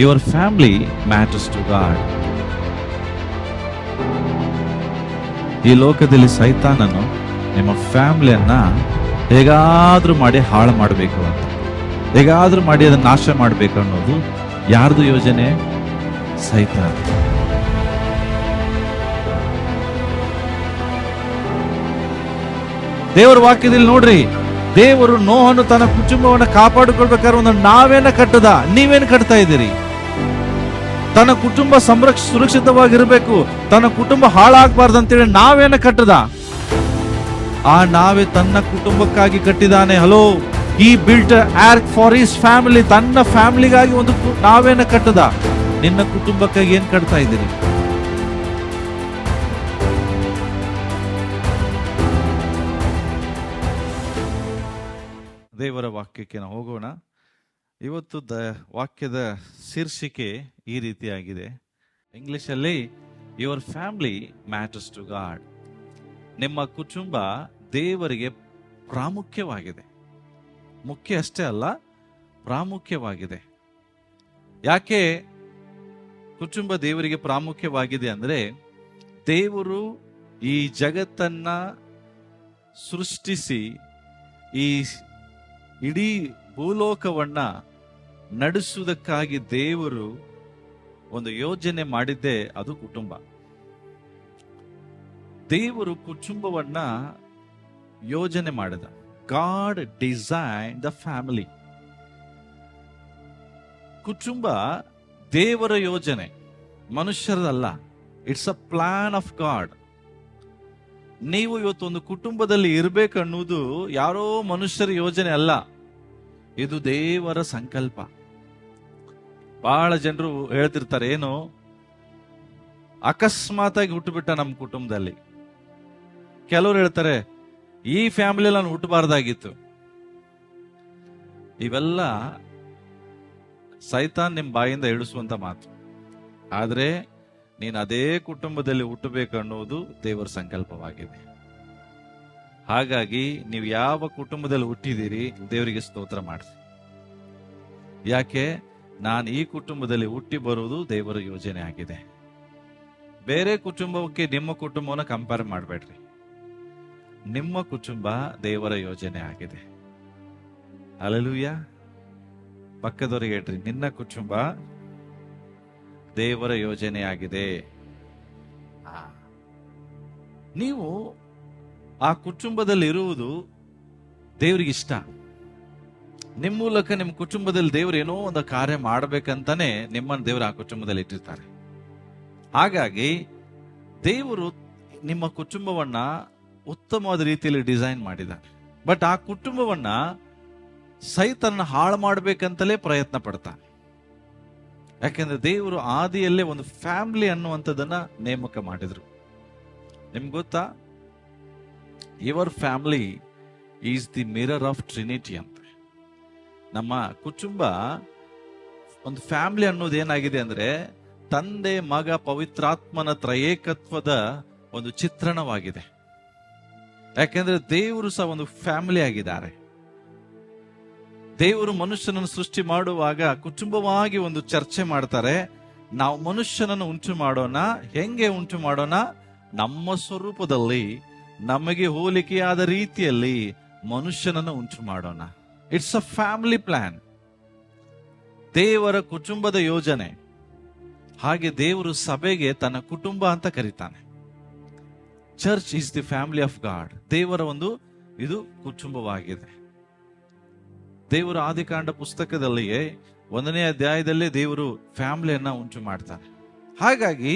Your family matters to God. ಈ ಲೋಕದಲ್ಲಿ ಸೈತಾನನು ನಿಮ್ಮ ಫ್ಯಾಮಿಲಿಯನ್ನ ಹೇಗಾದ್ರೂ ಮಾಡಿ ಹಾಳು ಮಾಡಬೇಕು ಅಂತ, ಹೇಗಾದ್ರೂ ಮಾಡಿ ಅದನ್ನ ನಾಶ ಮಾಡಬೇಕು ಅನ್ನೋದು ಯಾರ್ದು ಯೋಜನೆ? ಸೈತಾನ. ದೇವರ ವಾಕ್ಯದಲ್ಲಿ ನೋಡ್ರಿ, ದೇವರು ನೋಹನು ತನ್ನ ಕುಟುಂಬವನ್ನು ಕಾಪಾಡಿಕೊಳ್ಬೇಕಾದ್ರೆ ಒಂದು ನಾವೇನ ಕಟ್ಟದ, ನೀವೇನು ಕಟ್ತಾ ಇದ್ದೀರಿ? ತನ್ನ ಕುಟುಂಬ ಸುರಕ್ಷಿತವಾಗಿರ್ಬೇಕು, ತನ್ನ ಕುಟುಂಬ ಹಾಳಾಗಬಾರ್ದು ಅಂತೇಳಿ ನಾವೇನ ಕಟ್ಟದ? ಆ ನಾವೇ ತನ್ನ ಕುಟುಂಬಕ್ಕಾಗಿ ಕಟ್ಟಿದಾನೆ. ಹಲೋ, ಈ built ark for his family. ತನ್ನ ಫ್ಯಾಮಿಲಿಗಾಗಿ ಒಂದು ನಾವೇನ ಕಟ್ಟದ? ನಿನ್ನ ಕುಟುಂಬಕ್ಕಾಗಿ ಏನ್ ಕಟ್ತಾ ಇದ್ದೀರಿ? ದೇವರ ವಾಕ್ಯಕ್ಕೆ ನಾವು ಹೋಗೋಣ. ಇವತ್ತು ವಾಕ್ಯದ ಶೀರ್ಷಿಕೆ ಈ ರೀತಿಯಾಗಿದೆ. ಇಂಗ್ಲಿಷಲ್ಲಿ your family matters to God. ನಿಮ್ಮ ಕುಟುಂಬ ದೇವರಿಗೆ ಪ್ರಾಮುಖ್ಯವಾಗಿದೆ. ಮುಖ್ಯ ಅಷ್ಟೇ ಅಲ್ಲ, ಪ್ರಾಮುಖ್ಯವಾಗಿದೆ. ಯಾಕೆ ಕುಟುಂಬ ದೇವರಿಗೆ ಪ್ರಾಮುಖ್ಯವಾಗಿದೆ ಅಂದ್ರೆ, ದೇವರು ಈ ಜಗತ್ತನ್ನ ಸೃಷ್ಟಿಸಿ ಈ ಇಡೀ ಭೂಲೋಕವನ್ನ ನಡೆಸುವುದಕ್ಕಾಗಿ ದೇವರು ಒಂದು ಯೋಜನೆ ಮಾಡಿದ್ದೇ ಅದು ಕುಟುಂಬ. ದೇವರು ಕುಟುಂಬವನ್ನ ಯೋಜನೆ ಮಾಡಿದ. God design the family. ಕುಟುಂಬ ದೇವರ ಯೋಜನೆ, ಮನುಷ್ಯರದಲ್ಲ. It's a plan of God. ನೀವು ಇವತ್ತು ಒಂದು ಕುಟುಂಬದಲ್ಲಿ ಇರಬೇಕನ್ನುವುದು ಯಾರೋ ಮನುಷ್ಯರ ಯೋಜನೆ ಅಲ್ಲ, ಇದು ದೇವರ ಸಂಕಲ್ಪ. ಬಹಳ ಜನರು ಹೇಳ್ತಿರ್ತಾರೆ, ಏನು ಅಕಸ್ಮಾತ್ ಆಗಿ ಹುಟ್ಟುಬಿಟ್ಟ ನಮ್ಮ ಕುಟುಂಬದಲ್ಲಿ. ಕೆಲವರು ಹೇಳ್ತಾರೆ, ಈ ಫ್ಯಾಮಿಲಿಯಲ್ಲಿ ನಾನು ಹುಟ್ಟಬಾರ್ದಾಗಿತ್ತು. ಇವೆಲ್ಲ ಸೈತಾನ್ ನಿಮ್ಮ ಬಾಯಿಂದ ಹೇಳಿಸುವಂತ ಮಾತು. ಆದ್ರೆ ನೀನು ಅದೇ ಕುಟುಂಬದಲ್ಲಿ ಹುಟ್ಟಬೇಕನ್ನುವುದು ದೇವರ ಸಂಕಲ್ಪವಾಗಿದೆ. ಹಾಗಾಗಿ ನೀವು ಯಾವ ಕುಟುಂಬದಲ್ಲಿ ಹುಟ್ಟಿದ್ದೀರಿ, ದೇವರಿಗೆ ಸ್ತೋತ್ರ ಮಾಡಿಸಿ. ಯಾಕೆ? ನಾನು ಈ ಕುಟುಂಬದಲ್ಲಿ ಹುಟ್ಟಿ ಬರುವುದು ದೇವರ ಯೋಜನೆ ಆಗಿದೆ. ಬೇರೆ ಕುಟುಂಬಕ್ಕೆ ನಿಮ್ಮ ಕುಟುಂಬವನ್ನು ಕಂಪೇರ್ ಮಾಡಬೇಡ್ರಿ. ನಿಮ್ಮ ಕುಟುಂಬ ದೇವರ ಯೋಜನೆ ಆಗಿದೆ. ಹಲ್ಲೆಲೂಯಾ. ಪಕ್ಕದವರಿಗೆ ಹೇಳ್ರಿ, ನಿನ್ನ ಕುಟುಂಬ ದೇವರ ಯೋಜನೆ ಆಗಿದೆ. ನೀವು ಆ ಕುಟುಂಬದಲ್ಲಿ ಇರುವುದು ದೇವರಿಗೆ ಇಷ್ಟ. ನಿಮ್ಮ ಮೂಲಕ ನಿಮ್ಮ ಕುಟುಂಬದಲ್ಲಿ ದೇವರು ಏನೋ ಒಂದು ಕಾರ್ಯ ಮಾಡಬೇಕಂತಾನೆ ನಿಮ್ಮನ್ನು ದೇವರು ಆ ಕುಟುಂಬದಲ್ಲಿ ಇಟ್ಟಿರ್ತಾರೆ. ಹಾಗಾಗಿ ದೇವರು ನಿಮ್ಮ ಕುಟುಂಬವನ್ನ ಉತ್ತಮವಾದ ರೀತಿಯಲ್ಲಿ ಡಿಸೈನ್ ಮಾಡಿದ್ದಾರೆ. ಬಟ್ ಆ ಕುಟುಂಬವನ್ನ ಸೈತಾನ ಹಾಳು ಮಾಡ್ಬೇಕಂತಲೇ ಪ್ರಯತ್ನ ಪಡ್ತಾನೆ. ಯಾಕೆಂದ್ರೆ ದೇವರು ಆದಿಯಲ್ಲೇ ಒಂದು ಫ್ಯಾಮಿಲಿ ಅನ್ನುವಂಥದ್ದನ್ನ ನೇಮಕ ಮಾಡಿದ್ರು. ನಿಮ್ಗೆ ಗೊತ್ತಾ, your family is the mirror of Trinity ಅಂತ. ನಮ್ಮ ಕುಟುಂಬ ಒಂದು ಫ್ಯಾಮಿಲಿ ಅನ್ನೋದು ಏನಾಗಿದೆ ಅಂದ್ರೆ, ತಂದೆ ಮಗ ಪವಿತ್ರಾತ್ಮನ ತ್ರಯೇಕತ್ವದ ಒಂದು ಚಿತ್ರಣವಾಗಿದೆ. ಯಾಕೆಂದ್ರೆ ದೇವರು ಸಹ ಒಂದು ಫ್ಯಾಮಿಲಿ ಆಗಿದ್ದಾರೆ. ದೇವರು ಮನುಷ್ಯನನ್ನು ಸೃಷ್ಟಿ ಮಾಡುವಾಗ ಕುಟುಂಬವಾಗಿ ಒಂದು ಚರ್ಚೆ ಮಾಡ್ತಾರೆ. ನಾವು ಮನುಷ್ಯನನ್ನು ಉಂಟು ಮಾಡೋಣ, ಹೆಂಗೆ ಉಂಟು ಮಾಡೋಣ? ನಮ್ಮ ಸ್ವರೂಪದಲ್ಲಿ, ನಮಗೆ ಹೋಲಿಕೆಯಾದ ರೀತಿಯಲ್ಲಿ ಮನುಷ್ಯನನ್ನು ಉಂಟು ಮಾಡೋಣ. ಇಟ್ಸ್ ಅ ಫ್ಯಾಮಿಲಿ ಪ್ಲಾನ್, ದೇವರ ಕುಟುಂಬದ ಯೋಜನೆ. ಹಾಗೆ ದೇವರು ಸಭೆಗೆ ತನ್ನ ಕುಟುಂಬ ಅಂತ ಕರೀತಾನೆ. Church is the family of God. ದೇವರ ಒಂದು ಇದು ಕುಟುಂಬವಾಗಿದೆ. ದೇವರು ಆದಿಕಾಂಡ ಪುಸ್ತಕದಲ್ಲಿಯೇ 1ನೇ ಅಧ್ಯಾಯದಲ್ಲೇ ದೇವರು ಫ್ಯಾಮಿಲಿಯನ್ನ ಉಂಟು ಮಾಡ್ತಾನೆ. ಹಾಗಾಗಿ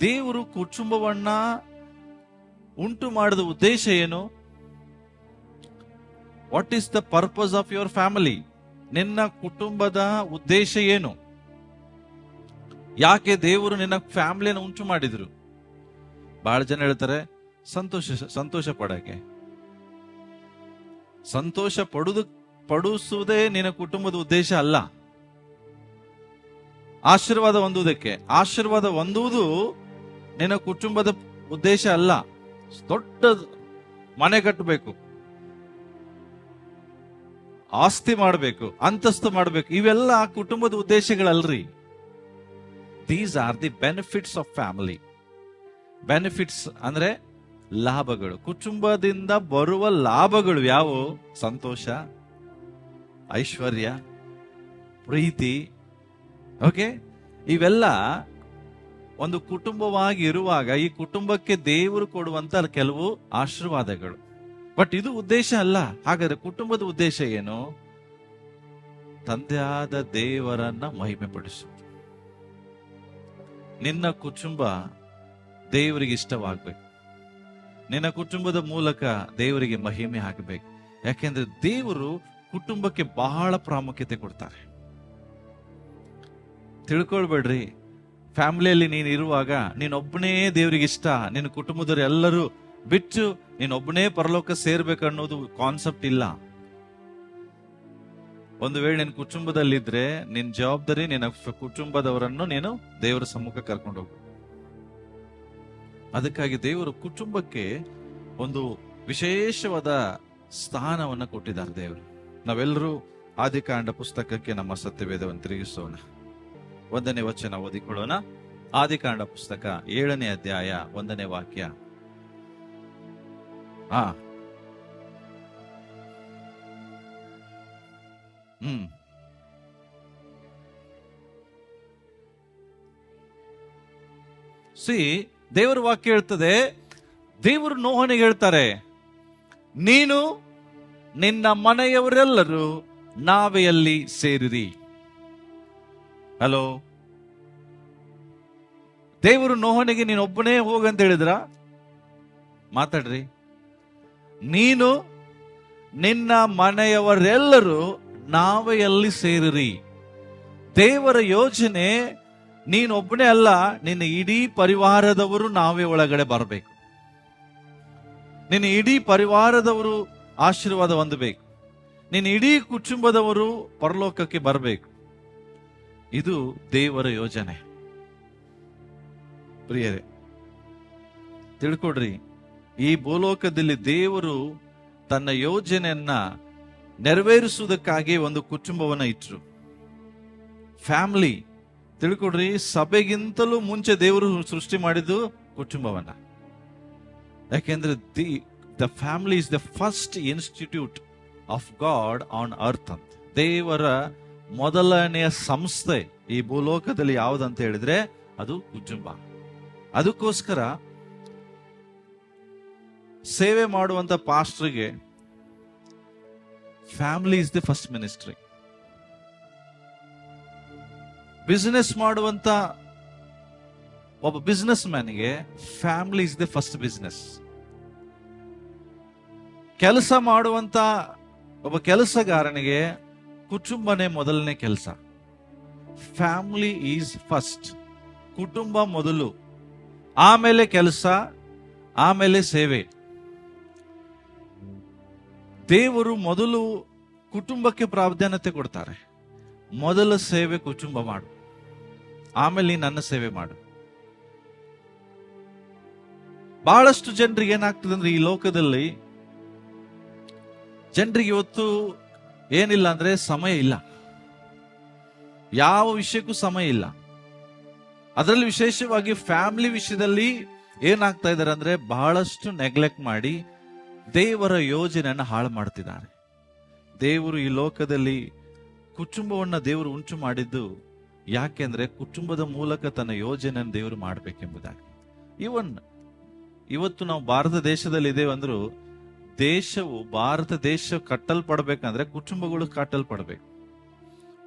ದೇವರು ಕುಟುಂಬವನ್ನ ಉಂಟು ಮಾಡಿದ ಉದ್ದೇಶ ಏನು? What is the purpose of your family? ನಿನ್ನ ಕುಟುಂಬದ ಉದ್ದೇಶ ಏನು? ಯಾಕೆ ದೇವರು ನಿನ್ನ ಫ್ಯಾಮಿಲಿಯನ್ನು ಉಂಟು ಮಾಡಿದ್ರು? ಬಹಳ ಜನ ಹೇಳ್ತಾರೆ, ಸಂತೋಷ ಪಡಕ್ಕೆ. ಸಂತೋಷ ಪಡಿಸುವುದೇ ನಿನ್ನ ಕುಟುಂಬದ ಉದ್ದೇಶ ಅಲ್ಲ. ಆಶೀರ್ವಾದ ಹೊಂದುವುದಕ್ಕೆ, ಆಶೀರ್ವಾದ ಹೊಂದುವುದು ನಿನ್ನ ಕುಟುಂಬದ ಉದ್ದೇಶ ಅಲ್ಲ. ದೊಡ್ಡ ಮನೆ ಕಟ್ಟಬೇಕು, ಆಸ್ತಿ ಮಾಡಬೇಕು, ಅಂತಸ್ತು ಮಾಡಬೇಕು, ಇವೆಲ್ಲ ಕುಟುಂಬದ ಉದ್ದೇಶಗಳಲ್ರಿ. These are the benefits of family. Benefits ಅಂದ್ರೆ ಲಾಭಗಳು. ಕುಟುಂಬದಿಂದ ಬರುವ ಲಾಭಗಳು ಯಾವುವು? ಸಂತೋಷ, ಐಶ್ವರ್ಯ, ಪ್ರೀತಿ. ಓಕೆ, ಇವೆಲ್ಲ ಒಂದು ಕುಟುಂಬವಾಗಿ ಇರುವಾಗ ಈ ಕುಟುಂಬಕ್ಕೆ ದೇವರು ಕೊಡುವಂತ ಕೆಲವು ಆಶೀರ್ವಾದಗಳು. ಬಟ್ ಇದು ಉದ್ದೇಶ ಅಲ್ಲ. ಹಾಗಾದ್ರೆ ಕುಟುಂಬದ ಉದ್ದೇಶ ಏನು? ತಂದೆಯಾದ ದೇವರನ್ನ ಮಹಿಮೆ ಪಡಿಸುವುದು. ನಿನ್ನ ಕುಟುಂಬ ದೇವರಿಗೆ ಇಷ್ಟವಾಗಬೇಕು. ನಿನ್ನ ಕುಟುಂಬದ ಮೂಲಕ ದೇವರಿಗೆ ಮಹಿಮೆ ಆಗಬೇಕು. ಯಾಕೆಂದ್ರೆ ದೇವರು ಕುಟುಂಬಕ್ಕೆ ಬಹಳ ಪ್ರಾಮುಖ್ಯತೆ ಕೊಡ್ತಾರೆ. ತಿಳ್ಕೊಳ್ಬೇಡ್ರಿ, ಫ್ಯಾಮಿಲಿಯಲ್ಲಿ ನೀನು ಇರುವಾಗ ನೀನೊಬ್ಬನೇ ದೇವರಿಗೆ ಇಷ್ಟ, ನಿನ್ನ ಕುಟುಂಬದವರು ಎಲ್ಲರೂ ಬಿಟ್ಟು ನೀನೊಬ್ಬನೇ ಪರಲೋಕ ಸೇರ್ಬೇಕು ಅನ್ನೋದು ಕಾನ್ಸೆಪ್ಟ್ ಇಲ್ಲ. ಒಂದು ವೇಳೆ ನಿನ್ನ ಕುಟುಂಬದಲ್ಲಿದ್ರೆ ನಿನ್ನ ಜವಾಬ್ದಾರಿ ನಿನ್ನ ಕುಟುಂಬದವರನ್ನು ನೀನು ದೇವರ ಸಮ್ಮುಖ ಕರ್ಕೊಂಡು ಹೋಗು. ಅದಕ್ಕಾಗಿ ದೇವರು ಕುಟುಂಬಕ್ಕೆ ಒಂದು ವಿಶೇಷವಾದ ಸ್ಥಾನವನ್ನು ಕೊಟ್ಟಿದ್ದಾರೆ ದೇವರು. ನಾವೆಲ್ಲರೂ ಆದಿಕಾಂಡ ಪುಸ್ತಕಕ್ಕೆ ನಮ್ಮ ಸತ್ಯವೇದವನ್ನು ತಿರುಗಿಸೋಣ. 1ನೇ ವಚನ ಓದಿಕೊಳ್ಳೋಣ. ಆದಿಕಾಂಡ ಪುಸ್ತಕ 7ನೇ ಅಧ್ಯಾಯ 1ನೇ ವಾಕ್ಯ. ದೇವರ ವಾಕ್ಯ ಹೇಳ್ತದೆ, ದೇವರು ನೋಹನಿಗೆ ಹೇಳ್ತಾರೆ, ನೀನು ನಿನ್ನ ಮನೆಯವರೆಲ್ಲರೂ ನಾವೆಯಲ್ಲಿ ಸೇರಿರಿ. ಹಲೋ, ದೇವರು ನೋಹನಿಗೆ ನೀನೊಬ್ಬನೇ ಹೋಗಂತ ಹೇಳಿದ್ರ? ಮಾತಾಡ್ರಿ. ನೀನು ನಿನ್ನ ಮನೆಯವರೆಲ್ಲರೂ ನಾವೆಯಲ್ಲಿ ಸೇರಿರಿ. ದೇವರ ಯೋಜನೆ ನೀನೊಬ್ಬನೇ ಅಲ್ಲ, ನಿನ್ನ ಇಡೀ ಪರಿವಾರದವರು ನಾವೇ ಒಳಗಡೆ ಬರಬೇಕು. ನಿನ್ನ ಇಡೀ ಪರಿವಾರದವರು ಆಶೀರ್ವಾದ ಹೊಂದಬೇಕು. ನಿನ್ನ ಇಡೀ ಕುಟುಂಬದವರು ಪರಲೋಕಕ್ಕೆ ಬರಬೇಕು. ಇದು ದೇವರ ಯೋಜನೆ. ಪ್ರಿಯರೇ, ತಿಳ್ಕೊಡ್ರಿ, ಈ ಭೂಲೋಕದಲ್ಲಿ ದೇವರು ತನ್ನ ಯೋಜನೆಯನ್ನ ನೆರವೇರಿಸುವುದಕ್ಕಾಗಿ ಒಂದು ಕುಟುಂಬವನ್ನ ಇಟ್ಟರು. ಫ್ಯಾಮಿಲಿ, ತಿಳ್ಕೊಡ್ರಿ, ಸಭೆಗಿಂತಲೂ ಮುಂಚೆ ದೇವರು ಸೃಷ್ಟಿ ಮಾಡಿದ್ದು ಕುಟುಂಬವನ್ನ. ಯಾಕೆಂದ್ರೆ the family is the first institute of god on earth ಅಂತ. ದೇವರ ಮೊದಲನೆಯ ಸಂಸ್ಥೆ ಈ ಭೂಲೋಕದಲ್ಲಿ ಯಾವುದಂತ ಹೇಳಿದ್ರೆ ಅದು ಕುಟುಂಬ. ಅದಕ್ಕೋಸ್ಕರ ಸೇವೆ ಮಾಡುವಂತ ಪಾಸ್ಟರ್ಗೆ family is the first ministry. Business ಮಾಡುವಂತ ಒಬ್ಬ ಬಿಸಿನೆಸ್ ಮ್ಯಾನ್ಗೆ family is the first business. ಕೆಲಸ ಮಾಡುವಂತ ಒಬ್ಬ ಕೆಲಸಗಾರನಿಗೆ ಕುಟುಂಬನೇ ಮೊದಲನೇ ಕೆಲಸ. Family is first. ಕುಟುಂಬ ಮೊದಲು, ಆಮೇಲೆ ಕೆಲಸ, ಆಮೇಲೆ ಸೇವೆ. ದೇವರು ಮೊದಲು ಕುಟುಂಬಕ್ಕೆ ಪ್ರಾಧಾನ್ಯತೆ ಕೊಡ್ತಾರೆ. ಮೊದಲ ಸೇವೆ ಕುಟುಂಬ ಮಾಡು, ಆಮೇಲೆ ನೀ ನನ್ನ ಸೇವೆ ಮಾಡು. ಬಹಳಷ್ಟು ಜನರಿಗೆ ಏನಾಗ್ತದೆ ಅಂದ್ರೆ, ಈ ಲೋಕದಲ್ಲಿ ಜನರಿಗೆ ಇವತ್ತು ಏನಿಲ್ಲ ಅಂದ್ರೆ ಸಮಯ ಇಲ್ಲ. ಯಾವ ವಿಷಯಕ್ಕೂ ಸಮಯ ಇಲ್ಲ. ಅದರಲ್ಲಿ ವಿಶೇಷವಾಗಿ ಫ್ಯಾಮಿಲಿ ವಿಷಯದಲ್ಲಿ ಏನಾಗ್ತಾ ಇದ್ದಾರೆ ಅಂದ್ರೆ, ಬಹಳಷ್ಟು ನೆಗ್ಲೆಕ್ಟ್ ಮಾಡಿ ದೇವರ ಯೋಜನೆಯನ್ನು ಹಾಳು ಮಾಡ್ತಿದ್ದಾರೆ. ದೇವರು ಈ ಲೋಕದಲ್ಲಿ ಕುಟುಂಬವನ್ನ ದೇವರು ಉಂಟು ಮಾಡಿದ್ದು ಯಾಕೆಂದ್ರೆ ಕುಟುಂಬದ ಮೂಲಕ ತನ್ನ ಯೋಜನೆಯನ್ನು ದೇವರು ಮಾಡಬೇಕೆಂಬುದಾಗಿ. ಇವತ್ತು ನಾವು ಭಾರತ ದೇಶದಲ್ಲಿ ಇದ್ದೇವೆ ಅಂದ್ರೂ, ಭಾರತ ದೇಶ ಕಟ್ಟಲ್ಪಡ್ಬೇಕಂದ್ರೆ ಕುಟುಂಬಗಳು ಕಟ್ಟಲ್ಪಡ್ಬೇಕು.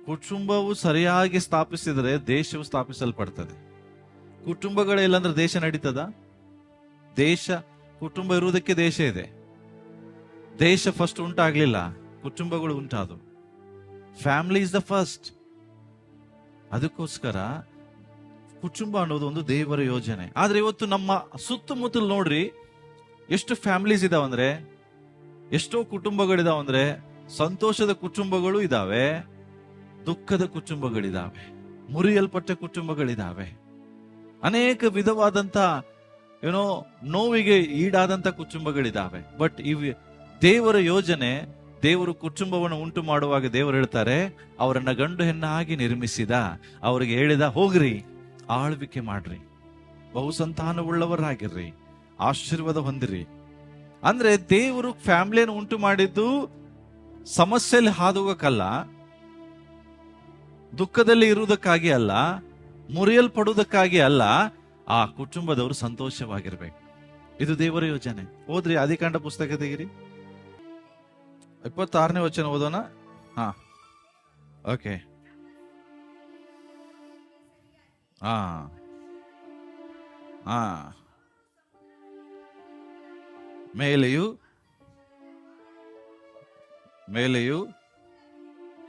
ಕುಟುಂಬವು ಸರಿಯಾಗಿ ಸ್ಥಾಪಿಸಿದರೆ ದೇಶವು ಸ್ಥಾಪಿಸಲ್ಪಡ್ತದೆ. ಕುಟುಂಬಗಳಿಲ್ಲ ಅಂದ್ರೆ ದೇಶ ನಡೀತದ? ಕುಟುಂಬ ಇರುವುದಕ್ಕೆ ದೇಶ ಇದೆ. ದೇಶ ಫಸ್ಟ್ ಉಂಟಾಗ್ಲಿಲ್ಲ, ಕುಟುಂಬಗಳು ಉಂಟಾದವು. Family is the first. ಅದಕ್ಕೋಸ್ಕರ ಕುಟುಂಬ ಅನ್ನೋದು ಒಂದು ದೇವರ ಯೋಜನೆ. ಆದ್ರೆ ಇವತ್ತು ನಮ್ಮ ಸುತ್ತಮುತ್ತಲು ನೋಡ್ರಿ, ಎಷ್ಟು ಫ್ಯಾಮಿಲೀಸ್ ಇದಾವಂದ್ರೆ, ಎಷ್ಟೋ ಕುಟುಂಬಗಳಿದಾವಂದ್ರೆ, ಸಂತೋಷದ ಕುಟುಂಬಗಳು ಇದಾವೆ, ದುಃಖದ ಕುಟುಂಬಗಳಿದಾವೆ, ಮುರಿಯಲ್ಪಟ್ಟ ಕುಟುಂಬಗಳಿದಾವೆ, ಅನೇಕ ವಿಧವಾದಂತ ನೋವಿಗೆ ಈಡಾದಂತ ಕುಟುಂಬಗಳಿದಾವೆ. ಬಟ್ ದೇವರ ಯೋಜನೆ, ದೇವರು ಕುಟುಂಬವನ್ನು ಉಂಟು ಮಾಡುವಾಗ ದೇವರು ಹೇಳ್ತಾರೆ, ಅವರನ್ನ ಗಂಡು ಹೆಣ್ಣಾಗಿ ನಿರ್ಮಿಸಿದ, ಅವರಿಗೆ ಹೇಳಿದ, ಹೋಗ್ರಿ ಆಳ್ವಿಕೆ ಮಾಡ್ರಿ, ಬಹುಸಂತಾನವುಳ್ಳವರಾಗಿರ್ರಿ, ಆಶೀರ್ವಾದ ಹೊಂದಿರಿ. ಅಂದ್ರೆ ದೇವರು ಫ್ಯಾಮಿಲಿಯನ್ನು ಉಂಟು ಮಾಡಿದ್ದು ಸಮಸ್ಯೆಯಲ್ಲಿ ಹಾದುವುದಕ್ಕಲ್ಲ, ದುಃಖದಲ್ಲಿ ಇರುವುದಕ್ಕಾಗಿ ಅಲ್ಲ, ಮುರಿಯಲ್ಪಡುವುದಕ್ಕಾಗಿ ಅಲ್ಲ, ಆ ಕುಟುಂಬದವರು ಸಂತೋಷವಾಗಿರ್ಬೇಕು. ಇದು ದೇವರ ಯೋಜನೆ. ಓದ್ರಿ, ಆದಿಕಾಂಡ ಪುಸ್ತಕ ತೆಗಿರಿ, 26ನೇ ವಚನ ಓದೋಣ. ಹಾ, ಓಕೆ. ಹಾ ಹಾ ಮೇಲೆಯೂ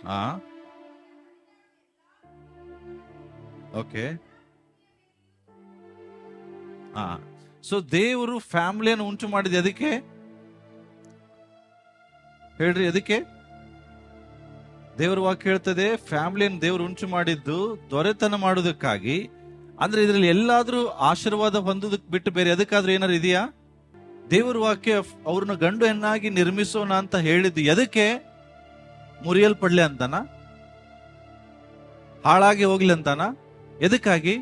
ಹಾ, ಓಕೆ. ಹಾ, ಸೊ ದೇವರು ಫ್ಯಾಮಿಲಿಯನ್ನು ಉಂಟು ಮಾಡಿದ ಅದಕ್ಕೆ ಹೇಳ್ರಿ, ಅದಕ್ಕೆ ದೇವರ ವಾಕ್ಯ ಹೇಳ್ತದೆ, ಫ್ಯಾಮಿಲಿಯನ್ನು ದೇವರು ಉಂಟು ಮಾಡಿದ್ದು ದೊರೆತನ ಮಾಡುವುದಕ್ಕಾಗಿ. ಅಂದ್ರೆ ಇದರಲ್ಲಿ ಎಲ್ಲಾದ್ರೂ ಆಶೀರ್ವಾದ ಹೊಂದೋದಕ್ಕೆ ಬಿಟ್ಟು ಬೇರೆ ಅದಕ್ಕಾದ್ರೂ ಏನಾರು ಇದೆಯಾ? ದೇವರ ವಾಕ್ಯ ಅವ್ರನ್ನ ಗಂಡು ಹೆಣ್ಣಾಗಿ ನಿರ್ಮಿಸೋಣ ಅಂತ ಹೇಳಿದ್ದು ಎದಕ್ಕೆ? ಮುರಿಯಲ್ಪಡ್ಲಿ ಅಂತಾನ? ಹಾಳಾಗಿ ಹೋಗ್ಲಿ ಅಂತಾನ? ಎದಕ್ಕಾಗಿ?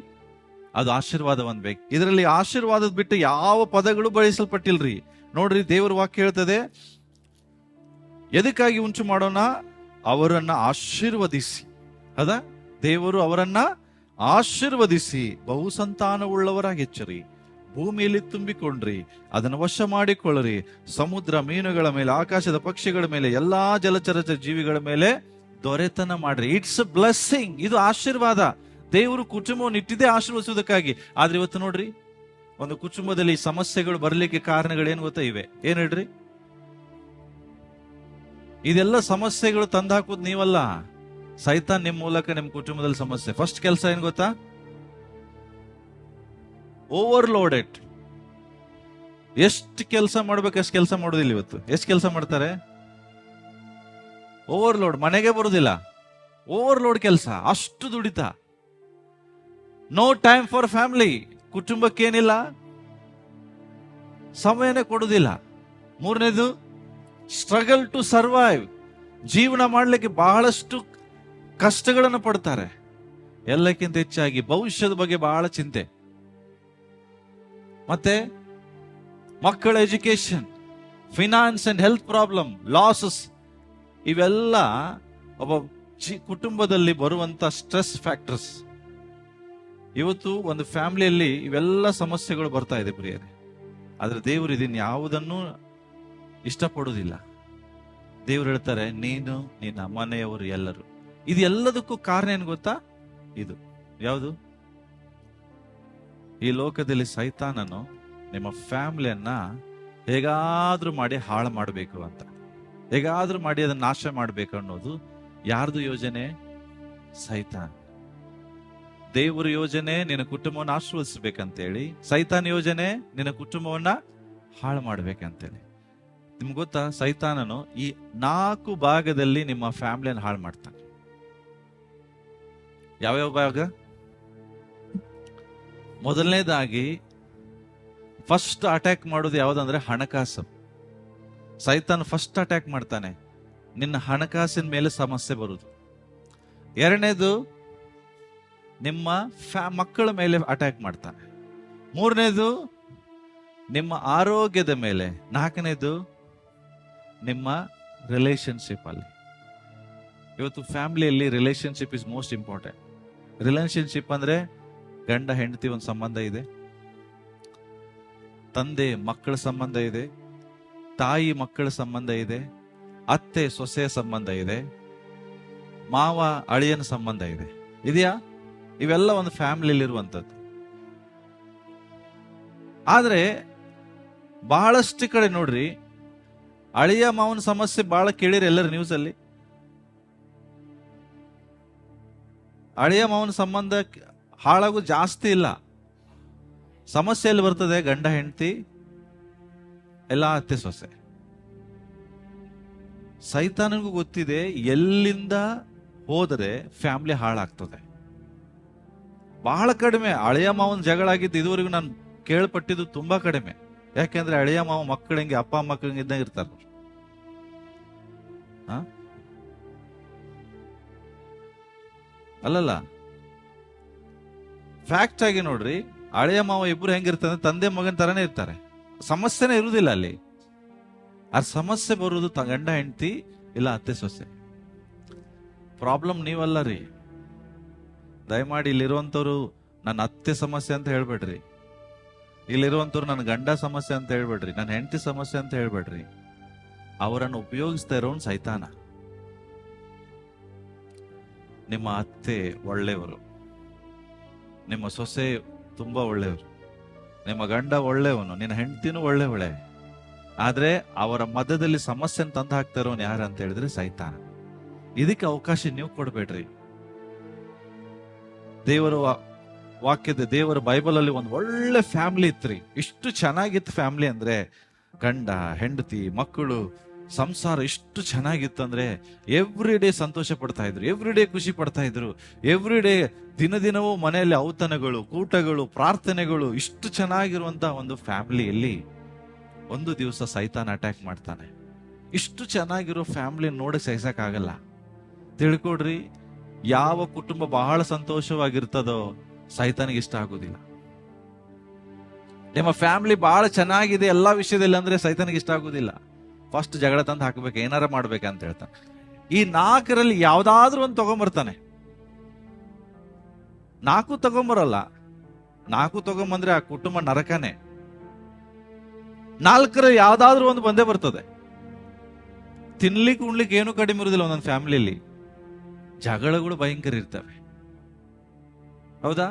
ಅದು ಆಶೀರ್ವಾದ ಹೊಂದ್ಬೇಕು. ಇದರಲ್ಲಿ ಆಶೀರ್ವಾದದ ಬಿಟ್ಟು ಯಾವ ಪದಗಳು ಬಳಸಲ್ಪಟ್ಟಿಲ್ರಿ. ನೋಡ್ರಿ, ದೇವರ ವಾಕ್ಯ ಹೇಳ್ತದೆ, ಎದಕ್ಕಾಗಿ ಉಂಟು ಮಾಡೋಣ? ಅವರನ್ನ ಆಶೀರ್ವದಿಸಿ. ಹೌದಾ? ದೇವರು ಅವರನ್ನ ಆಶೀರ್ವದಿಸಿ ಬಹುಸಂತಾನವುಳ್ಳವರಾಗಿ ಹೆಚ್ಚರಿ, ಭೂಮಿಯಲ್ಲಿ ತುಂಬಿಕೊಂಡ್ರಿ, ಅದನ್ನು ವಶ ಮಾಡಿಕೊಳ್ಳ್ರಿ, ಸಮುದ್ರ ಮೀನುಗಳ ಮೇಲೆ, ಆಕಾಶದ ಪಕ್ಷಿಗಳ ಮೇಲೆ, ಎಲ್ಲಾ ಜಲಚರ ಜೀವಿಗಳ ಮೇಲೆ ದೊರೆತನ ಮಾಡ್ರಿ. It's a blessing. ಇದು ಆಶೀರ್ವಾದ. ದೇವರು ಕುಟುಂಬವನ್ನು ಇಟ್ಟಿದ್ದೇ ಆಶೀರ್ವದಿಸುವುದಕ್ಕಾಗಿ. ಆದ್ರೆ ಇವತ್ತು ನೋಡ್ರಿ, ಒಂದು ಕುಟುಂಬದಲ್ಲಿ ಸಮಸ್ಯೆಗಳು ಬರ್ಲಿಕ್ಕೆ ಕಾರಣಗಳೇನು ಗೊತ್ತಾ? ಇವೆ. ಏನ್ ಹೇಳ್ರಿ? ಇದೆಲ್ಲ ಸಮಸ್ಯೆಗಳು ತಂದಾಕುದು ನೀವಲ್ಲ, ಸೈತಾನ್ ನಿಮ್ ಮೂಲಕ ನಿಮ್ ಕುಟುಂಬದಲ್ಲಿ ಸಮಸ್ಯೆ. ಫಸ್ಟ್ ಕೆಲಸ ಏನ್ ಗೊತ್ತಾ? ಓವರ್ಲೋಡೆಡ್. ಎಷ್ಟು ಕೆಲಸ ಮಾಡ್ಬೇಕು ಅಷ್ಟು ಕೆಲಸ ಮಾಡೋದಿಲ್ಲ ಇವತ್ತು. ಎಷ್ಟು ಕೆಲಸ ಮಾಡ್ತಾರೆ? ಓವರ್ಲೋಡ್. ಮನೆಗೆ ಬರುದಿಲ್ಲ, ಓವರ್ಲೋಡ್ ಕೆಲಸ, ಅಷ್ಟು ದುಡಿತ. No time for family. ಕುಟುಂಬಕ್ಕೇನಿಲ್ಲ, ಸಮಯನೇ ಕೊಡುದಿಲ್ಲ. ಮೂರನೇದು, ಸ್ಟ್ರಗಲ್ ಟು ಸರ್ವೈವ್. ಜೀವನ ಮಾಡಲಿಕ್ಕೆ ಬಹಳಷ್ಟು ಕಷ್ಟಗಳನ್ನು ಪಡ್ತಾರೆ. ಎಲ್ಲಕ್ಕಿಂತ ಹೆಚ್ಚಾಗಿ ಭವಿಷ್ಯದ ಬಗ್ಗೆ ಬಹಳ ಚಿಂತೆ. ಮತ್ತೆ ಮಕ್ಕಳ education, finance and health problem, losses, ಇವೆಲ್ಲ ಒಬ್ಬ ಕುಟುಂಬದಲ್ಲಿ ಬರುವಂತ ಸ್ಟ್ರೆಸ್ ಫ್ಯಾಕ್ಟರ್ಸ್. ಇವತ್ತು ಒಂದು ಫ್ಯಾಮಿಲಿಯಲ್ಲಿ ಇವೆಲ್ಲ ಸಮಸ್ಯೆಗಳು ಬರ್ತಾ ಇದೆ ಪ್ರಿಯರೇ. ಆದ್ರೆ ದೇವರು ಇದನ್ನ ಯಾವುದನ್ನು ಇಷ್ಟಪಡುವುದಿಲ್ಲ. ದೇವರು ಹೇಳ್ತಾರೆ, ನೀನು, ನಿನ್ನ ಮನೆಯವರು ಎಲ್ಲರೂ. ಇದು ಎಲ್ಲದಕ್ಕೂ ಕಾರಣ ಏನು ಗೊತ್ತಾ? ಇದು ಯಾವುದು? ಈ ಲೋಕದಲ್ಲಿ ಸೈತಾನನು ನಿಮ್ಮ ಫ್ಯಾಮಿಲಿಯನ್ನ ಹೇಗಾದ್ರೂ ಮಾಡಿ ಹಾಳು ಮಾಡಬೇಕು ಅಂತ, ಹೇಗಾದ್ರೂ ಮಾಡಿ ಅದನ್ನ ನಾಶ ಮಾಡಬೇಕು ಅನ್ನೋದು ಯಾರ್ದು ಯೋಜನೆ? ಸೈತಾನ್. ದೇವರ ಯೋಜನೆ ನಿನ್ನ ಕುಟುಂಬವನ್ನು ಆಶೀರ್ವದಿಸ್ಬೇಕಂತೇಳಿ, ಸೈತಾನ್ ಯೋಜನೆ ನಿನ್ನ ಕುಟುಂಬವನ್ನ ಹಾಳು ಮಾಡ್ಬೇಕಂತೇಳಿ. ನಿಮ್ಗೆ ಗೊತ್ತಾ, ಸೈತಾನನು ಈ 4 ಭಾಗದಲ್ಲಿ ನಿಮ್ಮ ಫ್ಯಾಮಿಲಿಯನ್ನು ಹಾಳು ಮಾಡ್ತಾನೆ. ಯಾವ್ಯಾವ ಭಾಗ? ಮೊದಲನೇದಾಗಿ ಫಸ್ಟ್ ಅಟ್ಯಾಕ್ ಮಾಡೋದು ಯಾವ್ದಂದ್ರೆ ಹಣಕಾಸು. ಸೈತಾನ್ ಫಸ್ಟ್ ಅಟ್ಯಾಕ್ ಮಾಡ್ತಾನೆ, ನಿನ್ನ ಹಣಕಾಸಿನ ಮೇಲೆ ಸಮಸ್ಯೆ ಬರುದು. ಎರಡನೇದು, ನಿಮ್ಮ ಮಕ್ಕಳ ಮೇಲೆ ಅಟ್ಯಾಕ್ ಮಾಡ್ತಾನೆ. ಮೂರನೇದು, ನಿಮ್ಮ ಆರೋಗ್ಯದ ಮೇಲೆ. ನಾಲ್ಕನೇದು, ನಿಮ್ಮ ರಿಲೇಶನ್ಶಿಪ್ ಅಲ್ಲಿ. ಇವತ್ತು ಫ್ಯಾಮಿಲಿಯಲ್ಲಿ relationship is most important. Relationship ಅಂದ್ರೆ ಗಂಡ ಹೆಂಡತಿ ಒಂದು ಸಂಬಂಧ ಇದೆ, ತಂದೆ ಮಕ್ಕಳ ಸಂಬಂಧ ಇದೆ, ತಾಯಿ ಮಕ್ಕಳ ಸಂಬಂಧ ಇದೆ, ಅತ್ತೆ ಸೊಸೆಯ ಸಂಬಂಧ ಇದೆ, ಮಾವ ಅಳಿಯನ ಸಂಬಂಧ ಇದೆ. ಇದೆಯಾ? ಇವೆಲ್ಲ ಒಂದು ಫ್ಯಾಮಿಲಿಯಲ್ಲಿ ಇರುವಂತದ್ದು. ಆದ್ರೆ ಬಹಳಷ್ಟು ಕಡೆ ನೋಡ್ರಿ, ಅಳಿಯ ಮಾವನ ಸಮಸ್ಯೆ ಬಹಳ ಕೇಳಿರಿ ಎಲ್ಲರ ನ್ಯೂಸ್ ಅಲ್ಲಿ. ಅಳಿಯ ಮಾವನ ಸಂಬಂಧ ಹಾಳಾಗು ಜಾಸ್ತಿ ಇಲ್ಲ. ಸಮಸ್ಯೆಯಲ್ಲಿ ಬರ್ತದೆ ಗಂಡ ಹೆಂಡತಿ, ಎಲ್ಲ ಅತ್ತೆ ಸೊಸೆ. ಸೈತಾನಿಗೂ ಗೊತ್ತಿದೆ ಎಲ್ಲಿಂದ ಹೋದರೆ ಫ್ಯಾಮಿಲಿ ಹಾಳಾಗ್ತದೆ. ಬಹಳ ಕಡಿಮೆ ಅಳಿಯ ಮಾವನ ಜಗಳ ಆಗಿದ್ದು ಇದುವರೆಗೂ ನಾನು ಕೇಳ್ಪಟ್ಟಿದ್ದು ತುಂಬಾ ಕಡಿಮೆ. ಯಾಕೆಂದ್ರೆ ಅಳಿಯ ಮಾವ ಮಕ್ಕಳಿಗೆ ಅಪ್ಪ ಮಕ್ಕಳಿಗೆ ಇದ್ದಂಗೆ ಇರ್ತಾರ. ಅಲ್ಲಲ್ಲ, ಫ್ಯಾಕ್ಟ್ ಆಗಿ ನೋಡ್ರಿ, ಹಳೆಯ ಮಾವ ಇಬ್ರು ಹೆಂಗಿರ್ತಾರೆ, ತಂದೆ ಮಗನ ತರನೇ ಇರ್ತಾರೆ, ಸಮಸ್ಯೆನೇ ಇರುವುದಿಲ್ಲ ಅಲ್ಲಿ. ಆ ಸಮಸ್ಯೆ ಬರುವುದು ಗಂಡ ಹೆಂಡತಿ ಇಲ್ಲ ಅತ್ತೆ ಸೊಸೆ. ಪ್ರಾಬ್ಲಮ್ ನೀವಲ್ಲ ರೀ. ದಯಮಾಡಿ ಇಲ್ಲಿರುವಂತವ್ರು ನನ್ನ ಅತ್ತೆ ಸಮಸ್ಯೆ ಅಂತ ಹೇಳ್ಬೇಡ್ರಿ, ಇಲ್ಲಿರುವಂತವ್ರು ನನ್ನ ಗಂಡ ಸಮಸ್ಯೆ ಅಂತ ಹೇಳ್ಬೇಡ್ರಿ, ನನ್ನ ಹೆಂಡತಿ ಸಮಸ್ಯೆ ಅಂತ ಹೇಳ್ಬೇಡ್ರಿ. ಅವರನ್ನು ಉಪಯೋಗಿಸ್ತಾ ಇರೋನ್ ಸೈತಾನ. ನಿಮ್ಮ ಅತ್ತೆ ಒಳ್ಳೆಯವರು, ನಿಮ್ಮ ಸೊಸೆ ತುಂಬಾ ಒಳ್ಳೆಯವರು, ನಿಮ್ಮ ಗಂಡ ಒಳ್ಳೆಯವನು, ನಿನ್ನ ಹೆಂಡತಿನೂ ಒಳ್ಳೆಯವಳೆ. ಆದ್ರೆ ಅವರ ಮಧ್ಯದಲ್ಲಿ ಸಮಸ್ಯೆನ ತಂದು ಹಾಕ್ತಾ ಇರೋನು ಯಾರು ಅಂತ ಹೇಳಿದ್ರೆ ಸೈತಾನ. ಇದಕ್ಕೆ ಅವಕಾಶ ನೀವು ಕೊಡ್ಬೇಡ್ರಿ. ದೇವರ ದೇವರ ಬೈಬಲ್ ಅಲ್ಲಿ ಒಂದು ಒಳ್ಳೆ ಫ್ಯಾಮಿಲಿ ಇತ್ರಿ. ಇಷ್ಟು ಚೆನ್ನಾಗಿತ್ತು ಫ್ಯಾಮಿಲಿ ಅಂದ್ರೆ, ಗಂಡ ಹೆಂಡತಿ ಮಕ್ಕಳು ಸಂಸಾರ ಇಷ್ಟು ಚೆನ್ನಾಗಿತ್ತು ಅಂದ್ರೆ ಎವ್ರಿ ಡೇ ಸಂತೋಷ ಪಡ್ತಾ ಇದ್ರು, ಎವ್ರಿ ಡೇ ಖುಷಿ ಪಡ್ತಾ ಇದ್ರು, ಎವ್ರಿ ಡೇ ದಿನವೂ ಮನೆಯಲ್ಲಿ ಔತಣಗಳು, ಕೂಟಗಳು, ಪ್ರಾರ್ಥನೆಗಳು, ಇಷ್ಟು ಚೆನ್ನಾಗಿರುವಂತ ಒಂದು ಫ್ಯಾಮಿಲಿಯಲ್ಲಿ ಒಂದು ದಿವಸ ಸೈತಾನ್ ಅಟ್ಯಾಕ್ ಮಾಡ್ತಾನೆ. ಇಷ್ಟು ಚೆನ್ನಾಗಿರೋ ಫ್ಯಾಮಿಲಿ ನೋಡಿ ಸಹಿಸಕ್ಕಾಗಲ್ಲ. ತಿಳ್ಕೊಡ್ರಿ, ಯಾವ ಕುಟುಂಬ ಬಹಳ ಸಂತೋಷವಾಗಿರ್ತದೋ ಸೈತಾನಿಗೆ ಇಷ್ಟ ಆಗುದಿಲ್ಲ. ನಿಮ್ಮ ಫ್ಯಾಮಿಲಿ ಬಹಳ ಚೆನ್ನಾಗಿದೆ ಎಲ್ಲಾ ವಿಷಯದಲ್ಲಿ ಅಂದ್ರೆ ಸೈತಾನಿಗೆ ಇಷ್ಟ ಆಗುದಿಲ್ಲ. ಫಸ್ಟ್ ಜಗಳ ತಂದು ಹಾಕ್ಬೇಕು, ಏನಾರ ಮಾಡ್ಬೇಕಂತ ಹೇಳ್ತಾನೆ. ಈ 4ರಲ್ಲಿ ಯಾವ್ದಾದ್ರೂ ಒಂದು ತಗೊಂಬರ್ತಾನೆ. 4 ತಗೊಂಬರಲ್ಲ. 4 ತಗೊಂಬಂದ್ರೆ ಆ ಕುಟುಂಬ ನರಕನೇ. 4ರ ಯಾವ್ದಾದ್ರೂ ಒಂದು ಬಂದೇ ಬರ್ತದೆ. ತಿನ್ಲಿಕ್ಕೆ ಉಣ್ಲಿಕ್ಕೆ ಏನು ಕಡಿಮೆ ಇರುದಿಲ್ಲ ಒಂದೊಂದು ಫ್ಯಾಮಿಲಿಯಲ್ಲಿ. ಜಗಳಗಳು ಭಯಂಕರ ಇರ್ತವೆ, ಹೌದಾ?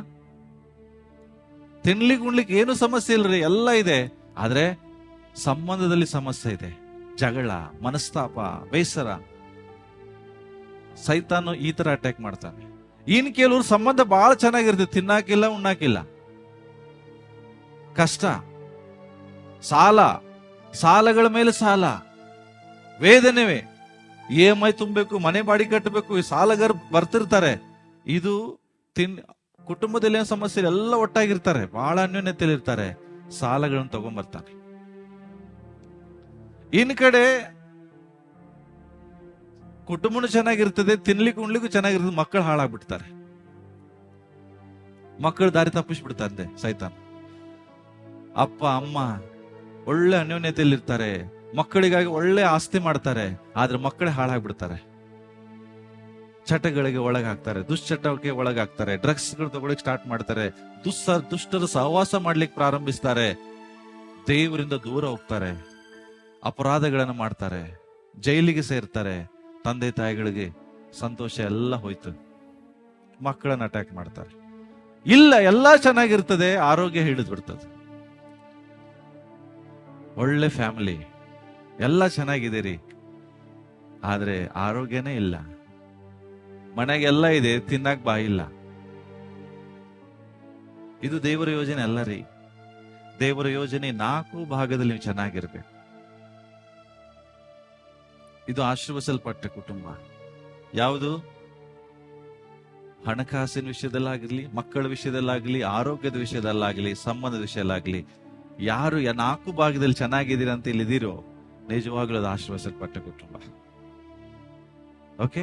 ತಿನ್ಲಿಕ್ಕೆ ಉಣ್ಲಿಕ್ಕೆ ಏನು ಸಮಸ್ಯೆ ಇಲ್ರಿ, ಎಲ್ಲ ಇದೆ. ಆದ್ರೆ ಸಂಬಂಧದಲ್ಲಿ ಸಮಸ್ಯೆ ಇದೆ, ಜಗಳ, ಮನಸ್ತಾಪ, ಬೇಸರ. ಸೈತಾನು ಈ ತರ ಅಟ್ಯಾಕ್ ಮಾಡ್ತಾನೆ. ಇನ್ ಕೆಲವ್ರು ಸಂಬಂಧ ಬಹಳ ಚೆನ್ನಾಗಿರ್ತದೆ, ತಿನ್ನಾಕಿಲ್ಲ ಉಣ್ಣಾಕಿಲ್ಲ, ಕಷ್ಟ, ಸಾಲಗಳ ಮೇಲೆ ಸಾಲ, ವೇದನೆವೆ, EMI ತುಂಬಬೇಕು, ಮನೆ ಬಾಡಿ ಕಟ್ಟಬೇಕು, ಸಾಲಗಾರ ಬರ್ತಿರ್ತಾರೆ. ಇದು ಕುಟುಂಬದಲ್ಲಿ ಏನು ಸಮಸ್ಯೆ ಎಲ್ಲ ಒಟ್ಟಾಗಿರ್ತಾರೆ, ಬಹಳ ಅನ್ಯೋನ್ಯತೆಯಲ್ಲಿ ಇರ್ತಾರೆ, ಸಾಲಗಳನ್ನು ತಗೊಂಡ್ಬರ್ತಾನೆ. ಇನ್ ಕಡೆ ಕುಟುಂಬನೂ ಚೆನ್ನಾಗಿರ್ತದೆ, ತಿನ್ಲಿಕ್ಕೆ ಉಣ್ಲಿಕ್ಕೂ ಚೆನ್ನಾಗಿರ್ತದೆ, ಮಕ್ಕಳು ಹಾಳಾಗ್ಬಿಡ್ತಾರೆ, ಮಕ್ಕಳು ದಾರಿ ತಪ್ಪಿಸ್ಬಿಡ್ತಾರೆ ಸೈತಾನ್. ಅಪ್ಪ ಅಮ್ಮ ಒಳ್ಳೆ ಅನ್ಯೋನ್ಯತೆಯಲ್ಲಿ ಇರ್ತಾರೆ, ಮಕ್ಕಳಿಗಾಗಿ ಒಳ್ಳೆ ಆಸ್ತಿ ಮಾಡ್ತಾರೆ, ಆದ್ರೆ ಮಕ್ಕಳೇ ಹಾಳಾಗ್ಬಿಡ್ತಾರೆ. ಚಟಗಳಿಗೆ ಒಳಗಾಗ್ತಾರೆ, ದುಶ್ಚಟಕ್ಕೆ ಒಳಗಾಗ್ತಾರೆ, ಡ್ರಗ್ಸ್ಗಳು ತಗೊಳಕ್ ಸ್ಟಾರ್ಟ್ ಮಾಡ್ತಾರೆ, ದುಷ್ಟರ ಸಹವಾಸ ಮಾಡ್ಲಿಕ್ಕೆ ಪ್ರಾರಂಭಿಸ್ತಾರೆ, ದೇವರಿಂದ ದೂರ ಹೋಗ್ತಾರೆ, ಅಪರಾಧಗಳನ್ನು ಮಾಡ್ತಾರೆ, ಜೈಲಿಗೆ ಸೇರ್ತಾರೆ. ತಂದೆ ತಾಯಿಗಳಿಗೆ ಸಂತೋಷ ಎಲ್ಲ ಹೋಯ್ತು, ಮಕ್ಕಳನ್ನ ಅಟ್ಯಾಕ್ ಮಾಡ್ತಾರೆ. ಇಲ್ಲ, ಎಲ್ಲ ಚೆನ್ನಾಗಿರ್ತದೆ, ಆರೋಗ್ಯ ಹಿಡಿದು ಬಿಡ್ತದೆ. ಒಳ್ಳೆ ಫ್ಯಾಮಿಲಿ, ಎಲ್ಲ ಚೆನ್ನಾಗಿದೆ ರೀ, ಆದ್ರೆ ಆರೋಗ್ಯನೇ ಇಲ್ಲ. ಮನೆಗೆಲ್ಲ ಇದೆ, ತಿನ್ನಕ್ ಬಾಯಿಲ್ಲ. ಇದು ದೇವರ ಯೋಜನೆ ಅಲ್ಲ ರೀ. ದೇವರ ಯೋಜನೆ 4 ಭಾಗದಲ್ಲಿ ನೀವು ಚೆನ್ನಾಗಿರ್ಬೇಕು. ಇದು ಆಶೀರ್ವದಿಸಲ್ಪಟ್ಟ ಕುಟುಂಬ. ಯಾವುದು? ಹಣಕಾಸಿನ ವಿಷಯದಲ್ಲಾಗಿರ್ಲಿ, ಮಕ್ಕಳ ವಿಷಯದಲ್ಲಾಗ್ಲಿ, ಆರೋಗ್ಯದ ವಿಷಯದಲ್ಲಾಗ್ಲಿ, ಸಂಬಂಧದ ವಿಷಯದಲ್ಲಾಗ್ಲಿ, ಯಾರು 4 ಭಾಗದಲ್ಲಿ ಚೆನ್ನಾಗಿದ್ದೀರ ಅಂತ ಇಲ್ಲಿದ್ದೀರೋ ನಿಜವಾಗ್ಲೂ ಅದು ಆಶೀರ್ವದಿಸಲ್ಪಟ್ಟ ಕುಟುಂಬ. ಓಕೆ,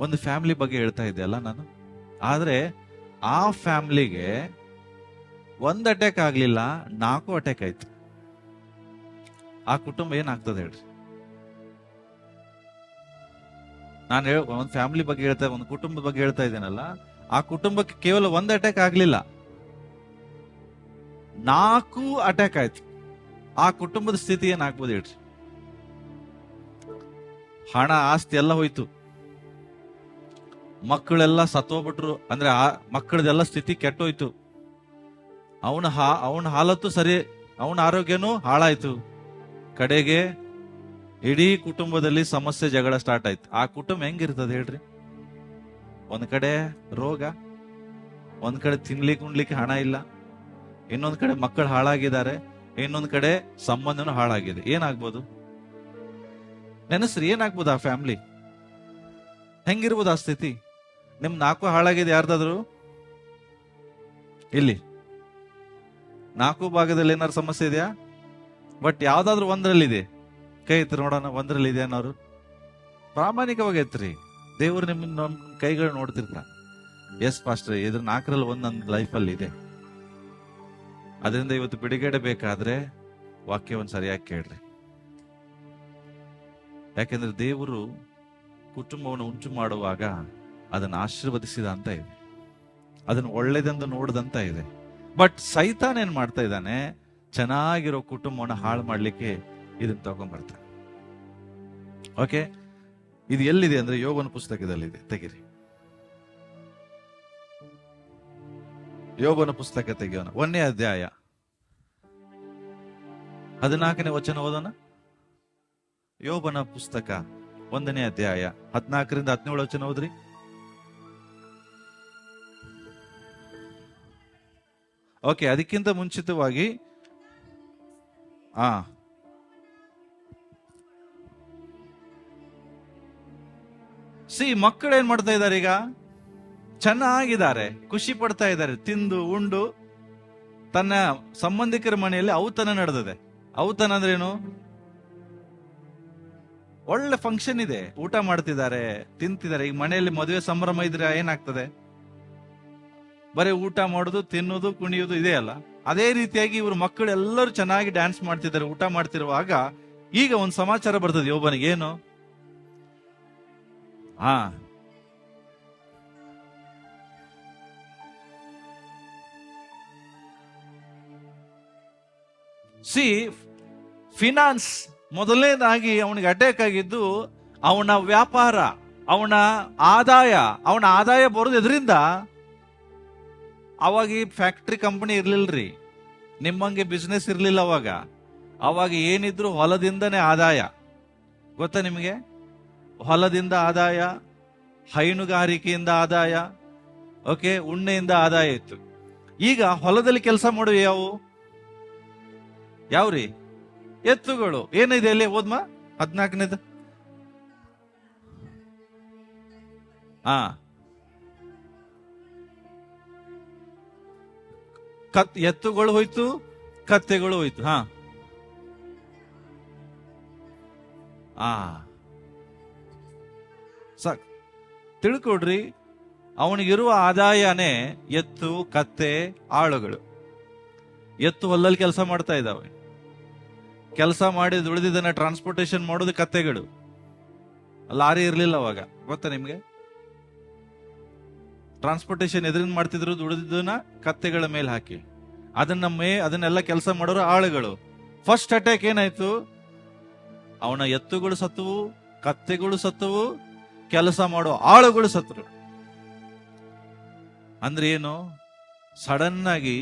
ಒಂದು ಫ್ಯಾಮಿಲಿ ಬಗ್ಗೆ ಹೇಳ್ತಾ ಇದ್ದೆ ಅಲ್ಲ ನಾನು. ಆದ್ರೆ ಆ ಫ್ಯಾಮಿಲಿಗೆ 1 ಅಟ್ಯಾಕ್ ಆಗ್ಲಿಲ್ಲ, 4 ಅಟ್ಯಾಕ್ ಆಯ್ತು. ಆ ಕುಟುಂಬ ಏನಾಗ್ತದೆ ಹೇಳ್ರಿ? ನಾನು ಒಂದು ಫ್ಯಾಮಿಲಿ ಬಗ್ಗೆ ಹೇಳ್ತಾ, ಒಂದು ಕುಟುಂಬದ ಬಗ್ಗೆ ಹೇಳ್ತಾ ಇದ್ದೇನಲ್ಲ, ಆ ಕುಟುಂಬಕ್ಕೆ ಕೇವಲ 1 ಅಟ್ಯಾಕ್ ಆಗ್ಲಿಲ್ಲ, 4 ಅಟ್ಯಾಕ್ ಆಯ್ತು. ಆ ಕುಟುಂಬದ ಸ್ಥಿತಿ ಏನಾಗ್ಬೋದು ಹೇಳ್ರಿ? ಹಣ ಆಸ್ತಿ ಎಲ್ಲ ಹೋಯ್ತು, ಮಕ್ಕಳೆಲ್ಲ ಸತ್ತೋಗ್ಬಿಟ್ರು, ಅಂದ್ರೆ ಮಕ್ಕಳದೆಲ್ಲ ಸ್ಥಿತಿ ಕೆಟ್ಟೋಯ್ತು, ಅವನ ಹಾಲತ್ತು ಸರಿ, ಅವನ ಆರೋಗ್ಯನೂ ಹಾಳಾಯ್ತು. ಕಡೆಗೆ ಇಡೀ ಕುಟುಂಬದಲ್ಲಿ ಸಮಸ್ಯೆ, ಜಗಳ ಸ್ಟಾರ್ಟ್ ಆಯ್ತು. ಆ ಕುಟುಂಬ ಹೆಂಗಿರ್ತದೆ ಹೇಳ್ರಿ? ಒಂದ್ ಕಡೆ ರೋಗ, ಒಂದ್ ಕಡೆ ತಿನ್ಲಿಕ್ಕೆ ಉಣ್ಲಿಕ್ಕೆ ಹಣ ಇಲ್ಲ, ಇನ್ನೊಂದ್ ಕಡೆ ಮಕ್ಕಳು ಹಾಳಾಗಿದ್ದಾರೆ, ಇನ್ನೊಂದ್ ಕಡೆ ಸಂಬಂಧನೂ ಹಾಳಾಗಿದೆ. ಏನಾಗ್ಬೋದು ನೆನಸ್ರಿ? ಏನಾಗ್ಬೋದು ಆ ಫ್ಯಾಮಿಲಿ? ಹೆಂಗಿರ್ಬೋದು ಆ ಸ್ಥಿತಿ? ನಿಮ್ 4 ಹಾಳಾಗಿದೆ ಯಾರ್ದಾದ್ರು ಇಲ್ಲಿ? 4 ಭಾಗದಲ್ಲಿ ಏನಾದ್ರು ಸಮಸ್ಯೆ ಇದೆಯಾ? ಬಟ್ ಯಾವ್ದಾದ್ರು ಒಂದ್ರಲ್ಲಿದೆ, ಕೈ ಎತ್ತಿ ನೋಡೋಣ. ಒಂದ್ರಲ್ಲಿ ಇದೆ ಅನ್ನೋರು ಪ್ರಾಮಾಣಿಕವಾಗಿ ಎತ್ರಿ. ದೇವ್ರು ನಿಮ್ಮ ಕೈಗಳು ನೋಡ್ತಿರ್ತ. ಎಸ್ ಪಾಸ್ಟರ್, ಇದ್ರ 4ರಲ್ಲಿ ಒಂದು ನನ್ನ ಲೈಫಲ್ಲಿ ಇದೆ. ಅದರಿಂದ ಇವತ್ತು ಬಿಡುಗಡೆ ಬೇಕಾದ್ರೆ ವಾಕ್ಯವನ್ನು ಸರಿಯಾಗಿ ಕೇಳ್ರಿ. ಯಾಕೆಂದ್ರೆ ದೇವರು ಕುಟುಂಬವನ್ನು ಉಂಟು ಮಾಡುವಾಗ ಅದನ್ನು ಆಶೀರ್ವದಿಸಿದ ಅಂತ ಇದೆ, ಅದನ್ನು ಒಳ್ಳೇದೆಂದು ನೋಡ್ದಂತ ಇದೆ. ಬಟ್ ಸೈತಾನ್ ಏನ್ ಮಾಡ್ತಾ ಇದ್ದಾನೆ, ಚೆನ್ನಾಗಿರೋ ಕುಟುಂಬವನ್ನು ಹಾಳು ಮಾಡ್ಲಿಕ್ಕೆ ಇದನ್ನ ತಗೊಂಡ್ಬರ್ತಾನೆ. ಓಕೆ, ಇದು ಎಲ್ಲಿದೆ ಅಂದ್ರೆ ಯೋಬನ ಪುಸ್ತಕದಲ್ಲಿದೆ. ತೆಗಿರಿ, ಯೋಬನ ಪುಸ್ತಕ ತೆಗಿಯೋಣ, 1ನೇ ಅಧ್ಯಾಯ 14ನೇ ವಚನ ಓದೋಣ. ಯೋಬನ ಪುಸ್ತಕ 1ನೇ ಅಧ್ಯಾಯ 14ರಿಂದ 17 ವಚನ ಓದ್ರಿ. ಓಕೆ, ಅದಕ್ಕಿಂತ ಮುಂಚಿತವಾಗಿ ಮಕ್ಕಳು ಏನ್ ಮಾಡ್ತಾ ಇದ್ದಾರೆ, ಈಗ ಚೆನ್ನಾಗಿದ್ದಾರೆ, ಖುಷಿ ಪಡ್ತಾ ಇದ್ದಾರೆ, ತಿಂದು ಉಂಡು. ತನ್ನ ಸಂಬಂಧಿಕರ ಮನೆಯಲ್ಲಿ ಔತಣ ನಡೆದಿದೆ. ಔತಣ ಅಂದ್ರೇನು? ಒಳ್ಳೆ ಫಂಕ್ಷನ್ ಇದೆ, ಊಟ ಮಾಡ್ತಿದ್ದಾರೆ, ತಿಂತಿದ್ದಾರೆ. ಈಗ ಮನೆಯಲ್ಲಿ ಮದುವೆ ಸಂಭ್ರಮ ಇದ್ರೆ ಏನಾಗ್ತದೆ? ಬರೀ ಊಟ ಮಾಡೋದು, ತಿನ್ನೋದು, ಕುಣಿಯೋದು ಇದೆ ಅಲ್ಲ. ಅದೇ ರೀತಿಯಾಗಿ ಇವರು ಮಕ್ಕಳು ಎಲ್ಲರೂ ಚೆನ್ನಾಗಿ ಡ್ಯಾನ್ಸ್ ಮಾಡ್ತಿದ್ದಾರೆ, ಊಟ ಮಾಡ್ತಿರುವಾಗ ಈಗ ಒಂದು ಸಮಾಚಾರ ಬರ್ತದೆ ಯೋಬನಿಗೆ. ಏನು? ಫಿನಾನ್ಸ್ ಮೊದಲನೇದಾಗಿ ಅವನಿಗೆ ಅಟ್ಯಾಕ್ ಆಗಿದ್ದು ಅವನ ವ್ಯಾಪಾರ, ಅವನ ಆದಾಯ ಬರೋದು ಎದ್ರಿಂದ. ಅವಾಗ ಈ ಫ್ಯಾಕ್ಟ್ರಿ ಕಂಪನಿ ಇರ್ಲಿಲ್ರಿ, ನಿಮ್ಮಂಗೆ ಬಿಸ್ನೆಸ್ ಇರ್ಲಿಲ್ಲ ಅವಾಗ ಏನಿದ್ರು ಹೊಲದಿಂದನೇ ಆದಾಯ. ಗೊತ್ತಾ ನಿಮಗೆ? ಹೊಲದಿಂದ ಆದಾಯ, ಹೈನುಗಾರಿಕೆಯಿಂದ ಆದಾಯ, ಓಕೆ, ಉಣ್ಣೆಯಿಂದ ಆದಾಯ ಇತ್ತು. ಈಗ ಹೊಲದಲ್ಲಿ ಕೆಲಸ ಮಾಡುವ ಯಾವ್ರಿ? ಎತ್ತುಗಳು. ಏನಿದೆ ಅಲ್ಲಿ? ಓದ್ಮ 14ನೇದು. ಎತ್ತುಗಳು ಹೋಯ್ತು, ಕತ್ತೆಗಳು ಹೋಯ್ತು. ಸಾಕ್ ತಿಳ್ಕೊಡ್ರಿ, ಅವನಿಗಿರುವ ಆದಾಯನೇ ಎತ್ತು, ಕತ್ತೆ, ಆಳುಗಳು. ಎತ್ತು ಹೊಲದಲ್ಲಿ ಕೆಲಸ ಮಾಡ್ತಾ ಇದ್ದಾವೆ, ಕೆಲಸ ಮಾಡಿ ದುಡಿದಿದ್ದನ್ನ ಟ್ರಾನ್ಸ್ಪೋರ್ಟೇಶನ್ ಮಾಡೋದು ಕತ್ತೆಗಳು. ಲಾರಿ ಇರ್ಲಿಲ್ಲ ಅವಾಗ, ಗೊತ್ತಾ ನಿಮ್ಗೆ? ಟ್ರಾನ್ಸ್ಪೋರ್ಟೇಶನ್ ಎದ್ರಿಂದ ಮಾಡ್ತಿದ್ರು? ದುಡಿದಿದ್ದನ್ನ ಕತ್ತೆಗಳ ಮೇಲೆ ಹಾಕಿ ಅದನ್ನೆಲ್ಲ ಕೆಲಸ ಮಾಡೋರು ಆಳುಗಳು. ಫಸ್ಟ್ ಅಟ್ಯಾಕ್ ಏನಾಯ್ತು? ಅವನ ಎತ್ತುಗಳು ಸತ್ತವು, ಕತ್ತೆಗಳು ಸತ್ತವು, ಕೆಲಸ ಮಾಡೋ ಆಳುಗಳು ಸತ್ತರು. ಅಂದ್ರೆ ಏನು? ಸಡನ್ ಆಗಿ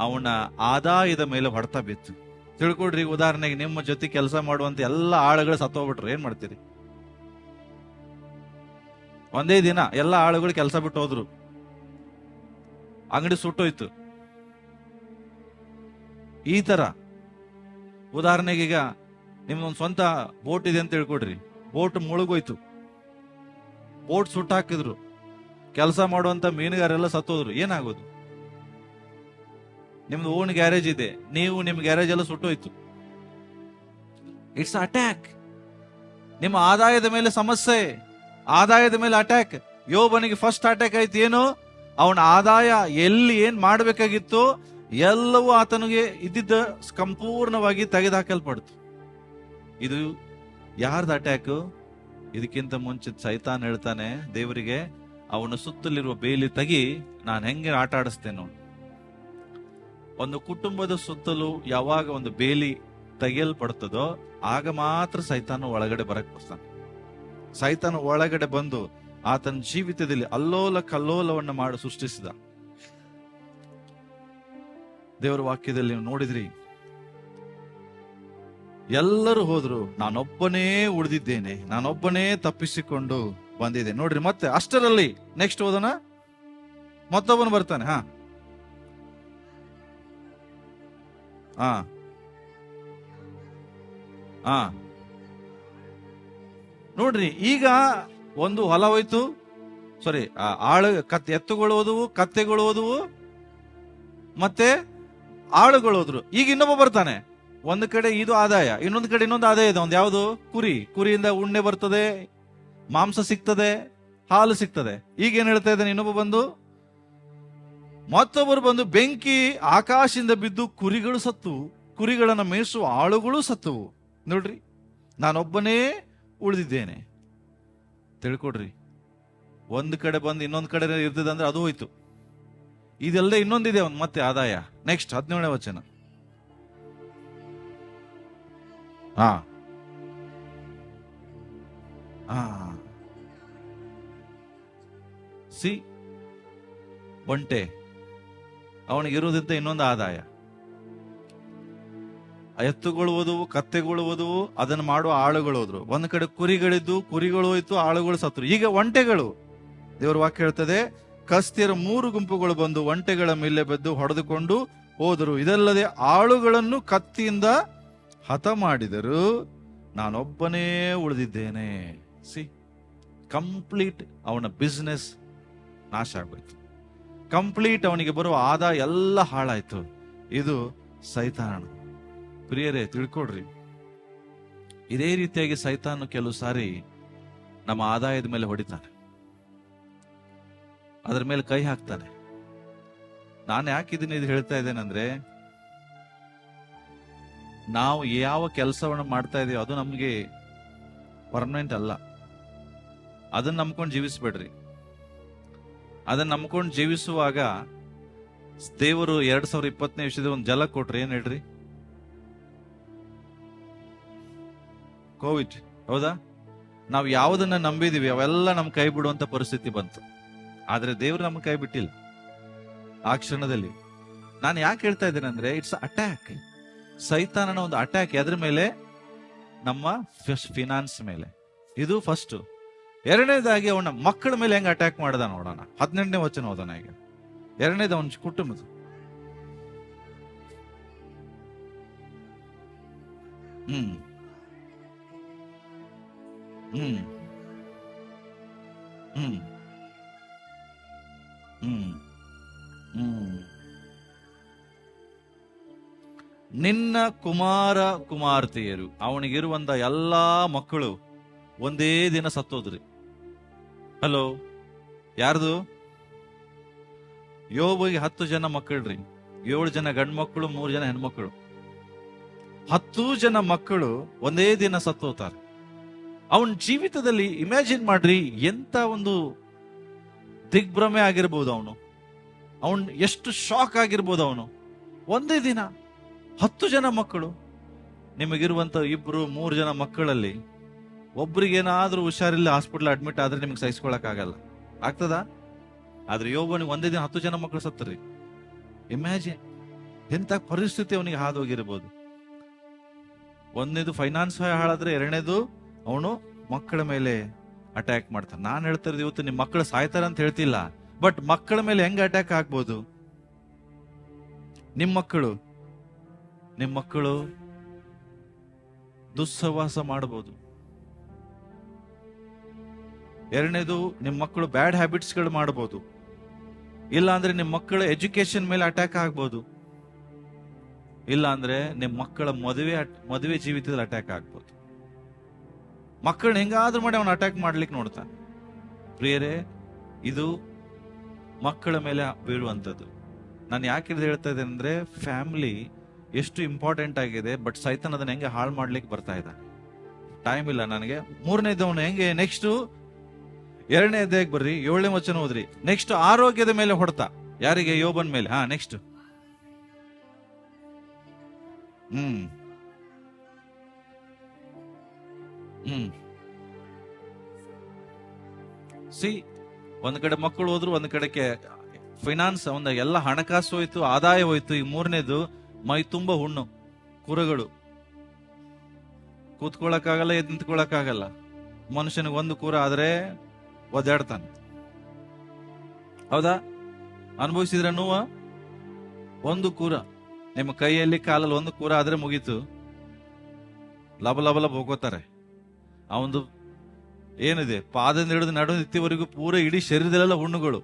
ಅವನ ಆದಾಯದ ಮೇಲೆ ಹೊಡೆತ ಬಿತ್ತು. ತಿಳ್ಕೊಡ್ರಿ, ಉದಾಹರಣೆಗೆ ನಿಮ್ಮ ಜೊತೆ ಕೆಲಸ ಮಾಡುವಂತ ಎಲ್ಲ ಆಳುಗಳು ಸತ್ತೋಗ್ಬಿಟ್ರು, ಏನ್ ಮಾಡ್ತೀರಿ? ಒಂದೇ ದಿನ ಎಲ್ಲ ಆಳುಗಳು ಕೆಲಸ ಬಿಟ್ಟು ಹೋದ್ರು, ಅಂಗಡಿ ಸುಟ್ಟೋಯ್ತು. ಈ ತರ ಉದಾಹರಣೆಗೆ ಈಗ ನಿಮ್ದೊಂದು ಸ್ವಂತ ಬೋಟ್ ಇದೆ ಅಂತ ತಿಳ್ಕೊಡ್ರಿ, ಬೋಟ್ ಮುಳುಗೋಯ್ತು, ಬೋಟ್ ಸುಟ್ಟು ಹಾಕಿದ್ರು, ಕೆಲಸ ಮಾಡುವಂತ ಮೀನುಗಾರೆಲ್ಲ ಸತ್ತೋದ್ರು, ಏನಾಗೋದು? ನಿಮ್ದು ಓನ್ ಗ್ಯಾರೇಜ್ ಇದೆ, ನಿಮ್ ಗ್ಯಾರೇಜ್ ಎಲ್ಲ ಸುಟ್ಟೋಯ್ತು. It's attack. ನಿಮ್ಮ ಆದಾಯದ ಮೇಲೆ ಸಮಸ್ಯೆ, ಆದಾಯದ ಮೇಲೆ ಅಟ್ಯಾಕ್. ಯೋಬನಿಗೆ ಫಸ್ಟ್ ಅಟ್ಯಾಕ್ ಆಯ್ತು. ಏನು? ಅವನ ಆದಾಯ ಎಲ್ಲಿ ಏನ್ ಮಾಡ್ಬೇಕಾಗಿತ್ತು ಎಲ್ಲವೂ ಆತನಿಗೆ ಇದ್ದಿದ್ದ ಸಂಪೂರ್ಣವಾಗಿ ತೆಗೆದುಹಾಕಲ್ಪಡ್ತು. ಇದು ಯಾರ್ದ ಅಟ್ಯಾಕ್? ಇದಕ್ಕಿಂತ ಮುಂಚೆ ಸೈತಾನ್ ಹೇಳ್ತಾನೆ ದೇವರಿಗೆ, ಅವನ ಸುತ್ತಲಿರುವ ಬೇಲಿ ತೆಗಿ, ನಾನು ಹೆಂಗೆ ಆಟ ಆಡಿಸ್ತೇನೋ. ಒಂದು ಕುಟುಂಬದ ಸುತ್ತಲೂ ಯಾವಾಗ ಒಂದು ಬೇಲಿ ತೆಗೆಯಲ್ಪಡ್ತದೋ ಆಗ ಮಾತ್ರ ಸೈತಾನ ಒಳಗಡೆ ಬರಕ್ ಬರ್ತಾನೆ. ಸೈತಾನ ಒಳಗಡೆ ಬಂದು ಆತನ ಜೀವಿತದಲ್ಲಿ ಅಲ್ಲೋಲ ಕಲ್ಲೋಲವನ್ನ ಮಾಡಿ ಸೃಷ್ಟಿಸಿದ. ದೇವರ ವಾಕ್ಯದಲ್ಲಿ ನೀವು ನೋಡಿದ್ರಿ, ಎಲ್ಲರೂ ಹೋದ್ರು, ನಾನೊಬ್ಬನೇ ಉಳಿದಿದ್ದೇನೆ, ನಾನೊಬ್ಬನೇ ತಪ್ಪಿಸಿಕೊಂಡು ಬಂದಿದೆ. ನೋಡ್ರಿ, ಮತ್ತೆ ಅಷ್ಟರಲ್ಲಿ ನೆಕ್ಸ್ಟ್ ಓದೋಣ, ಮತ್ತೊಬ್ಬನು ಬರ್ತಾನೆ. ನೋಡ್ರಿ, ಈಗ ಒಂದು ಹೊಲ ಹೋಯ್ತು, ಸಾರಿ, ಎತ್ತುಗಳು ಹೋದವು, ಕತ್ತೆಗಳು ಹೋದವು, ಮತ್ತೆ ಆಳುಗಳು ಹೋದ್ರು. ಈಗ ಇನ್ನೊಬ್ಬ ಬರ್ತಾನೆ. ಒಂದು ಕಡೆ ಇದು ಆದಾಯ, ಇನ್ನೊಂದು ಕಡೆ ಇನ್ನೊಂದು ಆದಾಯ ಇದೆ. ಒಂದು ಯಾವುದು? ಕುರಿಯಿಂದ ಉಣ್ಣೆ ಬರ್ತದೆ, ಮಾಂಸ ಸಿಗ್ತದೆ, ಹಾಲು ಸಿಗ್ತದೆ. ಈಗ ಏನ್ ಹೇಳ್ತಾ ಇದ್ದಾನೆ ಇನ್ನೊಬ್ಬ ಬಂದು, ಮತ್ತೊಬ್ಬರು ಬಂದು ಬೆಂಕಿ ಆಕಾಶದಿಂದ ಬಿದ್ದು ಕುರಿಗಳು ಸತ್ತು, ಕುರಿಗಳನ್ನ ಮೇಯಿಸುವ ಆಳುಗಳು ಸತ್ತವು. ನೋಡ್ರಿ, ನಾನೊಬ್ಬನೇ ಉಳಿದಿದ್ದೇನೆ. ತಿಳ್ಕೊಡ್ರಿ, ಒಂದ್ ಕಡೆ ಬಂದು ಇನ್ನೊಂದ್ ಕಡೆ ಇರ್ತದಂದ್ರೆ ಅದು ಹೋಯ್ತು. ಇದೆಲ್ಲ ಇನ್ನೊಂದಿದೆ ಒಂದು ಮತ್ತೆ ಆದಾಯ. ನೆಕ್ಸ್ಟ್ 17ನೇ ವಚನ. ಹಾ ಸಿ, ಒಂಟೆ ಅವನಿಗಿರುವುದಂತ ಇನ್ನೊಂದು ಆದಾಯ. ಎತ್ತುಗಳು ಹೋದವು, ಕತ್ತೆಗಳು ಹೋದವು, ಅದನ್ನು ಮಾಡುವ ಆಳುಗಳು ಹೋದ್ರು. ಒಂದ್ ಕಡೆ ಕುರಿಗಳಿದ್ದು, ಕುರಿಗಳು ಹೋಯ್ತು, ಆಳುಗಳು ಸತ್ರು. ಈಗ ಒಂಟೆಗಳು, ದೇವರ ವಾಕ್ಯ ಹೇಳ್ತದೆ, ಕಸ್ತಿಯರ 3 ಗುಂಪುಗಳು ಬಂದು ಒಂಟೆಗಳ ಮೇಲೆ ಬಿದ್ದು ಹೊಡೆದುಕೊಂಡು ಹೋದರು. ಇದಲ್ಲದೆ ಆಳುಗಳನ್ನು ಕತ್ತಿಯಿಂದ ಹತ ಮಾಡಿದರು, ನಾನೊಬ್ಬನೇ ಉಳಿದಿದ್ದೇನೆ. ಸಿ, ಕಂಪ್ಲೀಟ್ ಅವನ ಬಿಸ್ನೆಸ್ ನಾಶ ಆಗೋಯ್ತು. ಕಂಪ್ಲೀಟ್ ಅವನಿಗೆ ಬರುವ ಆದಾಯ ಎಲ್ಲ ಹಾಳಾಯ್ತು. ಇದು ಸೈತಾನ. ಪ್ರಿಯರೇ, ತಿಳ್ಕೊಡ್ರಿ, ಇದೇ ರೀತಿಯಾಗಿ ಸೈತಾನ ಕೆಲವು ಸಾರಿ ನಮ್ಮ ಆದಾಯದ ಮೇಲೆ ಹೊಡಿತಾನೆ, ಅದರ ಮೇಲೆ ಕೈ ಹಾಕ್ತಾನೆ. ನಾನು ಯಾಕಿದ್ದೀನಿ ಇದು ಹೇಳ್ತಾ ಇದ್ದೇನೆಂದ್ರೆ, ನಾವು ಯಾವ ಕೆಲಸವನ್ನು ಮಾಡ್ತಾ ಇದೀವಿ ಅದು ನಮ್ಗೆ ಪರ್ಮನೆಂಟ್ ಅಲ್ಲ. ಅದನ್ನ ನಂಬ್ಕೊಂಡು ಜೀವಿಸ್ಬೇಡ್ರಿ. ಅದನ್ನ ನಂಬ್ಕೊಂಡು ಜೀವಿಸುವಾಗ ದೇವರು 2020ನೇ ವಿಷಯದ ಒಂದು ಜಲ ಕೊಟ್ರಿ. ಏನ್ ಹೇಳ್ರಿ? ಕೋವಿಡ್. ಹೌದಾ? ನಾವು ಯಾವುದನ್ನ ನಂಬಿದೀವಿ ಅವೆಲ್ಲ ನಮ್ ಕೈ ಬಿಡುವಂತ ಪರಿಸ್ಥಿತಿ ಬಂತು. ಆದ್ರೆ ದೇವ್ರು ನಮ್ ಕೈ ಬಿಟ್ಟಿಲ್ಲ ಆ ಕ್ಷಣದಲ್ಲಿ. ನಾನು ಯಾಕೆ ಹೇಳ್ತಾ ಇದ್ದೇನೆ ಅಂದ್ರೆ, ಇಟ್ಸ್ ಅಟ್ಯಾಕ್. ಸೈತಾನನ ಒಂದು ಅಟ್ಯಾಕ್. ಎದ್ರ ಮೇಲೆ? ನಮ್ಮ ಫಿನಾನ್ಸ್ ಮೇಲೆ. ಇದು ಫಸ್ಟ್. ಎರಡನೇದಾಗಿ ಅವನ ಮಕ್ಕಳ ಮೇಲೆ ಹೆಂಗ್ ಅಟ್ಯಾಕ್ ಮಾಡದ ನೋಡೋಣ. 18ನೇ ವಚನ ಓದೋಣ ಈಗ. ಎರಡನೇದು ಅವನ ಕುಟುಂಬದ. ಹ್ಮ್ ಹ್ಮ್ ಹ್ಮ್ ಹ್ಮ್ ಹ್ಮ್ ನಿನ್ನ ಕುಮಾರ ಕುಮಾರ್ತೆಯರು, ಅವನಿಗಿರುವಂತ ಎಲ್ಲಾ ಮಕ್ಕಳು ಒಂದೇ ದಿನ ಸತ್ತೋದ್ರಿ. ಹಲೋ, ಯಾರ್ದು? ಯೋಬಿಗೆ 10 ಜನ ಮಕ್ಕಳ್ರಿ. 7 ಜನ ಗಂಡು ಮಕ್ಕಳು, 3 ಜನ ಹೆಣ್ಮಕ್ಳು. 10 ಜನ ಮಕ್ಕಳು ಒಂದೇ ದಿನ ಸತ್ತೋತಾರೆ. ಅವನ ಜೀವಿತದಲ್ಲಿ ಇಮ್ಯಾಜಿನ್ ಮಾಡ್ರಿ, ಎಂತ ಒಂದು ದಿಗ್ಭ್ರಮೆ ಆಗಿರ್ಬೋದು ಅವನು ಎಷ್ಟು ಶಾಕ್ ಆಗಿರ್ಬೋದು ಅವನು. ಒಂದೇ ದಿನ 10 ಜನ ಮಕ್ಕಳು. ನಿಮಗಿರುವಂತ 2-3 ಜನ ಮಕ್ಕಳಲ್ಲಿ ಒಬ್ರಿಗೇನಾದ್ರೂ ಹುಷಾರಿಲ್ಲ, ಹಾಸ್ಪಿಟಲ್ ಅಡ್ಮಿಟ್ ಆದ್ರೆ ನಿಮ್ಗೆ ಸಹಿಸ್ಕೊಳಕ್ ಆಗಲ್ಲ. ಆಗ್ತದಾ? ಆದ್ರೆ ಯೋಬನಿಗೆ ಒಂದೇ ದಿನ 10 ಜನ ಮಕ್ಕಳು ಸತ್ತರಿ. ಇಮ್ಯಾಜಿನ್ ಎಂತ ಪರಿಸ್ಥಿತಿ ಅವನಿಗೆ ಹಾದೋಗಿರ್ಬೋದು. ಒಂದನೇದು ಫೈನಾನ್ಸ್ ಹಾಳಾದ್ರೆ, ಎರಡನೇದು ಅವನು ಮಕ್ಕಳ ಮೇಲೆ ಅಟ್ಯಾಕ್ ಮಾಡ್ತಾನೆ. ನಾನು ಹೇಳ್ತಾ ಇರೋದು, ಇವತ್ತು ನಿಮ್ ಮಕ್ಕಳು ಸಾಯ್ತಾರೆ ಅಂತ ಹೇಳ್ತಿಲ್ಲ, ಬಟ್ ಮಕ್ಕಳ ಮೇಲೆ ಹೆಂಗ್ ಅಟ್ಯಾಕ್ ಆಗ್ಬೋದು? ನಿಮ್ ಮಕ್ಕಳು ದುಸ್ಸವಾಸ ಮಾಡಬಹುದು. ಎರಡನೇದು, ನಿಮ್ ಮಕ್ಕಳು ಬ್ಯಾಡ್ ಹ್ಯಾಬಿಟ್ಸ್ ಗಳು ಮಾಡಬಹುದು. ಇಲ್ಲ ಅಂದ್ರೆ ನಿಮ್ ಮಕ್ಕಳ ಎಜುಕೇಶನ್ ಮೇಲೆ ಅಟ್ಯಾಕ್ ಆಗ್ಬೋದು. ಇಲ್ಲ ಅಂದ್ರೆ ನಿಮ್ ಮಕ್ಕಳ ಮದುವೆ ಜೀವಿತದಲ್ಲಿ ಅಟ್ಯಾಕ್ ಆಗ್ಬೋದು. ಮಕ್ಕಳನ್ನ ಹೆಂಗಾದ್ರೂ ಮಾಡಿ ಅವನ ಅಟ್ಯಾಕ್ ಮಾಡ್ಲಿಕ್ಕೆ ನೋಡ್ತಾನೆ. ಪ್ರಿಯರೇ, ಇದು ಮಕ್ಕಳ ಮೇಲೆ ಬೀಳುವಂಥದ್ದು. ನಾನು ಯಾಕೆ ಹೇಳ್ತಾ ಇದ್ದೇನೆ ಅಂದ್ರೆ, ಫ್ಯಾಮಿಲಿ ಎಷ್ಟು ಇಂಪಾರ್ಟೆಂಟ್ ಆಗಿದೆ, ಬಟ್ ಸೈತಾನ್ ಅದನ್ನ ಹೆಂಗೆ ಹಾಳು ಮಾಡ್ಲಿಕ್ಕೆ ಬರ್ತಾ ಇದ್ದಾನೆ. ಟೈಮ್ ಇಲ್ಲ ನನಗೆ. ಮೂರನೇದವನು ಹೆಂಗೆ, ನೆಕ್ಸ್ಟ್ 2ನೇ ಅಧ್ಯಾಯಕ್ಕೆ ಬರ್ರಿ, 7ನೇ ವಚನ ಓದ್ರಿ. ನೆಕ್ಸ್ಟ್ ಆರೋಗ್ಯದ ಮೇಲೆ ಹೊಡೆತ. ಯಾರಿಗೆ? ಯೋಬನ್ ಮೇಲೆ. ನೆಕ್ಸ್ಟ್ ಹ್ಮ್ ಸಿ, ಒಂದ್ ಕಡೆ ಮಕ್ಕಳು ಹೋದ್ರು, ಒಂದ್ ಕಡೆಗೆ ಫೈನಾನ್ಸ್, ಒಂದ ಎಲ್ಲ ಹಣಕಾಸು ಹೋಯ್ತು, ಆದಾಯ ಹೋಯ್ತು. ಈ ಮೂರನೇದು, ಮೈ ತುಂಬ ಹುಣ್ಣು, ಕುರಗಳು, ಕೂತ್ಕೊಳಕ್ಕಾಗಲ್ಲ, ಎದ್ದು ನಿಂತ್ಕೊಳಕ್ಕಾಗಲ್ಲ. ಮನುಷ್ಯನಿಗೆ ಒಂದು ಕೂರ ಆದ್ರೆ ಒದ್ದಾಡ್ತಾನೆ. ಹೌದಾ? ಅನುಭವಿಸಿದ್ರ ನೋವ? ಒಂದು ಕೂರ ನಿಮ್ಮ ಕೈಯಲ್ಲಿ ಕಾಲಲ್ಲಿ ಒಂದು ಕೂರ ಆದ್ರೆ ಮುಗೀತು. ಲಬ ಹೋಗೋತಾರೆ. ಅವನು ಏನಿದೆ, ಪಾದದಿಂದ ಹಿಡಿದು ನಡು ನಿತ್ತಿವರೆಗೂ ಪೂರ ಇಡೀ ಶರೀರದಲ್ಲೆಲ್ಲ ಹುಣ್ಣುಗಳು.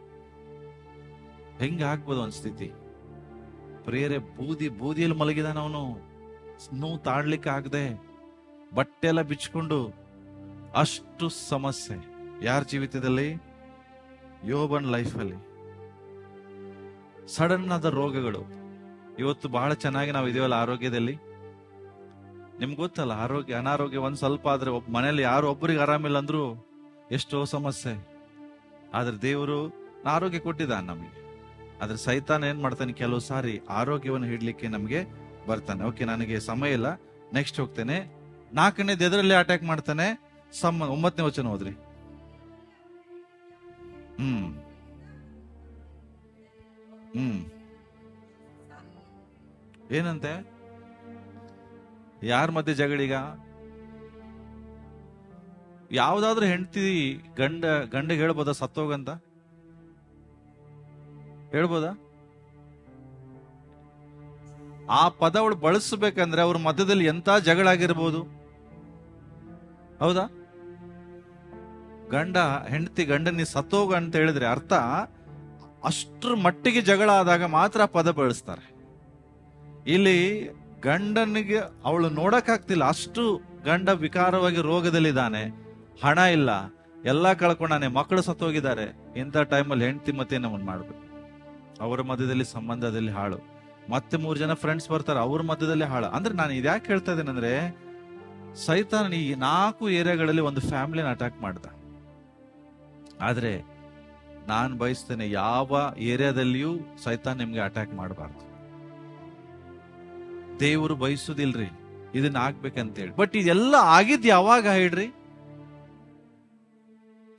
ಹೆಂಗ ಆಗ್ಬೋದು ಅವನ ಸ್ಥಿತಿ? ಪ್ರಿಯರೇ, ಬೂದಿಯಲ್ಲಿ ಮಲಗಿದಾನ ಅವನು. ನೋವು ತಾಡ್ಲಿಕ್ಕೆ ಆಗದೆ ಬಟ್ಟೆ ಎಲ್ಲ ಬಿಚ್ಕೊಂಡು, ಅಷ್ಟು ಸಮಸ್ಯೆ. ಯಾರ ಜೀವಿತದಲ್ಲಿ? ಯೋಬನ್ ಲೈಫಲ್ಲಿ. ಸಡನ್ ಆದ ರೋಗಗಳು. ಇವತ್ತು ಬಹಳ ಚೆನ್ನಾಗಿ ನಾವು ಇದೀವಲ್ಲ ಆರೋಗ್ಯದಲ್ಲಿ. ನಿಮ್ಗೆ ಗೊತ್ತಲ್ಲ, ಅನಾರೋಗ್ಯ ಒಂದ್ ಸ್ವಲ್ಪ ಆದ್ರೆ ಮನೇಲಿ ಯಾರು ಒಬ್ಬರಿಗೆ ಆರಾಮಿಲ್ಲ ಅಂದ್ರೂ ಎಷ್ಟೋ ಸಮಸ್ಯೆ. ಆದ್ರೆ ದೇವರು ಆರೋಗ್ಯ ಕೊಟ್ಟಿದ್ದಾನೆ ನಮಗೆ. ಆದ್ರೆ ಸೈತಾನ ಏನ್ ಮಾಡ್ತಾನೆ, ಕೆಲವು ಸಾರಿ ಆರೋಗ್ಯವನ್ನು ಹಿಡ್ಲಿಕ್ಕೆ ನಮ್ಗೆ ಬರ್ತಾನೆ. ಓಕೆ, ನನಗೆ ಸಮಯ ಇಲ್ಲ, ನೆಕ್ಸ್ಟ್ ಹೋಗ್ತೇನೆ. 4ನೇದು ಎದರಲ್ಲಿ ಅಟ್ಯಾಕ್ ಮಾಡ್ತಾನೆ? 9ನೇ ವಚನ ಹೋದ್ರಿ. ಏನಂತೆ? ಯಾರ ಮಧ್ಯೆ ಜಗಳೀಗ? ಯಾವ್ದಾದ್ರು ಹೆಂಡತಿ ಗಂಡಗೆ ಹೇಳ್ಬೋದಾ ಸತ್ತೋಗಂತ? ಹೇಳ್ಬೋದಾ? ಆ ಪದ ಅವಳು ಬಳಸಬೇಕಂದ್ರೆ ಅವ್ರ ಮಧ್ಯದಲ್ಲಿ ಎಂತ ಜಗಳ ಆಗಿರ್ಬೋದು, ಹೌದಾ? ಗಂಡನಿ ಸತ್ತೋಗ ಅಂತ ಹೇಳಿದ್ರೆ ಅರ್ಥ ಅಷ್ಟ್ರ ಮಟ್ಟಿಗೆ ಜಗಳ ಆದಾಗ ಮಾತ್ರ ಪದ ಬಳಸ್ತಾರೆ. ಇಲ್ಲಿ ಗಂಡನಿಗೆ ಅವಳು ನೋಡಕ್ಕಾಗ್ತಿಲ್ಲ, ಅಷ್ಟು ಗಂಡ ವಿಕಾರವಾಗಿ ರೋಗದಲ್ಲಿದ್ದಾನೆ, ಹಣ ಇಲ್ಲ, ಎಲ್ಲಾ ಕಳ್ಕೊಂಡಾನೆ, ಮಕ್ಕಳು ಸತ್ತೋಗಿದ್ದಾರೆ. ಇಂಥ ಟೈಮಲ್ಲಿ ಹೆಂಡತಿ ಮತ್ತೆ ನಮ್ಮನ್ನು ಮಾಡ್ಬೇಕು. ಅವರ ಮಧ್ಯದಲ್ಲಿ ಸಂಬಂಧದಲ್ಲಿ ಹಾಳು. ಮತ್ತೆ 3 ಜನ ಫ್ರೆಂಡ್ಸ್ ಬರ್ತಾರೆ, ಅವ್ರ ಮಧ್ಯದಲ್ಲಿ ಹಾಳು. ಅಂದ್ರೆ ನಾನು ಇದ್ಯಾಕೆ ಹೇಳ್ತಾ ಇದ್ದೇನೆಂದ್ರೆ, ಸೈತಾನ ಈ 4 ಏರಿಯಾಗಳಲ್ಲಿ ಒಂದು ಫ್ಯಾಮಿಲಿನ ಅಟ್ಯಾಕ್ ಮಾಡ್ದ. ಆದ್ರೆ ನಾನು ಬಯಸ್ತೇನೆ, ಯಾವ ಏರಿಯಾದಲ್ಲಿಯೂ ಸೈತಾನ್ ನಿಮ್ಗೆ ಅಟ್ಯಾಕ್ ಮಾಡಬಾರ್ದು. ದೇವರು ಬಯಸುದಿಲ್ರಿ ಇದನ್ನ ಆಗ್ಬೇಕಂತೇಳಿ. ಬಟ್ ಇದೆಲ್ಲ ಆಗಿದ್ ಯಾವಾಗ ಹೇಳ್ರಿ?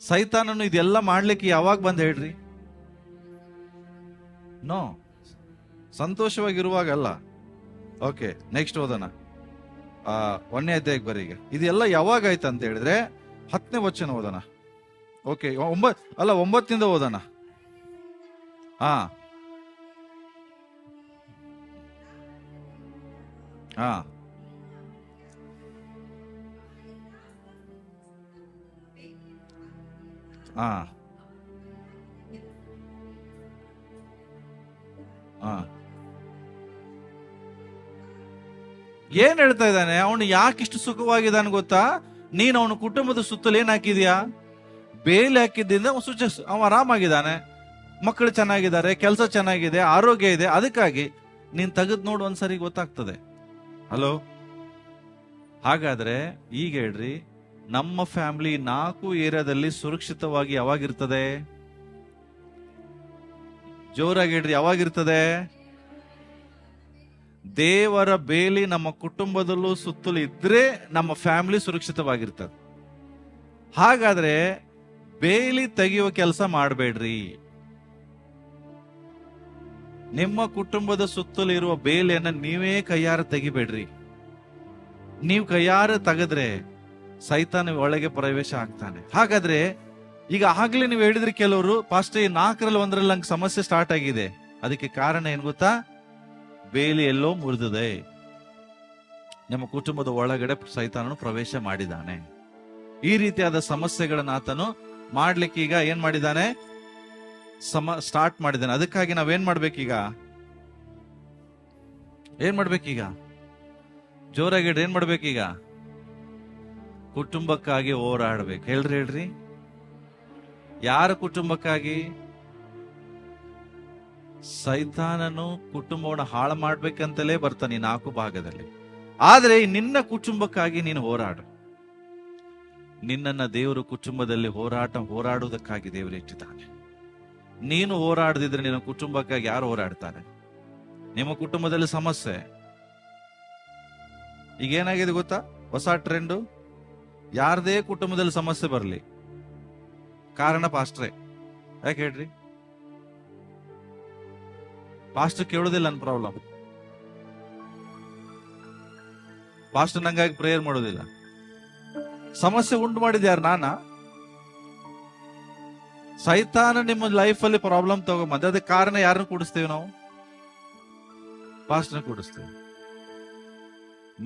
ಸೈತಾನನು ಇದೆಲ್ಲ ಮಾಡ್ಲಿಕ್ಕೆ ಯಾವಾಗ ಬಂದ್ ಹೇಳ್ರಿ? ನೋ, ಸಂತೋಷವಾಗಿರುವಾಗಲ್ಲ. ಓಕೆ, ನೆಕ್ಸ್ಟ್ ಓದೋಣ. 1ನೇ ಅಧ್ಯಾಯಕ್ಕೆ ಬರೀ. ಈಗ ಇದೆಲ್ಲ ಯಾವಾಗ ಆಯ್ತು ಅಂತ ಹೇಳಿದ್ರೆ 10ನೇ ವಚನ ಓದೋಣ. ಓಕೆ, 9ನಿಂದ ಓದೋಣ. ಹಾ ಹಾ ಹಾ ಹಾ ಏನ್ ಹೇಳ್ತಾ ಇದ್ದಾನೆ? ಅವನು ಯಾಕಿಷ್ಟು ಸುಖವಾಗಿದ್ದಾನೆ ಗೊತ್ತಾ? ನೀನ್ ಅವನ ಕುಟುಂಬದ ಸುತ್ತಲೂ ಏನ್ ಹಾಕಿದ್ಯಾ? ಬೇಲಿ ಹಾಕಿದ್ದಿಂದ ಅವ ಆರಾಮಾಗಿದ್ದಾನೆ, ಮಕ್ಕಳು ಚೆನ್ನಾಗಿದ್ದಾರೆ, ಕೆಲಸ ಚೆನ್ನಾಗಿದೆ, ಆರೋಗ್ಯ ಇದೆ. ಅದಕ್ಕಾಗಿ ನೀನ್ ತೆಗೆದ್ ನೋಡು, ಒಂದ್ಸರಿ ಗೊತ್ತಾಗ್ತದೆ. ಹಲೋ, ಹಾಗಾದ್ರೆ ಈಗ ಹೇಳ್ರಿ, ನಮ್ಮ ಫ್ಯಾಮಿಲಿ 4 ಏರಿಯಾದಲ್ಲಿ ಸುರಕ್ಷಿತವಾಗಿ ಯಾವಾಗಿರ್ತದೆ? ಜೋರಾಗಿ ಹೇಳ್ರಿ, ಯಾವಾಗಿರ್ತದೆ? ದೇವರ ಬೇಲಿ ನಮ್ಮ ಕುಟುಂಬದಲ್ಲೂ ಸುತ್ತಲೂ ಇದ್ರೆ ನಮ್ಮ ಫ್ಯಾಮಿಲಿ ಸುರಕ್ಷಿತವಾಗಿರ್ತದೆ. ಹಾಗಾದ್ರೆ ಬೇಲಿ ತೆಗೆಯುವ ಕೆಲಸ ಮಾಡಬೇಡ್ರಿ. ನಿಮ್ಮ ಕುಟುಂಬದ ಸುತ್ತಲೂ ಇರುವ ಬೇಲಿಯನ್ನ ನೀವೇ ಕೈಯಾರ ತೆಗಿಬೇಡ್ರಿ. ನೀವು ಕೈಯಾರ ತೆಗೆದ್ರೆ ಸೈತಾನ ಒಳಗೆ ಪ್ರವೇಶ ಆಗ್ತಾನೆ. ಹಾಗಾದ್ರೆ ಈಗ ಆಗ್ಲೇ ನೀವು ಹೇಳಿದ್ರಿ ಕೆಲವರು, ಪಾಸ್ಟರ್ 4ರಲ್ಲಿ 1ರಲ್ಲಿ ನಂಗೆ ಸಮಸ್ಯೆ ಸ್ಟಾರ್ಟ್ ಆಗಿದೆ. ಅದಕ್ಕೆ ಕಾರಣ ಏನ್ ಗೊತ್ತಾ? ಬೇಲಿ ಎಲ್ಲೋ ಮುರಿದಿದೆ. ನಿಮ್ಮ ಕುಟುಂಬದ ಒಳಗಡೆ ಸೈತಾನನು ಪ್ರವೇಶ ಮಾಡಿದ್ದಾನೆ. ಈ ರೀತಿಯಾದ ಸಮಸ್ಯೆಗಳನ್ನ ಆತನು ಮಾಡ್ಲಿಕ್ಕೆ ಈಗ ಏನ್ ಮಾಡಿದ್ದಾನೆ? ಸ್ಟಾರ್ಟ್ ಮಾಡಿದ್ದಾನೆ. ಅದಕ್ಕಾಗಿ ನಾವೇನ್ ಮಾಡ್ಬೇಕೀಗ? ಜೋರಾಗಿ ಏನ್ ಮಾಡ್ಬೇಕೀಗ? ಕುಟುಂಬಕ್ಕಾಗಿ ಹೋರಾಡ್ಬೇಕು. ಹೇಳ್ರಿ. ಯಾರ ಕುಟುಂಬಕ್ಕಾಗಿ? ಸೈತಾನನು ಕುಟುಂಬವನ್ನು ಹಾಳು ಮಾಡ್ಬೇಕಂತಲೇ ಬರ್ತಾನೆ 4 ಭಾಗದಲ್ಲಿ. ಆದ್ರೆ ನಿನ್ನ ಕುಟುಂಬಕ್ಕಾಗಿ ನೀನು ಹೋರಾಡು. ನಿನ್ನನ್ನ ದೇವರು ಕುಟುಂಬದಲ್ಲಿ ಹೋರಾಡುವುದಕ್ಕಾಗಿ ದೇವರು ಇಟ್ಟಿದ್ದಾನೆ. ನೀನು ಹೋರಾಡದಿದ್ರೆ ನಿನ್ನ ಕುಟುಂಬಕ್ಕಾಗಿ ಯಾರು ಹೋರಾಡ್ತಾರೆ? ನಿಮ್ಮ ಕುಟುಂಬದಲ್ಲಿ ಸಮಸ್ಯೆ ಈಗ ಏನಾಗಿದೆ ಗೊತ್ತಾ? ಹೊಸ ಟ್ರೆಂಡು, ಯಾರದೇ ಕುಟುಂಬದಲ್ಲಿ ಸಮಸ್ಯೆ ಬರಲಿ, ಕಾರಣ ಪಾಸ್ಟ್ರೇ. ಯಾಕೆ ಹೇಳ್ರಿ? ಪಾಸ್ಟರ್ ಕೇಳೋದಿಲ್ಲ ನನ್ನ ಪ್ರಾಬ್ಲಮ್, ಪಾಸ್ಟರ್ ನಂಗಾಗಿ ಪ್ರೇಯರ್ ಮಾಡೋದಿಲ್ಲ. ಸಮಸ್ಯೆ ಉಂಟು ಮಾಡಿದ ಯಾರು? ನಾನಾ? ಸೈತಾನ ನಿಮ್ಮ ಲೈಫ್ ಅಲ್ಲಿ ಪ್ರಾಬ್ಲಮ್ ತಗೊಂಬಂದ. ಅದಕ್ಕೆ ಕಾರಣ ಯಾರನ್ನು ಕೂಡಿಸ್ತೇವೆ ನಾವು? ಪಾಸ್ಟರ್ನ ಕೂಡಿಸ್ತೇವೆ.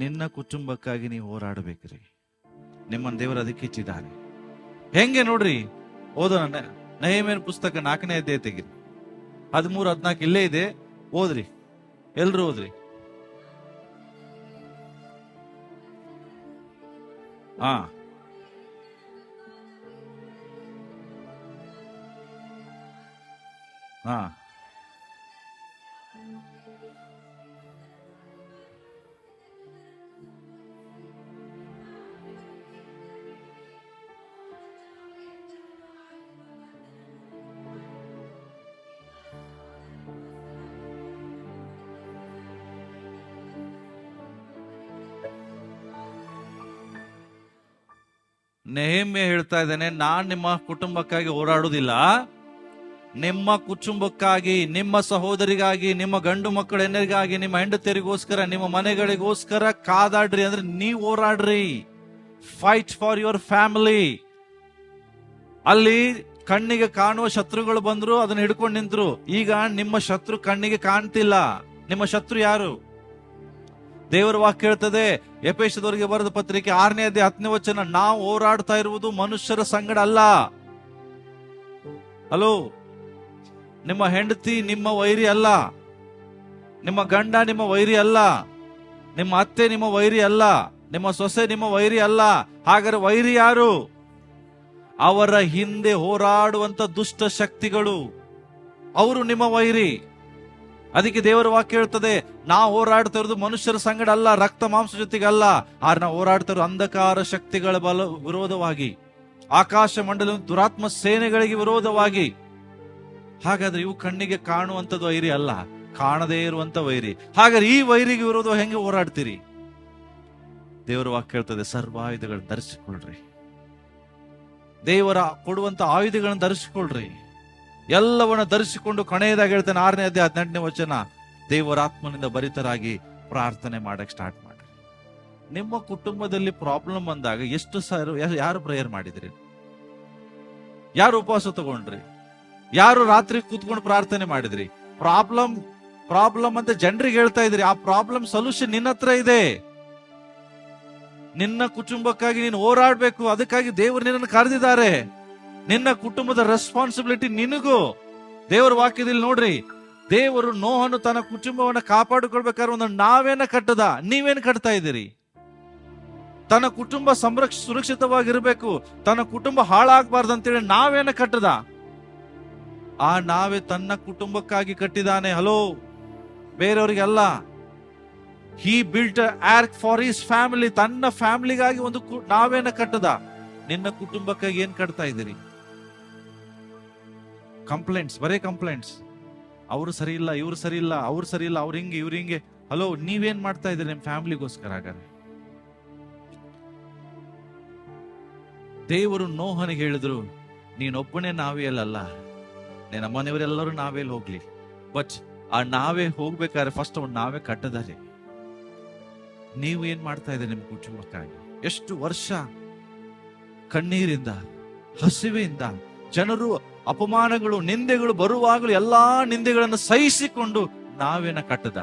ನಿನ್ನ ಕುಟುಂಬಕ್ಕಾಗಿ ನೀವು ಹೋರಾಡಬೇಕ್ರಿ. ನಿಮ್ಮನ್ನ ದೇವರು ಅದಕ್ಕೆ ಇಚ್ಚಿದ್ದಾನೆ. ಹೆಂಗೆ ನೋಡ್ರಿ, ಓದೋಣ. ನೆಹೆಮೀಯನ ಪುಸ್ತಕ 4ನೇ ಅಧ್ಯಾಯ ತೆಗಿರಿ. 13-14 ಇಲ್ಲೇ ಇದೆ, ಓದ್ರಿ, ಎಲ್ರು ಓದ್ರಿ. ಹಾ ಹಾ ನೆಹೆಮ್ಯ ಹೇಳ್ತಾ ಇದ್ದೇನೆ, ನಾನ್ ನಿಮ್ಮ ಕುಟುಂಬಕ್ಕಾಗಿ ಹೋರಾಡುವುದಿಲ್ಲ, ನಿಮ್ಮ ಕುಟುಂಬಕ್ಕಾಗಿ, ನಿಮ್ಮ ಸಹೋದರಿಗಾಗಿ, ನಿಮ್ಮ ಗಂಡು ಮಕ್ಕಳ ಹೆಣ್ಣರಿಗಾಗಿ, ನಿಮ್ಮ ಹೆಂಡತಿಯರಿಗೋಸ್ಕರ, ನಿಮ್ಮ ಮನೆಗಳಿಗೋಸ್ಕರ ಕಾದಾಡ್ರಿ. ಅಂದ್ರೆ ನೀವು ಹೋರಾಡ್ರಿ. Fight for your family. ಅಲ್ಲಿ ಕಣ್ಣಿಗೆ ಕಾಣುವ ಶತ್ರುಗಳು ಬಂದ್ರು, ಅದನ್ನ ಹಿಡ್ಕೊಂಡು ನಿಂತ್ರು. ಈಗ ನಿಮ್ಮ ಶತ್ರು ಕಣ್ಣಿಗೆ ಕಾಣ್ತಿಲ್ಲ. ನಿಮ್ಮ ಶತ್ರು ಯಾರು? ದೇವರ ವಾಕ್ಯ ಹೇಳ್ತದೆ, ಎಫೆಸದವರಿಗೆ ಬರೆದ ಪತ್ರಿಕೆ 6ನೇ ಅಧ್ಯಾಯ 10ನೇ ವಚನ, ನಾವು ಹೋರಾಡ್ತಾ ಇರುವುದು ಮನುಷ್ಯರ ಸಂಗಡ ಅಲ್ಲ. ಹಲೋ, ನಿಮ್ಮ ಹೆಂಡತಿ ನಿಮ್ಮ ವೈರಿ ಅಲ್ಲ, ನಿಮ್ಮ ಗಂಡ ನಿಮ್ಮ ವೈರಿ ಅಲ್ಲ, ನಿಮ್ಮ ಅತ್ತೆ ನಿಮ್ಮ ವೈರಿ ಅಲ್ಲ, ನಿಮ್ಮ ಸೊಸೆ ನಿಮ್ಮ ವೈರಿ ಅಲ್ಲ. ಹಾಗಾದ್ರೆ ವೈರಿ ಯಾರು? ಅವರ ಹಿಂದೆ ಹೋರಾಡುವಂತ ದುಷ್ಟ ಶಕ್ತಿಗಳು, ಅವರು ನಿಮ್ಮ ವೈರಿ. ಅದಕ್ಕೆ ದೇವರ ವಾಕ್ಯ ಹೇಳ್ತದೆ, ನಾವು ಹೋರಾಡ್ತಾ ಇರೋದು ಮನುಷ್ಯರ ಸಂಗಡ ಅಲ್ಲ, ರಕ್ತ ಮಾಂಸ ಜೊತೆಗೆ ಅಲ್ಲ, ಆದ್ರೆ ನಾವು ಹೋರಾಡ್ತಾ ಇರೋ ಅಂಧಕಾರ ಶಕ್ತಿಗಳ ವಿರೋಧವಾಗಿ, ಆಕಾಶ ಮಂಡಲ ದುರಾತ್ಮ ಸೇನೆಗಳಿಗೆ ವಿರೋಧವಾಗಿ. ಹಾಗಾದ್ರೆ ಇವು ಕಣ್ಣಿಗೆ ಕಾಣುವಂಥದ್ದು ವೈರಿ ಅಲ್ಲ, ಕಾಣದೇ ಇರುವಂತ ವೈರಿ. ಹಾಗಾದ್ರೆ ಈ ವೈರಿಗೆ ವಿರೋಧ ಹೆಂಗೆ ಹೋರಾಡ್ತೀರಿ? ದೇವರ ವಾಕ್ಯ ಹೇಳ್ತದೆ, ಸರ್ವಾಯುಧಗಳನ್ನ ಧರಿಸಿಕೊಳ್ರಿ. ದೇವರ ಕೊಡುವಂತ ಆಯುಧಗಳನ್ನು ಧರಿಸಿಕೊಳ್ರಿ. ಎಲ್ಲವನ್ನ ಧರಿಸಿಕೊಂಡು ಕೊನೆಯದಾಗಿ ಹೇಳ್ತಾನೆ 6ನೇ ಅಧ್ಯಾಯ 18ನೇ ವಚನ, ದೇವರ ಆತ್ಮನಿಂದ ಭರಿತರಾಗಿ ಪ್ರಾರ್ಥನೆ ಮಾಡಕ್ ಸ್ಟಾರ್ಟ್ ಮಾಡ್ರಿ. ನಿಮ್ಮ ಕುಟುಂಬದಲ್ಲಿ ಪ್ರಾಬ್ಲಮ್ ಬಂದಾಗ ಎಷ್ಟು ಯಾರು ಪ್ರೇಯರ್ ಮಾಡಿದ್ರಿ? ಯಾರು ಉಪವಾಸ ತಗೊಂಡ್ರಿ? ಯಾರು ರಾತ್ರಿ ಕೂತ್ಕೊಂಡು ಪ್ರಾರ್ಥನೆ ಮಾಡಿದ್ರಿ? ಪ್ರಾಬ್ಲಮ್ ಅಂತ ಜನರಿಗೆ ಹೇಳ್ತಾ ಇದ್ರಿ. ಆ ಪ್ರಾಬ್ಲಮ್ ಸೊಲ್ಯೂಷನ್ ನಿನ್ನ ಹತ್ರ ಇದೆ. ನಿನ್ನ ಕುಟುಂಬಕ್ಕಾಗಿ ನೀನು ಹೋರಾಡ್ಬೇಕು. ಅದಕ್ಕಾಗಿ ದೇವರು ನಿನ್ನನ್ನು ಕರೆದಿದ್ದಾರೆ. ನಿನ್ನ ಕುಟುಂಬದ ರೆಸ್ಪಾನ್ಸಿಬಿಲಿಟಿ ನಿನಗೂ. ದೇವರ ವಾಕ್ಯದಲ್ಲಿ ನೋಡ್ರಿ, ದೇವರು ನೋಹನು ತನ್ನ ಕುಟುಂಬವನ್ನ ಕಾಪಾಡಿಕೊಳ್ಬೇಕಾದ್ರೆ ಒಂದು ನಾವೇನ ಕಟ್ಟದ, ನೀವೇನು ಕಟ್ತಾ ಇದ್ದೀರಿ? ತನ್ನ ಕುಟುಂಬ ಸುರಕ್ಷಿತವಾಗಿರ್ಬೇಕು, ತನ್ನ ಕುಟುಂಬ ಹಾಳಾಗಬಾರ್ದು ಅಂತೇಳಿ ನಾವೇನ ಕಟ್ಟದ? ಆ ನಾವೇ ತನ್ನ ಕುಟುಂಬಕ್ಕಾಗಿ ಕಟ್ಟಿದಾನೆ. ಹಲೋ, ಬೇರೆಯವರಿಗೆಲ್ಲ. He built ark for his family. ತನ್ನ ಫ್ಯಾಮಿಲಿಗಾಗಿ ಒಂದು ನಾವೇನ ಕಟ್ಟದ. ನಿನ್ನ ಕುಟುಂಬಕ್ಕಾಗಿ ಏನ್ ಕಟ್ತಾ ಇದ್ದೀರಿ? ಕಂಪ್ಲೇಂಟ್ಸ್, ಬರೇ ಕಂಪ್ಲೇಂಟ್ಸ್. ಅವರು ಸರಿ ಇಲ್ಲ, ಇವ್ರು ಸರಿ ಇಲ್ಲ, ಅವ್ರು ಸರಿ ಇಲ್ಲ, ಅವ್ರು ಹಿಂಗೆ, ಇವ್ರು ಹಿಂಗೆ. ಹಲೋ, ನೀವೇನ್ ಮಾಡ್ತಾ ಇದ್ದೀರಿ ನಿಮ್ ಫ್ಯಾಮಿಲಿಗೋಸ್ಕರ? ಹಾಗಾದ್ರೆ ದೇವರು ನೋಹನಿಗೆ ಹೇಳಿದ್ರು, ನೀನೊಬ್ಬನೇ ನಾವೇಲಲ್ಲ, ನಿನ್ನ ಮನೆಯವರೆಲ್ಲರೂ ನಾವೇಲಿ ಹೋಗ್ಲಿ. ಬಟ್ ಆ ನಾವೇ ಹೋಗ್ಬೇಕಾದ್ರೆ ಫಸ್ಟ್ ಅವ್ನು ನಾವೇ ಕಟ್ಟದಾರೆ. ನೀವು ಏನ್ ಮಾಡ್ತಾ ಇದ್ದೀರಿ ನಿಮ್ ಕುಟುಂಬಕ್ಕಾಗಿ? ಎಷ್ಟು ವರ್ಷ ಕಣ್ಣೀರಿಂದ, ಹಸಿವೆಯಿಂದ, ಜನರು ಅಪಮಾನಗಳು, ನಿಂದೆಗಳು ಬರುವಾಗಲೂ ಎಲ್ಲಾ ನಿಂದೆಗಳನ್ನು ಸಹಿಸಿಕೊಂಡು ನಾವೇನ ಕಟ್ಟದ?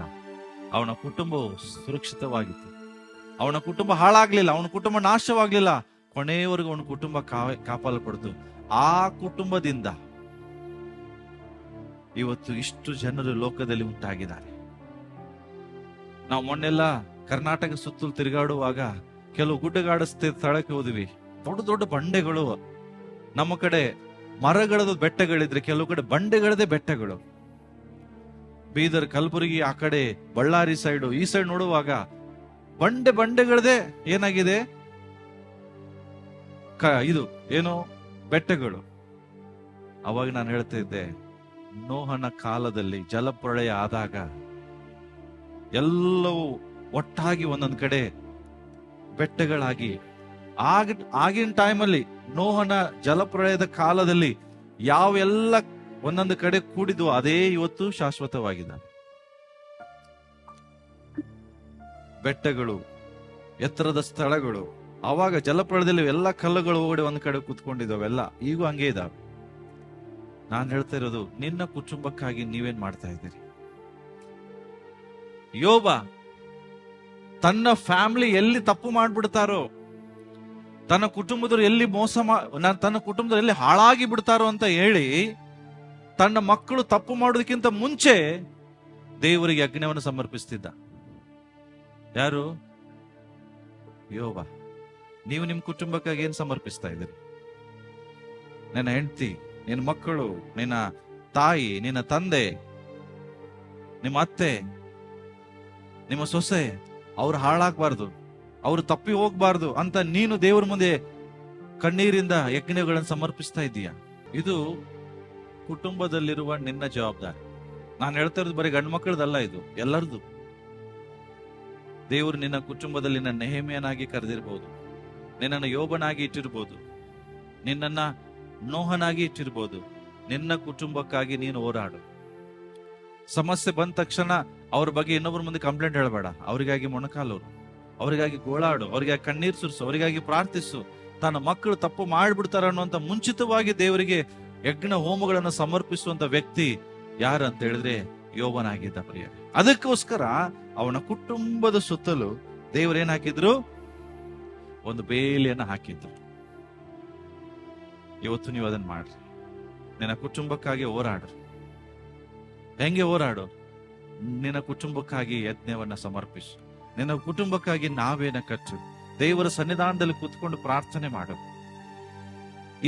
ಅವನ ಕುಟುಂಬವು ಸುರಕ್ಷಿತವಾಗಿತ್ತು. ಅವನ ಕುಟುಂಬ ಹಾಳಾಗ್ಲಿಲ್ಲ, ಅವನ ಕುಟುಂಬ ನಾಶವಾಗ್ಲಿಲ್ಲ. ಕೊನೆಯವರೆಗೂ ಅವನ ಕುಟುಂಬ ಕಾಪಾಡಲ್ಪಡ್ತು. ಆ ಕುಟುಂಬದಿಂದ ಇವತ್ತು ಇಷ್ಟು ಜನರು ಲೋಕದಲ್ಲಿ ಉಂಟಾಗಿದ್ದಾರೆ. ನಾವು ಮೊನ್ನೆಲ್ಲ ಕರ್ನಾಟಕ ಸುತ್ತಲೂ ತಿರುಗಾಡುವಾಗ ಕೆಲವು ಗುಡ್ಡಗಾಡ ಸ್ಥಳಕ್ಕೆ ಹೋದ್ವಿ. ದೊಡ್ಡ ದೊಡ್ಡ ಬಂಡೆಗಳು. ನಮ್ಮ ಕಡೆ ಮರಗಳದ ಬೆಟ್ಟಗಳಿದ್ರೆ ಕೆಲವು ಕಡೆ ಬಂಡೆಗಳದೇ ಬೆಟ್ಟಗಳು. ಬೀದರ್, ಕಲಬುರಗಿ, ಆ ಕಡೆ ಬಳ್ಳಾರಿ ಸೈಡು, ಈ ಸೈಡ್ ನೋಡುವಾಗ ಬಂಡೆಗಳದೇ ಏನಾಗಿದೆ, ಇದು ಏನು ಬೆಟ್ಟಗಳು. ಅವಾಗ ನಾನು ಹೇಳ್ತಾ ಇದ್ದೆ, ನೋಹನ ಕಾಲದಲ್ಲಿ ಜಲಪ್ರಳಯ ಆದಾಗ ಎಲ್ಲವೂ ಒಟ್ಟಾಗಿ ಒಂದೊಂದ್ ಕಡೆ ಬೆಟ್ಟಗಳಾಗಿ, ಆಗಿನ ಟೈಮಲ್ಲಿ ನೋಹನ ಜಲಪ್ರಳಯದ ಕಾಲದಲ್ಲಿ ಯಾವೆಲ್ಲ ಒಂದೊಂದು ಕಡೆ ಕೂಡಿದ್ವು ಅದೇ ಇವತ್ತು ಶಾಶ್ವತವಾಗಿದೆ. ಬೆಟ್ಟಗಳು, ಎತ್ತರದ ಸ್ಥಳಗಳು. ಅವಾಗ ಜಲಪ್ರಳಯದಲ್ಲಿ ಎಲ್ಲ ಕಲ್ಲುಗಳು ಹೋಗಡೆ ಒಂದ್ ಕಡೆ ಕೂತ್ಕೊಂಡಿದ್ದಾವೆಲ್ಲ ಈಗೂ ಹಂಗೆ ಇದಾವೆ. ನಾನು ಹೇಳ್ತಾ ಇರೋದು, ನಿನ್ನ ಕುಟುಂಬಕ್ಕಾಗಿ ನೀವೇನ್ ಮಾಡ್ತಾ ಇದ್ದೀರಿ? ಯೋಬ ತನ್ನ ಫ್ಯಾಮಿಲಿ ಎಲ್ಲಿ ತಪ್ಪು ಮಾಡ್ಬಿಡ್ತಾರೋ, ತನ್ನ ಕುಟುಂಬದವರು ಎಲ್ಲಿ ತನ್ನ ಕುಟುಂಬದವರು ಎಲ್ಲಿ ಹಾಳಾಗಿ ಬಿಡ್ತಾರೋ ಅಂತ ಹೇಳಿ ತನ್ನ ಮಕ್ಕಳು ತಪ್ಪು ಮಾಡೋದಕ್ಕಿಂತ ಮುಂಚೆ ದೇವರಿಗೆ ಯಜ್ಞವನ್ನು ಸಮರ್ಪಿಸ್ತಿದ್ದ. ಯಾರು? ಯೋಬ. ನೀವು ನಿಮ್ ಕುಟುಂಬಕ್ಕಾಗಿ ಏನ್ ಸಮರ್ಪಿಸ್ತಾ ಇದ್ದೀರಿ? ನಿನ್ನ ಹೆಂಡತಿ, ನಿನ್ನ ಮಕ್ಕಳು, ನಿನ್ನ ತಾಯಿ, ನಿನ್ನ ತಂದೆ, ನಿಮ್ಮ ಅತ್ತೆ, ನಿಮ್ಮ ಸೊಸೆ ಅವ್ರು ಹಾಳಾಗ್ಬಾರ್ದು, ಅವ್ರು ತಪ್ಪಿ ಹೋಗ್ಬಾರ್ದು ಅಂತ ನೀನು ದೇವರ ಮುಂದೆ ಕಣ್ಣೀರಿಂದ ಯಜ್ಞಗಳನ್ನು ಸಮರ್ಪಿಸ್ತಾ ಇದ್ದೀಯ. ಇದು ಕುಟುಂಬದಲ್ಲಿರುವ ನಿನ್ನ ಜವಾಬ್ದಾರಿ. ನಾನು ಹೇಳ್ತಾ ಇರೋದು ಬರೀ ಗಂಡು ಮಕ್ಕಳದಲ್ಲ, ಇದು ಎಲ್ಲರದು. ದೇವರು ನಿನ್ನ ಕುಟುಂಬದಲ್ಲಿ ನಿನ್ನ ನೆಹೆಮೀಯನಾಗಿ ಕರೆದಿರ್ಬೋದು, ನಿನ್ನನ್ನು ಯೋಬನಾಗಿ ಇಟ್ಟಿರ್ಬೋದು, ನಿನ್ನನ್ನ ನೋಹನಾಗಿ ಇಟ್ಟಿರ್ಬೋದು. ನಿನ್ನ ಕುಟುಂಬಕ್ಕಾಗಿ ನೀನು ಹೋರಾಡು. ಸಮಸ್ಯೆ ಬಂದ ತಕ್ಷಣ ಅವ್ರ ಬಗ್ಗೆ ಇನ್ನೊಬ್ಬರ ಮುಂದೆ ಕಂಪ್ಲೇಂಟ್ ಹೇಳಬೇಡ. ಅವರಿಗಾಗಿ ಮೊಣಕಾಲೋರು, ಅವರಿಗಾಗಿ ಗೋಳಾಡು, ಅವರಿಗಾಗಿ ಕಣ್ಣೀರು ಸುರಿಸು, ಅವರಿಗಾಗಿ ಪ್ರಾರ್ಥಿಸು. ತನ್ನ ಮಕ್ಕಳು ತಪ್ಪು ಮಾಡ್ಬಿಡ್ತಾರ ಅನ್ನುವಂತ ಮುಂಚಿತವಾಗಿ ದೇವರಿಗೆ ಯಜ್ಞ ಹೋಮಗಳನ್ನು ಸಮರ್ಪಿಸುವಂತ ವ್ಯಕ್ತಿ ಯಾರು ಅಂತ ಹೇಳಿದ್ರೆ ಯೋಬನಾಗಿದ್ದ ಪ್ರಿಯ. ಅದಕ್ಕೋಸ್ಕರ ಅವನ ಕುಟುಂಬದ ಸುತ್ತಲೂ ದೇವರೇನ್ ಹಾಕಿದ್ರು? ಒಂದು ಬೇಲಿಯನ್ನ ಹಾಕಿದ್ರು. ಇವತ್ತು ನೀವು ಅದನ್ನ ಮಾಡ್ರಿ. ನಿನ್ನ ಕುಟುಂಬಕ್ಕಾಗಿ ಹೋರಾಡ್ರಿ. ಹೆಂಗೆ ಹೋರಾಡು? ನಿನ್ನ ಕುಟುಂಬಕ್ಕಾಗಿ ಯಜ್ಞವನ್ನ ಸಮರ್ಪಿಸು. ನಿನ್ನ ಕುಟುಂಬಕ್ಕಾಗಿ ನಾವೇನ ಕಟ್ಟು, ದೇವರ ಸನ್ನಿಧಾನದಲ್ಲಿ ಕೂತ್ಕೊಂಡು ಪ್ರಾರ್ಥನೆ ಮಾಡು.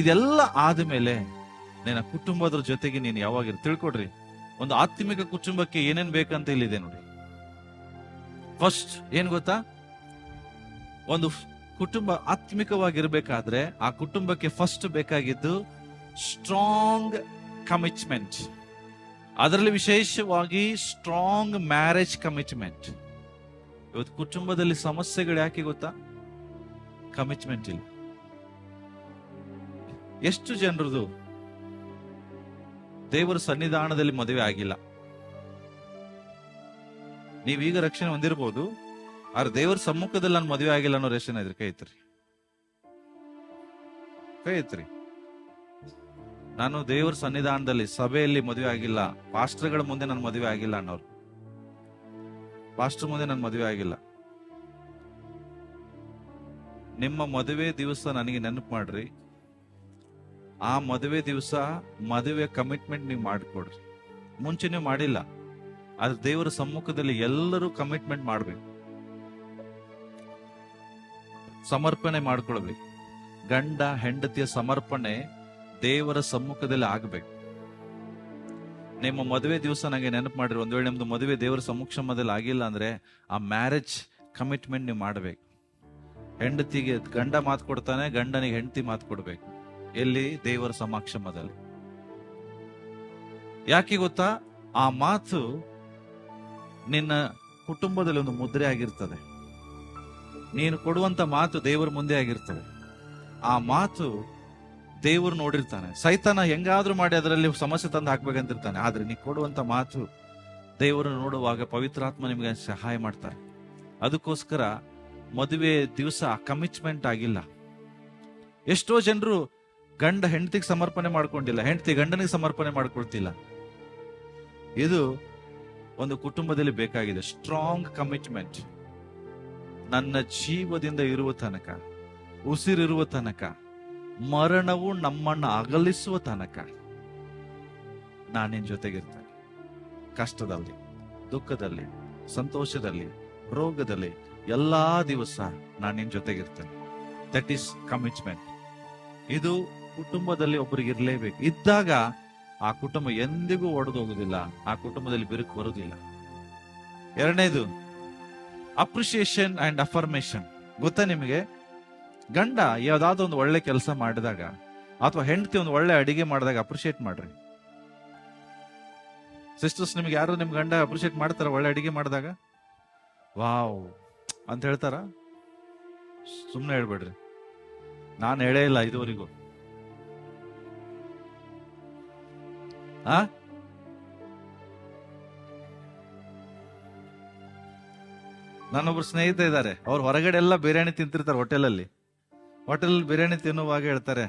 ಇದೆಲ್ಲ ಆದ್ಮೇಲೆ ನಿನ್ನ ಕುಟುಂಬದ ಜೊತೆಗೆ ನೀನು ಯಾವಾಗ ತಿಳ್ಕೊಡ್ರಿ. ಒಂದು ಆತ್ಮಿಕ ಕುಟುಂಬಕ್ಕೆ ಏನೇನ್ ಬೇಕಂತ ಇಲ್ಲಿದೆ ನೋಡಿ. ಫಸ್ಟ್ ಏನ್ ಗೊತ್ತಾ? ಒಂದು ಕುಟುಂಬ ಆತ್ಮಿಕವಾಗಿರ್ಬೇಕಾದ್ರೆ ಆ ಕುಟುಂಬಕ್ಕೆ ಫಸ್ಟ್ ಬೇಕಾಗಿದ್ದು ಸ್ಟ್ರಾಂಗ್ ಕಮಿಟ್ಮೆಂಟ್. ಅದರಲ್ಲಿ ವಿಶೇಷವಾಗಿ ಸ್ಟ್ರಾಂಗ್ ಮ್ಯಾರೇಜ್ ಕಮಿಟ್ಮೆಂಟ್. ಇವತ್ತು ಕುಟುಂಬದಲ್ಲಿ ಸಮಸ್ಯೆಗಳು ಯಾಕೆ ಗೊತ್ತಾ? ಕಮಿಟ್ಮೆಂಟ್ ಇಲ್ಲ. ಎಷ್ಟು ಜನರದು ದೇವರ ಸನ್ನಿಧಾನದಲ್ಲಿ ಮದುವೆ ಆಗಿಲ್ಲ. ನೀವೀಗ ರಕ್ಷಣೆ ಹೊಂದಿರಬಹುದು, ಆದ್ರೆ ದೇವರ ಸಮ್ಮುಖದಲ್ಲಿ ನಾನು ಮದುವೆ ಆಗಿಲ್ಲ ಅನ್ನೋ ರೇಷನ್ ಇದ್ರೆ ಕೈ ಎತ್ತಿರಿ. ಕೈ ಎತ್ತಿರಿ. ನಾನು ದೇವರ ಸನ್ನಿಧಾನದಲ್ಲಿ ಸಭೆಯಲ್ಲಿ ಮದುವೆ ಆಗಿಲ್ಲ, ಪಾಸ್ಟರ್ಗಳ ಮುಂದೆ ನಾನು ಮದುವೆ ಆಗಿಲ್ಲ ಅನ್ನೋರು. ಪಾಸ್ಟರ್ ಮುಂದೆ ನಾನು ಮದುವೆ ಆಗಿಲ್ಲ. ನಿಮ್ಮ ಮದುವೆ ದಿವಸ ನನಗೆ ನೆನಪು ಮಾಡ್ರಿ. ಆ ಮದುವೆ ದಿವಸ ಮದುವೆ ಕಮಿಟ್ಮೆಂಟ್ ನೀವು ಮಾಡಿಕೊಡ್ರಿ. ಮುಂಚೆ ನೀವು ಮಾಡಿಲ್ಲ, ಆದ್ರೆ ದೇವರ ಸಮ್ಮುಖದಲ್ಲಿ ಎಲ್ಲರೂ ಕಮಿಟ್ಮೆಂಟ್ ಮಾಡ್ಬೇಕು, ಸಮರ್ಪಣೆ ಮಾಡ್ಕೊಳ್ಬೇಕು. ಗಂಡ ಹೆಂಡತಿಯ ಸಮರ್ಪಣೆ ದೇವರ ಸಮ್ಮುಖದಲ್ಲಿ ಆಗ್ಬೇಕು. ನಿಮ್ಮ ಮದುವೆ ದಿವಸ ನನಗೆ ನೆನಪು ಮಾಡ್ರಿ. ಒಂದ್ ವೇಳೆ ನಿಮ್ದು ಮದುವೆ ದೇವರ ಸಮ್ಮುಖದಲ್ಲಿ ಆಗಿಲ್ಲ ಅಂದ್ರೆ ಆ ಮ್ಯಾರೇಜ್ ಕಮಿಟ್ಮೆಂಟ್ ನೀವು ಮಾಡ್ಬೇಕು. ಹೆಂಡತಿಗೆ ಗಂಡ ಮಾತು ಕೊಡ್ತಾನೆ, ಗಂಡನಿಗೆ ಹೆಂಡತಿ ಮಾತು ಕೊಡ್ಬೇಕು. ಎಲ್ಲಿ? ದೇವರ ಸಮಕ್ಷಮದಲ್ಲಿ. ಯಾಕೆ ಗೊತ್ತಾ? ಆ ಮಾತು ನಿನ್ನ ಕುಟುಂಬದಲ್ಲಿ ಒಂದು ಮುದ್ರೆ ಆಗಿರ್ತದೆ. ನೀನು ಕೊಡುವಂತ ಮಾತು ದೇವರ ಮುಂದೆ ಆಗಿರ್ತದೆ. ಆ ಮಾತು ದೇವರು ನೋಡಿರ್ತಾನೆ. ಸೈತಾನ ಹೆಂಗಾದ್ರೂ ಮಾಡಿ ಅದರಲ್ಲಿ ಸಮಸ್ಯೆ ತಂದು ಹಾಕ್ಬೇಕಂತಿರ್ತಾನೆ. ಆದ್ರೆ ನೀ ಕೊಡುವಂತ ಮಾತು ದೇವರು ನೋಡುವಾಗ ಪವಿತ್ರಾತ್ಮ ನಿಮ್ಗೆ ಸಹಾಯ ಮಾಡ್ತಾರೆ. ಅದಕ್ಕೋಸ್ಕರ ಮದುವೆ ದಿವಸ ಕಮಿಟ್ಮೆಂಟ್ ಆಗಿಲ್ಲ. ಎಷ್ಟೋ ಜನರು ಗಂಡ ಹೆಂಡತಿಗೆ ಸಮರ್ಪಣೆ ಮಾಡ್ಕೊಂಡಿಲ್ಲ, ಹೆಂಡತಿ ಗಂಡನಿಗೆ ಸಮರ್ಪಣೆ ಮಾಡ್ಕೊಳ್ತಿಲ್ಲ. ಇದು ಒಂದು ಕುಟುಂಬದಲ್ಲಿ ಬೇಕಾಗಿದೆ. Strong commitment. ನನ್ನ ಜೀವದಿಂದ ಇರುವ ತನಕ, ಉಸಿರಿರುವ ತನಕ, ಮರಣವು ನಮ್ಮನ್ನು ಅಗಲಿಸುವ ತನಕ ನಾನು ನಿನ್ ಜೊತೆಗಿರ್ತೇನೆ. ಕಷ್ಟದಲ್ಲಿ, ದುಃಖದಲ್ಲಿ, ಸಂತೋಷದಲ್ಲಿ, ರೋಗದಲ್ಲಿ, ಎಲ್ಲಾ ದಿವಸ ನಾನು ನಿನ್ ಜೊತೆಗಿರ್ತೇನೆ. That is commitment. ಇದು ಕುಟುಂಬದಲ್ಲಿ ಒಬ್ಬರಿಗೆ ಇರಲೇಬೇಕು. ಇದ್ದಾಗ ಆ ಕುಟುಂಬ ಎಂದಿಗೂ ಒಡೆದು ಹೋಗುದಿಲ್ಲ, ಆ ಕುಟುಂಬದಲ್ಲಿ ಬಿರುಕು ಬರುವುದಿಲ್ಲ. ಎರಡನೇದು ಅಪ್ರಿಸಿಯೇಷನ್ ಅಂಡ್ ಅಫರ್ಮೇಶನ್. ಗೊತ್ತಾ ನಿಮಗೆ? ಗಂಡ ಯಾವ್ದಾದ್ರು ಒಂದು ಒಳ್ಳೆ ಕೆಲಸ ಮಾಡಿದಾಗ ಅಥವಾ ಹೆಂಡತಿ ಒಂದು ಒಳ್ಳೆ ಅಡಿಗೆ ಮಾಡಿದಾಗ ಅಪ್ರಿಶಿಯೇಟ್ ಮಾಡ್ರಿ. ಸಿಸ್ಟರ್ಸ್, ನಿಮ್ಗೆ ಯಾರು ನಿಮ್ ಗಂಡ ಅಪ್ರಿಶಿಯೇಟ್ ಮಾಡ್ತಾರ ಒಳ್ಳೆ ಅಡಿಗೆ ಮಾಡಿದಾಗ? ವಾವ್ ಅಂತ ಹೇಳ್ತಾರ? ಸುಮ್ನೆ ಹೇಳ್ಬೇಡ್ರಿ. ನಾನು ಹೇಳೇ ಇಲ್ಲ ಇದುವರೆಗೂ. ನನ್ನೊಬ್ರು ಸ್ನೇಹಿತ ಇದ್ದಾರೆ. ಅವ್ರು ಹೊರಗಡೆ ಎಲ್ಲ ಬಿರಿಯಾನಿ ತಿಂತಿರ್ತಾರೆ. ಹೋಟೆಲ್ ಬಿರಿಯಾನಿ ತಿನ್ನುವಾಗ ಹೇಳ್ತಾರೆ,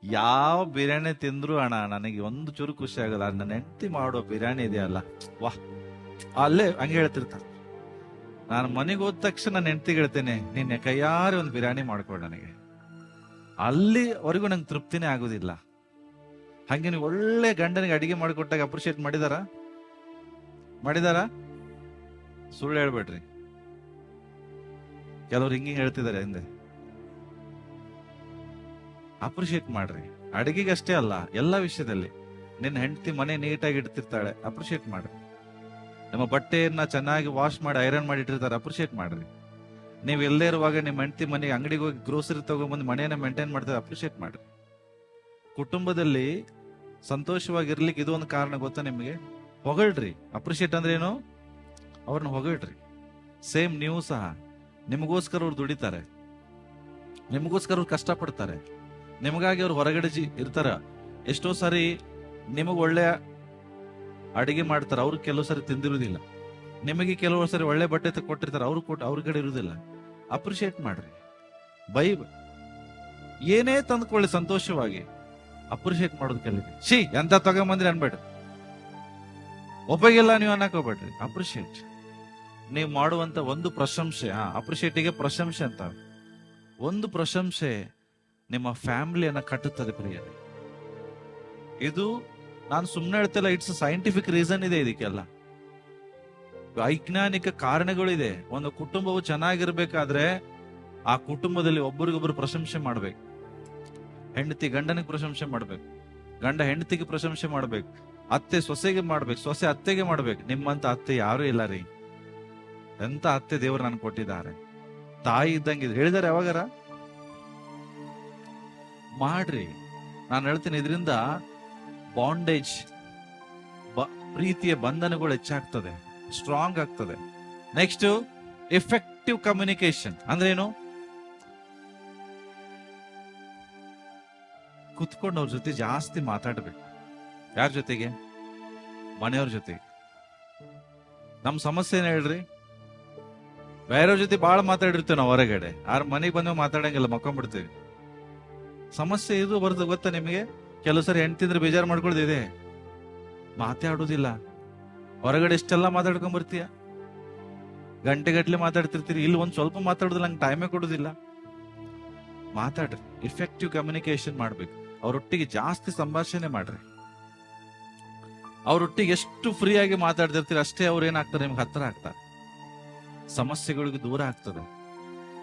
ಯಾವ ಬಿರಿಯಾನಿ ತಿಂದ್ರು ಅಣ್ಣ ನನಗೆ ಒಂದು ಚೂರು ಖುಷಿ ಆಗಲ್ಲ, ನನ್ನ ಹೆಂಡತಿ ಮಾಡೋ ಬಿರಿಯಾನಿ ಇದೆಯಲ್ಲ ವಾಹ್. ಅಲ್ಲೇ ಹಂಗೆ ಹೇಳ್ತಿರ್ತಾರೆ. ನಾನು ಮನೆಗೆ ಹೋದ ತಕ್ಷಣ ನನ್ನ ಹೆಂಡತಿಗೆ ಹೇಳ್ತೇನೆ, ನಿನ್ನೆ ಕೈಯಾರೆ ಒಂದು ಬಿರಿಯಾನಿ ಮಾಡ್ಕೊಡು ನನಗೆ. ಅಲ್ಲಿವರೆಗೂ ನಂಗೆ ತೃಪ್ತಿನೇ ಆಗೋದಿಲ್ಲ. ಹಂಗೆ ನೀವು ಒಳ್ಳೆ ಗಂಡನಿಗೆ ಅಡಿಗೆ ಮಾಡಿಕೊಟ್ಟಾಗ ಅಪ್ರಿಶಿಯೇಟ್ ಮಾಡಿದಾರ? ಸುಳ್ಳು ಹೇಳ್ಬೇಡ್ರಿ. ಕೆಲವ್ರು ಹಿಂಗೆ ಹೇಳ್ತಿದ್ದಾರೆ ಹಿಂದೆ. ಅಪ್ರಿಶಿಯೇಟ್ ಮಾಡ್ರಿ. ಅಡಿಗೆಗಷ್ಟೇ ಅಲ್ಲ, ಎಲ್ಲ ವಿಷಯದಲ್ಲಿ. ನಿನ್ನ ಹೆಂಡತಿ ಮನೆ ನೀಟಾಗಿ ಇಡ್ತಿರ್ತಾಳೆ, ಅಪ್ರಿಶಿಯೇಟ್ ಮಾಡ್ರಿ. ನಿಮ್ಮ ಬಟ್ಟೆಯನ್ನ ಚೆನ್ನಾಗಿ ವಾಶ್ ಮಾಡಿ ಐರನ್ ಮಾಡಿ ಇಟ್ಟಿರ್ತಾರೆ, ಅಪ್ರಿಷಿಯೇಟ್ ಮಾಡ್ರಿ. ನೀವು ಎಲ್ಲೇ ಇರುವಾಗ ನಿಮ್ಮ ಹೆಂಡತಿ ಮನೆಗೆ ಅಂಗಡಿಗೆ ಹೋಗಿ ಗ್ರೋಸರಿ ತಗೊಂಡ್ಬಂದು ಮನೆಯನ್ನ ಮೇಂಟೈನ್ ಮಾಡ್ತಾರೆ, ಅಪ್ರಿಷಿಯೇಟ್ ಮಾಡ್ರಿ. ಕುಟುಂಬದಲ್ಲಿ ಸಂತೋಷವಾಗಿರ್ಲಿಕ್ಕೆ ಇದು ಒಂದು ಕಾರಣ ಗೊತ್ತಾ ನಿಮಗೆ? ಹೊಗಳ್ರಿ. ಅಪ್ರಿಷಿಯೇಟ್ ಅಂದ್ರೆ ಏನು? ಅವ್ರನ್ನ ಹೊಗಳ್ರಿ. ಸೇಮ್ ನೀವು ಸಹ ನಿಮಗೋಸ್ಕರ ಅವ್ರು ದುಡಿತಾರೆ, ನಿಮಗೋಸ್ಕರ ಅವ್ರು ಕಷ್ಟಪಡ್ತಾರೆ, ನಿಮಗಾಗಿ ಅವ್ರು ಹೊರಗಡೆ ಇರ್ತಾರ. ಎಷ್ಟೋ ಸಾರಿ ನಿಮಗ್ ಒಳ್ಳೆ ಅಡಿಗೆ ಮಾಡ್ತಾರೆ, ಅವ್ರು ಕೆಲವು ಸಾರಿ ತಿಂದಿರುವುದಿಲ್ಲ. ನಿಮಗೆ ಕೆಲವು ಸಾರಿ ಒಳ್ಳೆ ಬಟ್ಟೆ ಕೊಟ್ಟಿರ್ತಾರೆ, ಅವ್ರ ಕಡೆ ಇರುವುದಿಲ್ಲ. ಅಪ್ರಿಷಿಯೇಟ್ ಮಾಡ್ರಿ. ಏನೇ ತಂದ್ಕೊಳ್ಳಿ ಸಂತೋಷವಾಗಿ ಅಪ್ರಿಷಿಯೇಟ್ ಮಾಡೋದು ಕಲಿರಿ. ಎಂತ ತಗೊಂಬಂದ್ರಿ ಅನ್ಬೇಡ್ರಿ, ಒಬ್ಬಗಿಲ್ಲ ನೀವು ಅನ್ನಕ್ ಹೋಗ್ಬೇಡ್ರಿ. ಅಪ್ರಿಷಿಯೇಟ್. ನೀವು ಮಾಡುವಂತ ಒಂದು ಪ್ರಶಂಸೆ, ಅಪ್ರಿಷಿಯೇಟಿಗೆ ಪ್ರಶಂಸೆ ಅಂತ, ಒಂದು ಪ್ರಶಂಸೆ ನಿಮ್ಮ ಫ್ಯಾಮಿಲಿಯನ್ನ ಕಟ್ಟುತ್ತದೆ ಪ್ರಿಯರೇ. ಇದು ನಾನು ಸುಮ್ಮನೆ ಹೇಳ್ತಿಲ್ಲ, ಇಟ್ಸ್ ಸೈಂಟಿಫಿಕ್ ರೀಸನ್ ಇದೆ ಇದಕ್ಕೆಲ್ಲ, ವೈಜ್ಞಾನಿಕ ಕಾರಣಗಳಿದೆ. ಒಂದು ಕುಟುಂಬವು ಚೆನ್ನಾಗಿರ್ಬೇಕಾದ್ರೆ ಆ ಕುಟುಂಬದಲ್ಲಿ ಒಬ್ಬರಿಗೊಬ್ಬರು ಪ್ರಶಂಸೆ ಮಾಡ್ಬೇಕು. ಹೆಂಡತಿ ಗಂಡನಿಗೆ ಪ್ರಶಂಸೆ ಮಾಡ್ಬೇಕು, ಗಂಡ ಹೆಂಡತಿಗೆ ಪ್ರಶಂಸೆ ಮಾಡ್ಬೇಕು, ಅತ್ತೆ ಸೊಸೆಗೆ ಮಾಡ್ಬೇಕು, ಸೊಸೆ ಅತ್ತೆಗೆ ಮಾಡ್ಬೇಕು. ನಿಮ್ಮಂತ ಅತ್ತೆ ಯಾರು ಇಲ್ಲ ರೀ. ಎಂತ ಅತ್ತೆ ದೇವರು ನನ್ಗೆ ಕೊಟ್ಟಿದ್ದಾರೆ, ತಾಯಿ ಇದ್ದಂಗೆ ಹೇಳಿದಾರೆ. ಯಾವಾಗಾರ ಮಾಡ್ರಿ. ನಾನು ಹೇಳ್ತೀನಿ, ಇದರಿಂದ ಬಾಂಡೇಜ್, ಪ್ರೀತಿಯ ಬಂಧನಗಳು ಹೆಚ್ಚಾಗ್ತದೆ, ಸ್ಟ್ರಾಂಗ್ ಆಗ್ತದೆ. ನೆಕ್ಸ್ಟ್, ಎಫೆಕ್ಟಿವ್ ಕಮ್ಯುನಿಕೇಶನ್ ಅಂದ್ರೆ ಏನು? ಕುತ್ಕೊಂಡು ಅವ್ರ ಜೊತೆ ಜಾಸ್ತಿ ಮಾತಾಡ್ಬೇಕು. ಯಾರ ಜೊತೆಗೆ? ಮನೆಯವ್ರ ಜೊತೆಗೆ. ನಮ್ ಸಮಸ್ಯೆ ಏನ್ ಹೇಳ್ರಿ? ಬೇರೆಯವ್ರ ಜೊತೆ ಬಾಳ ಮಾತಾಡಿರ್ತೇವೆ ನಾವು ಹೊರಗಡೆ, ಮನೆಗೆ ಬಂದ ಮಾತಾಡಂಗಿಲ್ಲ, ಮಕ್ಕೊಂಡ್ಬಿಡ್ತೇವೆ. ಸಮಸ್ಯೆ ಇದು ಬರ್ತದೆ ಗೊತ್ತಾ ನಿಮಗೆ? ಕೆಲವು ಸರಿ ಹೆಂಡ್ತಿಂದ್ರೆ ಬೇಜಾರು ಮಾಡ್ಕೊಳ್ದಿದೆ, ಮಾತಾಡೋದಿಲ್ಲ. ಹೊರಗಡೆ ಎಷ್ಟೆಲ್ಲ ಮಾತಾಡ್ಕೊಂಡ್ ಬರ್ತೀಯ, ಗಂಟೆಗಟ್ಲೆ ಮಾತಾಡ್ತಿರ್ತೀರಿ, ಇಲ್ಲಿ ಒಂದ್ ಸ್ವಲ್ಪ ಮಾತಾಡೋದಿಲ್ಲ, ನಂಗೆ ಟೈಮೇ ಕೊಡೋದಿಲ್ಲ. ಮಾತಾಡ್ರಿ, ಇಫೆಕ್ಟಿವ್ ಕಮ್ಯುನಿಕೇಶನ್ ಮಾಡ್ಬೇಕು. ಅವರೊಟ್ಟಿಗೆ ಜಾಸ್ತಿ ಸಂಭಾಷಣೆ ಮಾಡ್ರಿ. ಅವರೊಟ್ಟಿಗೆ ಎಷ್ಟು ಫ್ರೀ ಆಗಿ ಮಾತಾಡ್ತಿರ್ತೀರಿ ಅಷ್ಟೇ ಅವ್ರು ಏನಾಗ್ತಾರೆ, ನಿಮ್ಗೆ ಹತ್ರ ಆಗ್ತಾರೆ, ಸಮಸ್ಯೆಗಳಿಗೆ ದೂರ ಆಗ್ತದೆ.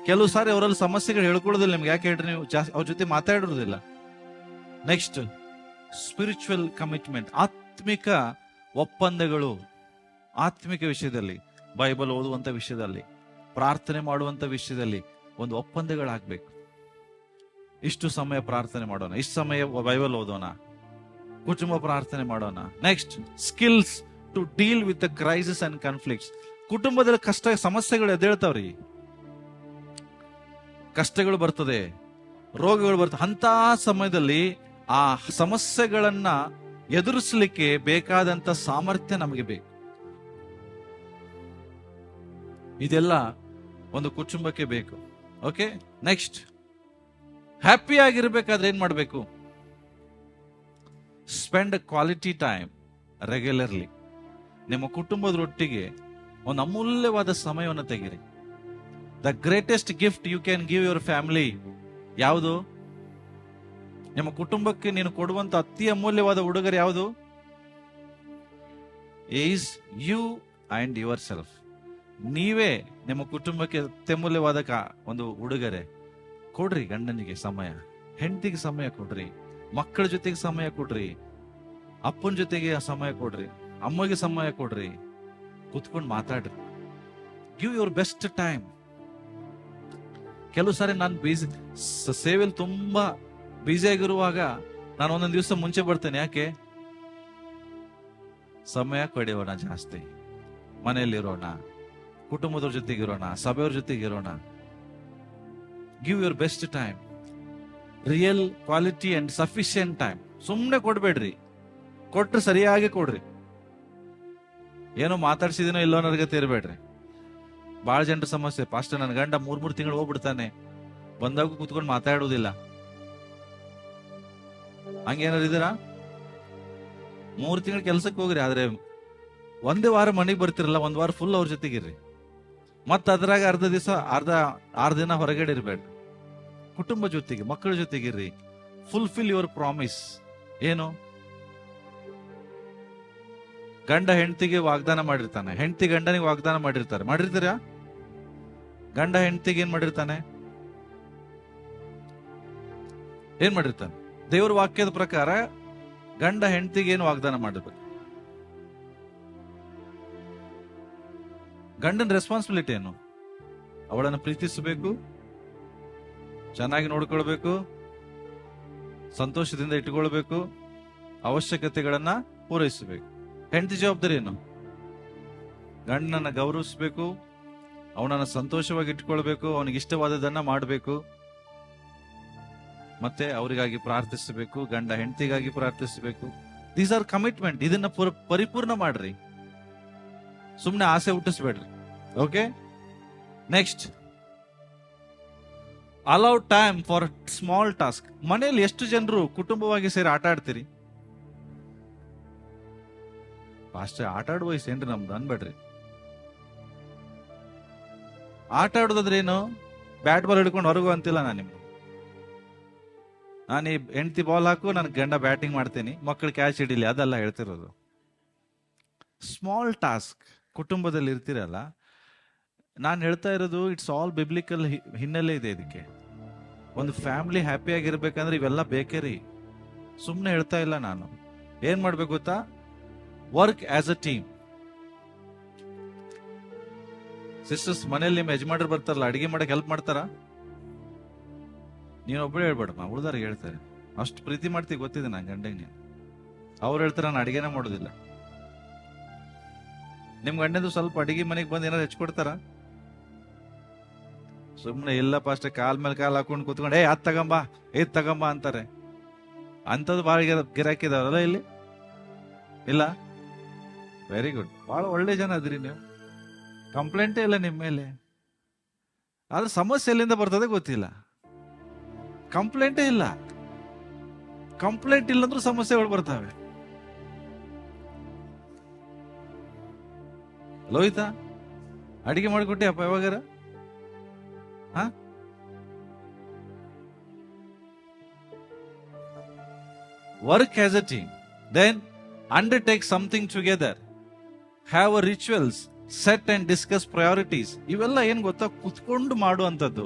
ಕೆಲವು ಸಾರಿ ಅವರಲ್ಲಿ ಸಮಸ್ಯೆಗಳು ಹೇಳ್ಕೊಳ್ಳೋದಿಲ್ಲ ನಿಮ್ಗೆ. ಯಾಕೆ ಹೇಳ್ರಿ? ನೀವು ಅವ್ರ ಜೊತೆ ಮಾತಾಡಿರೋದಿಲ್ಲ. ನೆಕ್ಸ್ಟ್, ಸ್ಪಿರಿಚುವಲ್ ಕಮಿಟ್ಮೆಂಟ್, ಆತ್ಮಿಕ ಒಪ್ಪಂದಗಳು. ಆತ್ಮಿಕ ವಿಷಯದಲ್ಲಿ, ಬೈಬಲ್ ಓದುವಂತ ವಿಷಯದಲ್ಲಿ, ಪ್ರಾರ್ಥನೆ ಮಾಡುವಂತ ವಿಷಯದಲ್ಲಿ ಒಂದು ಒಪ್ಪಂದಗಳಾಗ್ಬೇಕು. ಇಷ್ಟು ಸಮಯ ಪ್ರಾರ್ಥನೆ ಮಾಡೋಣ, ಇಷ್ಟು ಸಮಯ ಬೈಬಲ್ ಓದೋಣ, ಕುಟುಂಬ ಪ್ರಾರ್ಥನೆ ಮಾಡೋಣ. Next, skills to deal with the crisis and conflicts. ಕುಟುಂಬದಲ್ಲಿ ಕಷ್ಟ ಸಮಸ್ಯೆಗಳು ಎದ್ದೇಳ್ತಾವ್ರಿ, ಕಷ್ಟಗಳು ಬರ್ತದೆ, ರೋಗಗಳು ಬರ್ತದೆ. ಅಂತ ಸಮಯದಲ್ಲಿ ಆ ಸಮಸ್ಯೆಗಳನ್ನ ಎದುರಿಸಲಿಕ್ಕೆ ಬೇಕಾದಂತ ಸಾಮರ್ಥ್ಯ ನಮಗೆ ಬೇಕು. ಇದೆಲ್ಲ ಒಂದು ಕುಟುಂಬಕ್ಕೆ ಬೇಕು. ಓಕೆ, ನೆಕ್ಸ್ಟ್, ಹ್ಯಾಪಿ ಆಗಿರ್ಬೇಕಾದ್ರೆ ಏನ್ ಮಾಡ್ಬೇಕು? Spend quality time regularly. ನಿಮ್ಮ ಕುಟುಂಬದೊಟ್ಟಿಗೆ ಒಂದು ಅಮೂಲ್ಯವಾದ ಸಮಯವನ್ನು ತೆಗಿರಿ. The greatest gift you can give your family ಯಾವುದು? ನಿಮ್ಮ ಕುಟುಂಬಕ್ಕೆ ನೀನು ಕೊಡುವಂತ ಅತಿ ಅಮೂಲ್ಯವಾದ ಉಡುಗೊರೆ ಯಾವುದು? Is you and yourself. ನೀವೇ ನಿಮ್ಮ ಕುಟುಂಬಕ್ಕೆ ಅತ್ಯಮೂಲ್ಯವಾದ ಒಂದು ಉಡುಗೊರೆ. ಕೊಡ್ರಿ. ಗಂಡನಿಗೆ ಸಮಯ, ಹೆಂಡತಿಗೆ ಸಮಯ ಕೊಡ್ರಿ, ಮಕ್ಕಳ ಜೊತೆಗೆ ಸಮಯ ಕೊಡ್ರಿ, ಅಪ್ಪನ ಜೊತೆಗೆ ಸಮಯ ಕೊಡ್ರಿ, ಅಮ್ಮಗೆ ಸಮಯ ಕೊಡ್ರಿ, ಕುತ್ಕೊಂಡು ಮಾತಾಡ್ರಿ. Give your best time. ಕೆಲವು ಸಾರಿ ನಾನು ಸೇವೆಯಲ್ಲಿ ತುಂಬಾ ಬ್ಯುಸಿ ಆಗಿರುವಾಗ ನಾನು ಒಂದೊಂದು ದಿವಸ ಮುಂಚೆ ಬರ್ತೇನೆ. ಯಾಕೆ? ಸಮಯ ಕಳೆಯೋಣ, ಜಾಸ್ತಿ ಮನೆಯಲ್ಲಿರೋಣ, ಕುಟುಂಬದವ್ರ ಜೊತೆಗಿರೋಣ, ಸಭೆಯವ್ರ ಜೊತೆಗಿರೋಣ. Give your best time, real quality and sufficient time. ಸುಮ್ಮನೆ ಕೊಡ್ಬೇಡ್ರಿ, ಕೊಟ್ರೆ ಸರಿಯಾಗಿ ಕೊಡ್ರಿ. ಏನೋ ಮಾತಾಡ್ಸಿದಿನೋ ಇಲ್ಲೋ ಅನ್ನೋರ್ಗತೆ ಇರಬೇಡ್ರಿ. ಬಹಳ ಜನರ ಸಮಸ್ಯೆ, ಪಾಸ್ಟರ್ ನನ್ನ ಗಂಡ 3 ತಿಂಗಳು ಹೋಗ್ಬಿಡ್ತಾನೆ, ಬಂದಾಗ ಕೂತ್ಕೊಂಡು ಮಾತಾಡೋದಿಲ್ಲ. ಹಂಗೇನಾರು ಇದೀರಾ? 3 ತಿಂಗಳು ಕೆಲ್ಸಕ್ಕೆ ಹೋಗ್ರಿ, ಆದ್ರೆ ಒಂದೇ ವಾರ ಮನೆಗೆ ಬರ್ತಿರಲ್ಲ, 1 ವಾರ ಫುಲ್ ಅವ್ರ ಜೊತೆಗಿರ್ರಿ. ಮತ್ತ ಅದ್ರಾಗ ಅರ್ಧ ದಿವಸ 6 ದಿನ ಹೊರಗಡೆ ಇರ್ಬೇಡ್ರಿ. ಕುಟುಂಬ ಜೊತೆಗೆ, ಮಕ್ಕಳ ಜೊತೆಗಿರ್ರಿ. Fulfil your promise. ಏನು? ಗಂಡ ಹೆಂಡತಿಗೆ ವಾಗ್ದಾನ ಮಾಡಿರ್ತಾನೆ, ಹೆಂಡತಿ ಗಂಡನಿಗೆ ವಾಗ್ದಾನ ಮಾಡಿರ್ತೀರಾ? ಗಂಡ ಹೆಂಡತಿಗೆ ಏನ್ ಮಾಡಿರ್ತಾನೆ? ದೇವ್ರ ವಾಕ್ಯದ ಪ್ರಕಾರ ಗಂಡ ಹೆಂಡತಿಗೆ ಏನು ವಾಗ್ದಾನ ಮಾಡಿರ್ಬೇಕು? ಗಂಡನ ರೆಸ್ಪಾನ್ಸಿಬಿಲಿಟಿ ಏನು? ಅವಳನ್ನು ಪ್ರೀತಿಸಬೇಕು, ಚೆನ್ನಾಗಿ ನೋಡ್ಕೊಳ್ಬೇಕು, ಸಂತೋಷದಿಂದ ಇಟ್ಟುಕೊಳ್ಬೇಕು, ಅವಶ್ಯಕತೆಗಳನ್ನ ಪೂರೈಸಬೇಕು. ಹೆಂಡತಿ ಜವಾಬ್ದಾರಿ ಏನು? ಗಂಡನನ್ನ ಗೌರವಿಸಬೇಕು, ಅವನನ್ನ ಸಂತೋಷವಾಗಿ ಇಟ್ಕೊಳ್ಬೇಕು, ಅವನಿಗೆ ಇಷ್ಟವಾದದನ್ನ ಮಾಡಬೇಕು, ಮತ್ತೆ ಅವರಿಗಾಗಿ ಪ್ರಾರ್ಥಿಸಬೇಕು, ಗಂಡ ಹೆಂಡತಿಗಾಗಿ ಪ್ರಾರ್ಥಿಸಬೇಕು. These are commitment. ಇದನ್ನ ಪರಿಪೂರ್ಣ ಮಾಡ್ರಿ, ಸುಮ್ಮನೆ ಆಸೆ ಹುಟ್ಟಿಸ್ಬೇಡ್ರಿ. Okay, next, allow time for small task. ಮನೆಯಲ್ಲಿ ಎಷ್ಟು ಜನರು ಕುಟುಂಬವಾಗಿ ಸೇರಿ ಆಟ ಆಡ್ತೀರಿ? ಅಷ್ಟೇ ಆಟ ಆಡುವ ವಯಸ್ಸೇನ್ರಿ ನಮ್ದು ಅನ್ಬೇಡ್ರಿ. ಆಟ ಆಡೋದಾದ್ರೆ ಏನು? ಬ್ಯಾಟ್ ಬಾಲ್ ಹಿಡ್ಕೊಂಡು ಹೊರಗು ಅಂತಿಲ್ಲ ನಾನು ನಿಮ್ಗೆ. ನಾನು ಈ ಹೆಂಡತಿ ಬಾಲ್ ಹಾಕು, ನನ್ ಗಂಡ ಬ್ಯಾಟಿಂಗ್ ಮಾಡ್ತೀನಿ, ಮಕ್ಕಳು ಕ್ಯಾಚ್ ಹಿಡಿಲಿ, ಅದೆಲ್ಲ ಹೇಳ್ತಿರೋದು. ಸ್ಮಾಲ್ ಟಾಸ್ಕ್ ಕುಟುಂಬದಲ್ಲಿ ಇರ್ತೀರಲ್ಲ, ನಾನು ಹೇಳ್ತಾ ಇರೋದು ಇಟ್ಸ್ ಆಲ್ ಬಿಬ್ಲಿಕಲ್ ಹಿನ್ನೆಲೆ ಇದೆ ಇದಕ್ಕೆ. ಒಂದು ಫ್ಯಾಮಿಲಿ ಹ್ಯಾಪಿ ಆಗಿರ್ಬೇಕಂದ್ರೆ ಇವೆಲ್ಲ ಬೇಕೇ ರೀ, ಸುಮ್ಮನೆ ಹೇಳ್ತಾ ಇಲ್ಲ ನಾನು. ಏನ್ ಮಾಡ್ಬೇಕು ಗೊತ್ತಾ? Work as a team. Sisters, ಮನೇಲಿ ನಿಮ್ಮ ಯಜಮಾನ್ರು ಬರ್ತಾರಲ್ಲ, ಅಡಿಗೆ ಮಾಡಕ್ ಹೆಲ್ಪ್ ಮಾಡ್ತಾರ? ನೀನೊಬ್ಬಳು ಹೇಳ್ಬೇಡಮ್ಮ, ಉಳ್ದಾರಿಗೆ ಹೇಳ್ತಾರೆ. ಅಷ್ಟು ಪ್ರೀತಿ ಮಾಡ್ತೀವಿ ಗೊತ್ತಿದೆ ನಾನು ಗಂಡಂಗೆ. ನೀನು ಅವ್ರು ಹೇಳ್ತಾರೆ ನಾನು ಅಡಿಗೆನ ಮಾಡೋದಿಲ್ಲ. ನಿಮ್ ಗಂಡಂದು ಸ್ವಲ್ಪ ಅಡಿಗೆ ಮನೆಗೆ ಬಂದು ಏನಾರು ಹೆಚ್ಕೊಡ್ತಾರ? ಸುಮ್ಮನೆ ಇಲ್ಲಪ್ಪ ಅಷ್ಟೇ, ಕಾಲ್ ಮೇಲೆ ಕಾಲ್ ಹಾಕೊಂಡು ಕೂತ್ಕೊಂಡು ಅದ್ ತಗಂಬ ಏದ್ ತಗಂಬ ಅಂತಾರೆ. ಅಂಥದ್ದು ಭಾಳ ಗಿರಾಕಿದಾವಲ್ಲ ಇಲ್ಲಿ? ಇಲ್ಲ? ವೆರಿ ಗುಡ್, ಬಹಳ ಒಳ್ಳೆ ಜನ ಅದ್ರಿ ನೀವು. ಕಂಪ್ಲೇಂಟೇ ಇಲ್ಲ ನಿಮ್ಮ ಮೇಲೆ. ಆದ್ರೆ ಸಮಸ್ಯೆ ಎಲ್ಲಿಂದ ಬರ್ತದೆ ಗೊತ್ತಿಲ್ಲ. ಕಂಪ್ಲೇಂಟೇ ಇಲ್ಲ. ಕಂಪ್ಲೇಂಟ್ ಇಲ್ಲಂದ್ರೂ ಸಮಸ್ಯೆಗಳು ಬರ್ತವೆ. ಲೋಹಿತಾ, ಅಡಿಗೆ ಮಾಡಿಕೊಟ್ಟೆ ಅಪ್ಪ ಯಾವಾಗಾರ? Work as a team, then undertake something together, have a rituals, set and discuss priorities. ಇವೆಲ್ಲ ಏನ್ ಗೊತ್ತಾ? ಕುತ್ಕೊಂಡು ಮಾಡುವಂಥದ್ದು,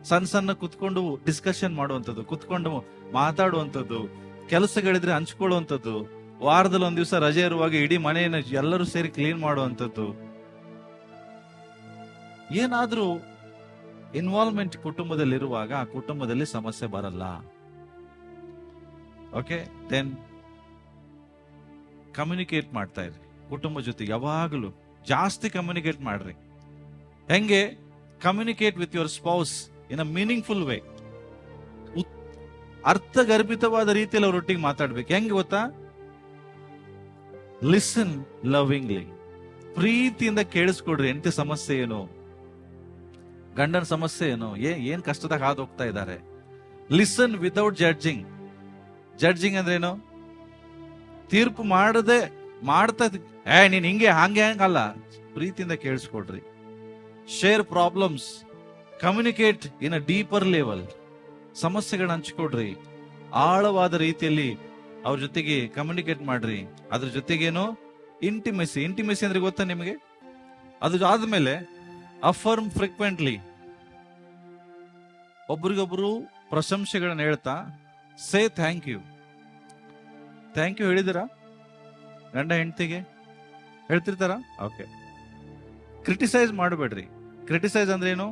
ಸಣ್ಣ ಸಣ್ಣ ಕುತ್ಕೊಂಡು ಡಿಸ್ಕಷನ್ ಮಾಡುವಂಥದ್ದು, ಕುತ್ಕೊಂಡು ಮಾತಾಡುವಂಥದ್ದು, ಕೆಲಸಗಳಿದ್ರೆ ಹಂಚ್ಕೊಳ್ಳುವಂಥದ್ದು, ವಾರದಲ್ಲಿ ಒಂದ್ ದಿವಸ ರಜೆ ಇರುವಾಗ ಇಡೀ ಮನೆಯನ್ನು ಎಲ್ಲರೂ ಸೇರಿ ಕ್ಲೀನ್ ಮಾಡುವಂಥದ್ದು. ಏನಾದ್ರೂ ಇನ್ವಾಲ್ವ್ಮೆಂಟ್ ಕುಟುಂಬದಲ್ಲಿರುವಾಗ ಆ ಕುಟುಂಬದಲ್ಲಿ ಸಮಸ್ಯೆ ಬರಲ್ಲ. ಓಕೆ, ದೆನ್ ಕಮ್ಯುನಿಕೇಟ್ ಮಾಡ್ತಾ ಇರ್ರಿ ಕುಟುಂಬ ಜೊತೆ. ಯಾವಾಗಲೂ ಜಾಸ್ತಿ ಕಮ್ಯುನಿಕೇಟ್ ಮಾಡ್ರಿ. ಹೆಂಗೆ? Communicate with your spouse in a meaningful way. ಅರ್ಥಗರ್ಭಿತವಾದ ರೀತಿಯಲ್ಲಿ ಅವರೊಟ್ಟಿಗೆ ಮಾತಾಡ್ಬೇಕು. ಹೆಂಗೆ ಗೊತ್ತಾ? ಲಿಸನ್ ಲವಿಂಗ್ಲಿ, ಪ್ರೀತಿಯಿಂದ ಕೇಳಿಸ್ಕೊಡ್ರಿ. ಎಂತ ಸಮಸ್ಯೆ ಏನು, ಗಂಡನ ಸಮಸ್ಯೆ ಏನು, ಏನ್ ಕಷ್ಟದಾಗ ಹಾದು ಹೋಗ್ತಾ ಇದ್ದಾರೆ. Listen without judging. ಜಡ್ಜಿಂಗ್ ಅಂದ್ರೇನು? ತೀರ್ಪು ಮಾಡದೆ ಮಾಡ್ತಾ ನೀನ್ ಹಿಂಗೆ ಹಂಗೆ ಹಂಗಲ್ಲ. ಪ್ರೀತಿಯಿಂದ ಕೇಳಿಸ್ಕೊಡ್ರಿ. Share problems, communicate in a deeper level. ಸಮಸ್ಯೆಗಳನ್ನ ಹಂಚ್ಕೊಡ್ರಿ, ಆಳವಾದ ರೀತಿಯಲ್ಲಿ ಅವ್ರ ಜೊತೆಗೆ ಕಮ್ಯುನಿಕೇಟ್ ಮಾಡ್ರಿ. ಅದ್ರ ಜೊತೆಗೇನು? ಇಂಟಿಮೆಸಿ. ಇಂಟಿಮೆಸಿ ಅಂದ್ರೆ ಗೊತ್ತಾ ನಿಮಗೆ? ಅದು ಆದ್ಮೇಲೆ ಅಫರ್ಮ್ ಫ್ರೀಕ್ವೆಂಟ್ಲಿ, ಒಬ್ರಿಗೊಬ್ರು ಪ್ರಶಂಸೆಗಳನ್ನ ಹೇಳ್ತಾ say thank you. Thank you ಹೇಳಿದಿರಾ ಗಂಡ ಹೆಂಡತಿಗೆ? ಹೇಳ್ತಿರ್ತಾರ? ಓಕೆ. ಕ್ರಿಟಿಸೈಸ್ ಮಾಡಬೇಡ್ರಿ. ಕ್ರಿಟಿಸೈಸ್ ಅಂದ್ರೆ ಏನು?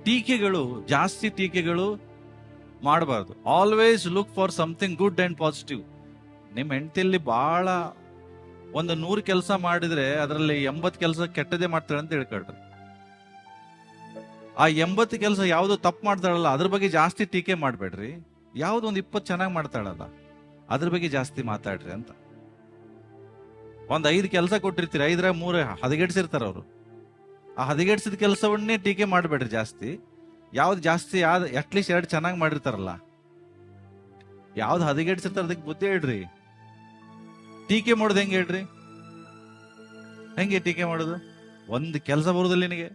ಟೀಕೆಗಳು, ಜಾಸ್ತಿ ಟೀಕೆಗಳು ಮಾಡಬಾರ್ದು. Always look for something good and positive. ನಿಮ್ಮ ಹೆಂಡತಿಯಲ್ಲಿ ಬಹಳ ಒಂದು 100 ಕೆಲಸ ಮಾಡಿದ್ರೆ ಅದರಲ್ಲಿ 80 ಕೆಲಸ ಕೆಟ್ಟದೇ ಮಾಡ್ತಾಳೆ ಅಂತ ಹೇಳ್ಕೊಳ್ರಿ. ಆ 80 ಕೆಲಸ ಯಾವ್ದು ತಪ್ಪು ಮಾಡ್ತಾಳಲ್ಲ ಅದ್ರ ಬಗ್ಗೆ ಜಾಸ್ತಿ ಟೀಕೆ ಮಾಡ್ಬೇಡ್ರಿ. ಯಾವ್ದು ಒಂದು 20 ಚೆನ್ನಾಗಿ ಮಾಡ್ತಾಳಲ್ಲ ಅದ್ರ ಬಗ್ಗೆ ಜಾಸ್ತಿ ಮಾತಾಡ್ರಿ ಅಂತ. ಒಂದ್ 5 ಕೆಲಸ ಕೊಟ್ಟಿರ್ತೀರಿ, 5ರ 3 ಹದಗೆಡ್ಸಿರ್ತಾರ ಅವರು. ಆ ಹದಗೆಡ್ಸಿದ ಕೆಲಸವನ್ನೇ ಟೀಕೆ ಮಾಡ್ಬೇಡ್ರಿ ಜಾಸ್ತಿ. ಯಾವ್ದು ಜಾಸ್ತಿ ಅಟ್ಲೀಸ್ಟ್ 2 ಚೆನ್ನಾಗಿ ಮಾಡಿರ್ತಾರಲ್ಲ, ಯಾವ್ದು ಹದಗೆಡ್ಸಿರ್ತಾರ ಅದಕ್ಕೆ ಬುದ್ಧಿ ಹೇಳ್ರಿ. ಟೀಕೆ ಮಾಡೋದು ಹೆಂಗೆ ಹೇಳ್ರಿ? ಹೆಂಗೆ ಟೀಕೆ ಮಾಡೋದು? ಒಂದು ಕೆಲಸ ಬರುದಿಲ್ಲ ನಿನಗೆ,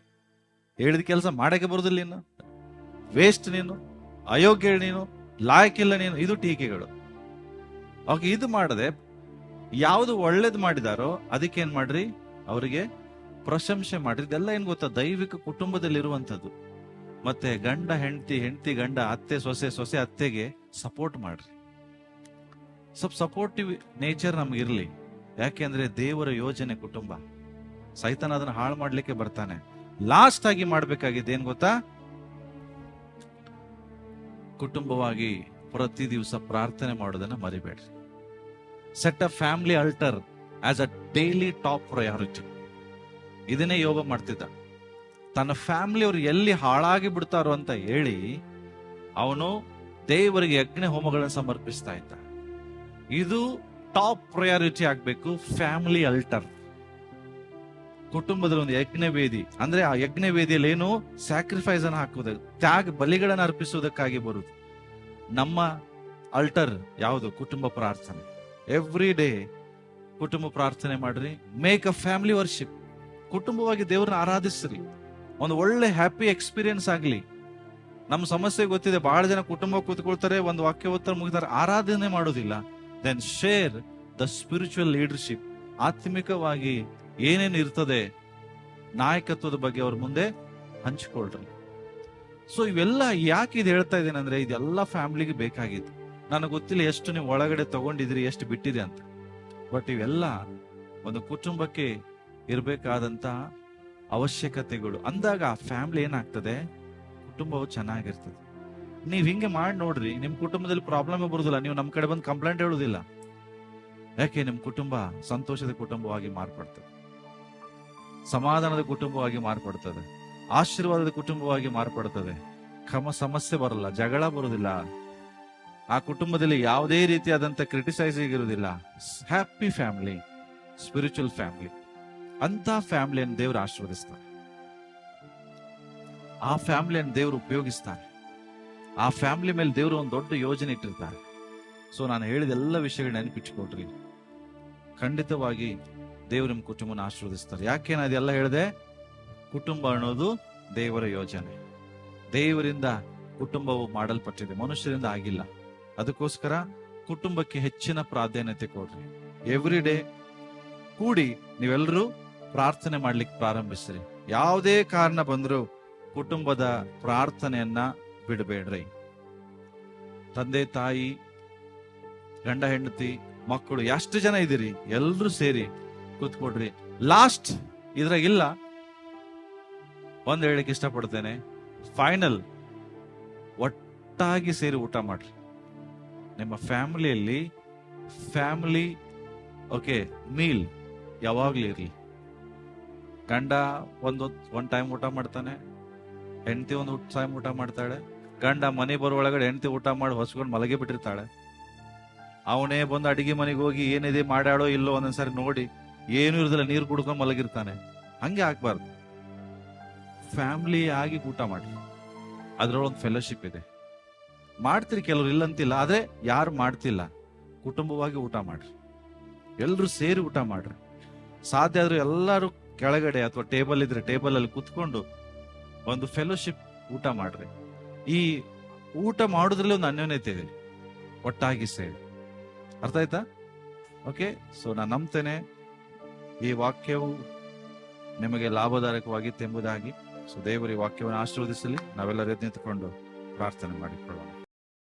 ಹೇಳಿದ ಕೆಲಸ ಮಾಡಕ್ಕೆ ಬರುದಿಲ್ಲ, ನೀನು ವೇಸ್ಟ್, ನೀನು ಅಯೋಗ್ಯ, ನೀನು ಲಾಯಕ್ಕಿಲ್ಲ ನೀನು. ಇದು ಟೀಕೆಗಳು. ಓಕೆ, ಇದು ಮಾಡದೆ ಯಾವುದು ಒಳ್ಳೇದು ಮಾಡಿದಾರೋ ಅದಕ್ಕೇನ್ ಮಾಡ್ರಿ? ಅವರಿಗೆ ಪ್ರಶಂಸೆ ಮಾಡ್ರಿ. ಇದೆಲ್ಲ ಏನ್ ಗೊತ್ತಾ? ದೈವಿಕ ಕುಟುಂಬದಲ್ಲಿ ಇರುವಂತದ್ದು. ಮತ್ತೆ ಗಂಡ ಹೆಂಡತಿ, ಹೆಂಡತಿ ಗಂಡ, ಅತ್ತೆ ಸೊಸೆ, ಸೊಸೆ ಅತ್ತೆಗೆ ಸಪೋರ್ಟ್ ಮಾಡ್ರಿ. ಸ್ವಲ್ಪ ಸಪೋರ್ಟಿವ್ ನೇಚರ್ ನಮ್ಗಿರ್ಲಿ. ಯಾಕೆಂದ್ರೆ ದೇವರ ಯೋಜನೆ ಕುಟುಂಬ. ಸೈತಾನ ಅದನ್ನ ಹಾಳು ಮಾಡ್ಲಿಕ್ಕೆ ಬರ್ತಾನೆ. ಲಾಸ್ಟ್ ಆಗಿ ಮಾಡ್ಬೇಕಾಗಿದ್ದು ಏನ್ ಗೊತ್ತಾ? ಕುಟುಂಬವಾಗಿ ಪ್ರತಿ ದಿವಸ ಪ್ರಾರ್ಥನೆ ಮಾಡೋದನ್ನ ಮರಿಬೇಡ್ರಿ. Set a family altar as a daily top priority. ಇದನ್ನೇ ಯೋಗ ಮಾಡ್ತಿದ್ದ. ತನ್ನ ಫ್ಯಾಮಿಲಿ ಅವ್ರು ಎಲ್ಲಿ ಹಾಳಾಗಿ ಬಿಡ್ತಾರೋ ಅಂತ ಹೇಳಿ ಅವನು ದೇವರಿಗೆ ಯಜ್ಞ ಹೋಮಗಳನ್ನು ಸಮರ್ಪಿಸ್ತಾ ಇದ್ದ. ಇದು ಟಾಪ್ ಪ್ರಯಾರಿಟಿ ಆಗ್ಬೇಕು. ಫ್ಯಾಮಿಲಿ ಅಲ್ಟರ್, ಕುಟುಂಬದಲ್ಲಿ ಒಂದು ಯಜ್ಞ ವೇದಿ. ಅಂದ್ರೆ ಆ ಯಜ್ಞ ವೇದಿಯಲ್ಲಿ ಏನು ಸ್ಯಾಕ್ರಿಫೈಸ್ ಅನ್ನು ಹಾಕುವುದು, ಬಲಿಗಳನ್ನು ಅರ್ಪಿಸುವುದಕ್ಕಾಗಿ ಬರುವುದು. ನಮ್ಮ ಅಲ್ಟರ್ ಯಾವುದು? ಕುಟುಂಬ ಪ್ರಾರ್ಥನೆ. ಎವ್ರಿ ಡೇ ಕುಟುಂಬ ಪ್ರಾರ್ಥನೆ ಮಾಡ್ರಿ. Make a family worship. ಕುಟುಂಬವಾಗಿ ದೇವ್ರನ್ನ ಆರಾಧಿಸ್ರಿ. ಒಂದು ಒಳ್ಳೆ ಹ್ಯಾಪಿ ಎಕ್ಸ್ಪೀರಿಯನ್ಸ್ ಆಗ್ಲಿ. ನಮ್ಮ ಸಮಸ್ಯೆ ಗೊತ್ತಿದೆ, ಬಹಳ ಜನ ಕುಟುಂಬ ಕೂತ್ಕೊಳ್ತಾರೆ, ಒಂದು ವಾಕ್ಯ ಓದ್ತಾರೆ, ಮುಗಿತಾರೆ, ಆರಾಧನೆ ಮಾಡೋದಿಲ್ಲ. Then share the spiritual leadership. ಆತ್ಮಿಕವಾಗಿ ಏನೇನು ಇರ್ತದೆ ನಾಯಕತ್ವದ ಬಗ್ಗೆ ಅವ್ರ ಮುಂದೆ ಹಂಚಿಕೊಳ್ರಿ. ಸೊ ಇವೆಲ್ಲ ಯಾಕೆ ಇದು ಹೇಳ್ತಾ ಇದ್ದೇನೆ ಅಂದ್ರೆ, ಇದೆಲ್ಲ ಫ್ಯಾಮಿಲಿಗೆ ಬೇಕಾಗಿತ್ತು. ನನಗೆ ಗೊತ್ತಿಲ್ಲ ಎಷ್ಟು ನೀವು ಒಳಗಡೆ ತಗೊಂಡಿದ್ರಿ, ಎಷ್ಟು ಬಿಟ್ಟಿದೆ ಅಂತ. ಬಟ್ ಇವೆಲ್ಲ ಒಂದು ಕುಟುಂಬಕ್ಕೆ ಇರಬೇಕಾದಂತ ಅವಶ್ಯಕತೆಗಳು. ಅಂದಾಗ ಆ ಫ್ಯಾಮಿಲಿ ಏನಾಗ್ತದೆ, ಕುಟುಂಬವು ಚೆನ್ನಾಗಿರ್ತದೆ. ನೀವ್ ಹಿಂಗೆ ಮಾಡಿ ನೋಡ್ರಿ, ನಿಮ್ ಕುಟುಂಬದಲ್ಲಿ ಪ್ರಾಬ್ಲಮ್ ಬರುದಿಲ್ಲ. ನೀವು ನಮ್ ಕಡೆ ಬಂದು ಕಂಪ್ಲೇಂಟ್ ಹೇಳುದಿಲ್ಲ. ಯಾಕೆ? ನಿಮ್ ಕುಟುಂಬ ಸಂತೋಷದ ಕುಟುಂಬವಾಗಿ ಮಾರ್ಪಡ್ತದೆ, ಸಮಾಧಾನದ ಕುಟುಂಬವಾಗಿ ಮಾರ್ಪಡ್ತದೆ, ಆಶೀರ್ವಾದದ ಕುಟುಂಬವಾಗಿ ಮಾರ್ಪಡ್ತದೆ. ಸಮಸ್ಯೆ ಬರಲ್ಲ, ಜಗಳ ಬರುವುದಿಲ್ಲ, ಆ ಕುಟುಂಬದಲ್ಲಿ ಯಾವುದೇ ರೀತಿಯಾದಂತ ಕ್ರಿಟಿಸೈಸಿಂಗ್ ಇರುವುದಿಲ್ಲ. Happy family, spiritual family. ಅಂತ ಫ್ಯಾಮಿಲಿಯನ್ನು ದೇವರು ಆಶೀರ್ವದಿಸ್ತಾರೆ. ಆ ಫ್ಯಾಮಿಲಿಯನ್ನು ದೇವರು ಉಪಯೋಗಿಸ್ತಾರೆ. ಆ ಫ್ಯಾಮಿಲಿ ಮೇಲೆ ದೇವರು ಒಂದು ದೊಡ್ಡ ಯೋಜನೆ ಇಟ್ಟಿರ್ತಾರೆ. ಸೊ ನಾನು ಹೇಳಿದ ಎಲ್ಲ ವಿಷಯಗಳು ನೆನಪಿಟ್ಕೊಳ್ರಿ. ಖಂಡಿತವಾಗಿ ದೇವರು ನಿಮ್ಮ ಕುಟುಂಬನ ಆಶೀರ್ವದಿಸ್ತಾರೆ. ಯಾಕೆ ನಾನು ಇದೆಲ್ಲ ಹೇಳಿದೆ? ಕುಟುಂಬ ಅನ್ನೋದು ದೇವರ ಯೋಜನೆ. ದೇವರಿಂದ ಕುಟುಂಬವು ಮಾಡಲ್ಪಟ್ಟಿದೆ, ಮನುಷ್ಯರಿಂದ ಆಗಿಲ್ಲ. ಅದಕ್ಕೋಸ್ಕರ ಕುಟುಂಬಕ್ಕೆ ಹೆಚ್ಚಿನ ಪ್ರಾಧಾನ್ಯತೆ ಕೊಡ್ರಿ. ಎವ್ರಿ ಡೇ ಕೂಡಿ ನೀವೆಲ್ಲರೂ ಪ್ರಾರ್ಥನೆ ಮಾಡ್ಲಿಕ್ಕೆ ಪ್ರಾರಂಭಿಸ್ರಿ. ಯಾವುದೇ ಕಾರಣ ಬಂದರೂ ಕುಟುಂಬದ ಪ್ರಾರ್ಥನೆಯನ್ನ ಬಿಡಬೇಡ್ರಿ. ತಂದೆ ತಾಯಿ, ಗಂಡ ಹೆಂಡತಿ, ಮಕ್ಕಳು, ಎಷ್ಟು ಜನ ಇದ್ದೀರಿ ಎಲ್ರೂ ಸೇರಿ ಕೂತ್ಕೊಡ್ರಿ. ಲಾಸ್ಟ್ ಇದ್ರಾಗಿಲ್ಲ ಒಂದ್ ಹೇಳಕ್ಕೆ ಇಷ್ಟಪಡ್ತೇನೆ, ಫೈನಲ್ ಒಟ್ಟಾಗಿ ಸೇರಿ ಊಟ ಮಾಡ್ರಿ. ನಿಮ್ಮ ಫ್ಯಾಮಿಲಿಯಲ್ಲಿ ಫ್ಯಾಮಿಲಿ ಮೀಲ್ ಯಾವಾಗ್ಲೂ ಇರ್ಲಿ. ಗಂಡ ಒಂದ್ ಟೈಮ್ ಊಟ ಮಾಡ್ತಾನೆ, ಹೆಂಡತಿ ಒಂದು ಟೈಮ್ ಊಟ ಮಾಡ್ತಾಳೆ. ಗಂಡ ಮನೆ ಬರುವೊಳಗಡೆ ಹೆಂಡತಿ ಊಟ ಮಾಡಿ ಹೊಸ್ಕೊಂಡು ಮಲಗಿ ಬಿಟ್ಟಿರ್ತಾಳೆ. ಅವನೇ ಬಂದು ಅಡಿಗೆ ಮನೆಗೆ ಹೋಗಿ ಏನಿದೆ ಮಾಡ್ಯಾಡೋ ಇಲ್ಲೋ ಒಂದೊಂದ್ಸರಿ ನೋಡಿ ಏನು ಇರೋದಿಲ್ಲ, ನೀರು ಕುಡ್ಕೊಂಡು ಮಲಗಿರ್ತಾನೆ. ಹಂಗೆ ಆಗ್ಬಾರ್ದು. ಫ್ಯಾಮಿಲಿ ಆಗಿ ಊಟ ಮಾಡ್ರಿ. ಅದ್ರೊಳಗೆ ಫೆಲೋಶಿಪ್ ಇದೆ. ಮಾಡ್ತೀರಿ, ಕೆಲವ್ರು ಇಲ್ಲಂತಿಲ್ಲ, ಆದ್ರೆ ಯಾರು ಮಾಡ್ತಿಲ್ಲ. ಕುಟುಂಬವಾಗಿ ಊಟ ಮಾಡ್ರಿ, ಎಲ್ರು ಸೇರಿ ಊಟ ಮಾಡ್ರಿ. ಸಾಧ್ಯ ಆದ್ರೂ ಎಲ್ಲರೂ ಕೆಳಗಡೆ ಅಥವಾ ಟೇಬಲ್ ಇದ್ರೆ ಟೇಬಲ್ ಅಲ್ಲಿ ಕುತ್ಕೊಂಡು ಒಂದು ಫೆಲೋಶಿಪ್ ಊಟ ಮಾಡ್ರಿ. ಈ ಊಟ ಮಾಡೋದ್ರಲ್ಲಿ ಒಂದು ಅನ್ಯೋನ್ಯತೆ ಇದೆ, ಒಟ್ಟಾಗಿ ಸೇರಿ. ಅರ್ಥ ಆಯ್ತಾ? ಓಕೆ. ಸೊ ನಾನು ನಂಬ್ತೇನೆ ಈ ವಾಕ್ಯವು ನಿಮಗೆ ಲಾಭದಾಯಕವಾಗಿತ್ತೆಂಬುದಾಗಿ. ಸೊ ದೇವರು ಈ ವಾಕ್ಯವನ್ನು ಆಶೀರ್ವದಿಸಲಿ. ನಾವೆಲ್ಲರೂ ಎದ್ದು ನಿಂತುಕೊಂಡು ಪ್ರಾರ್ಥನೆ ಮಾಡಿಕೊಳ್ಳೋಣ.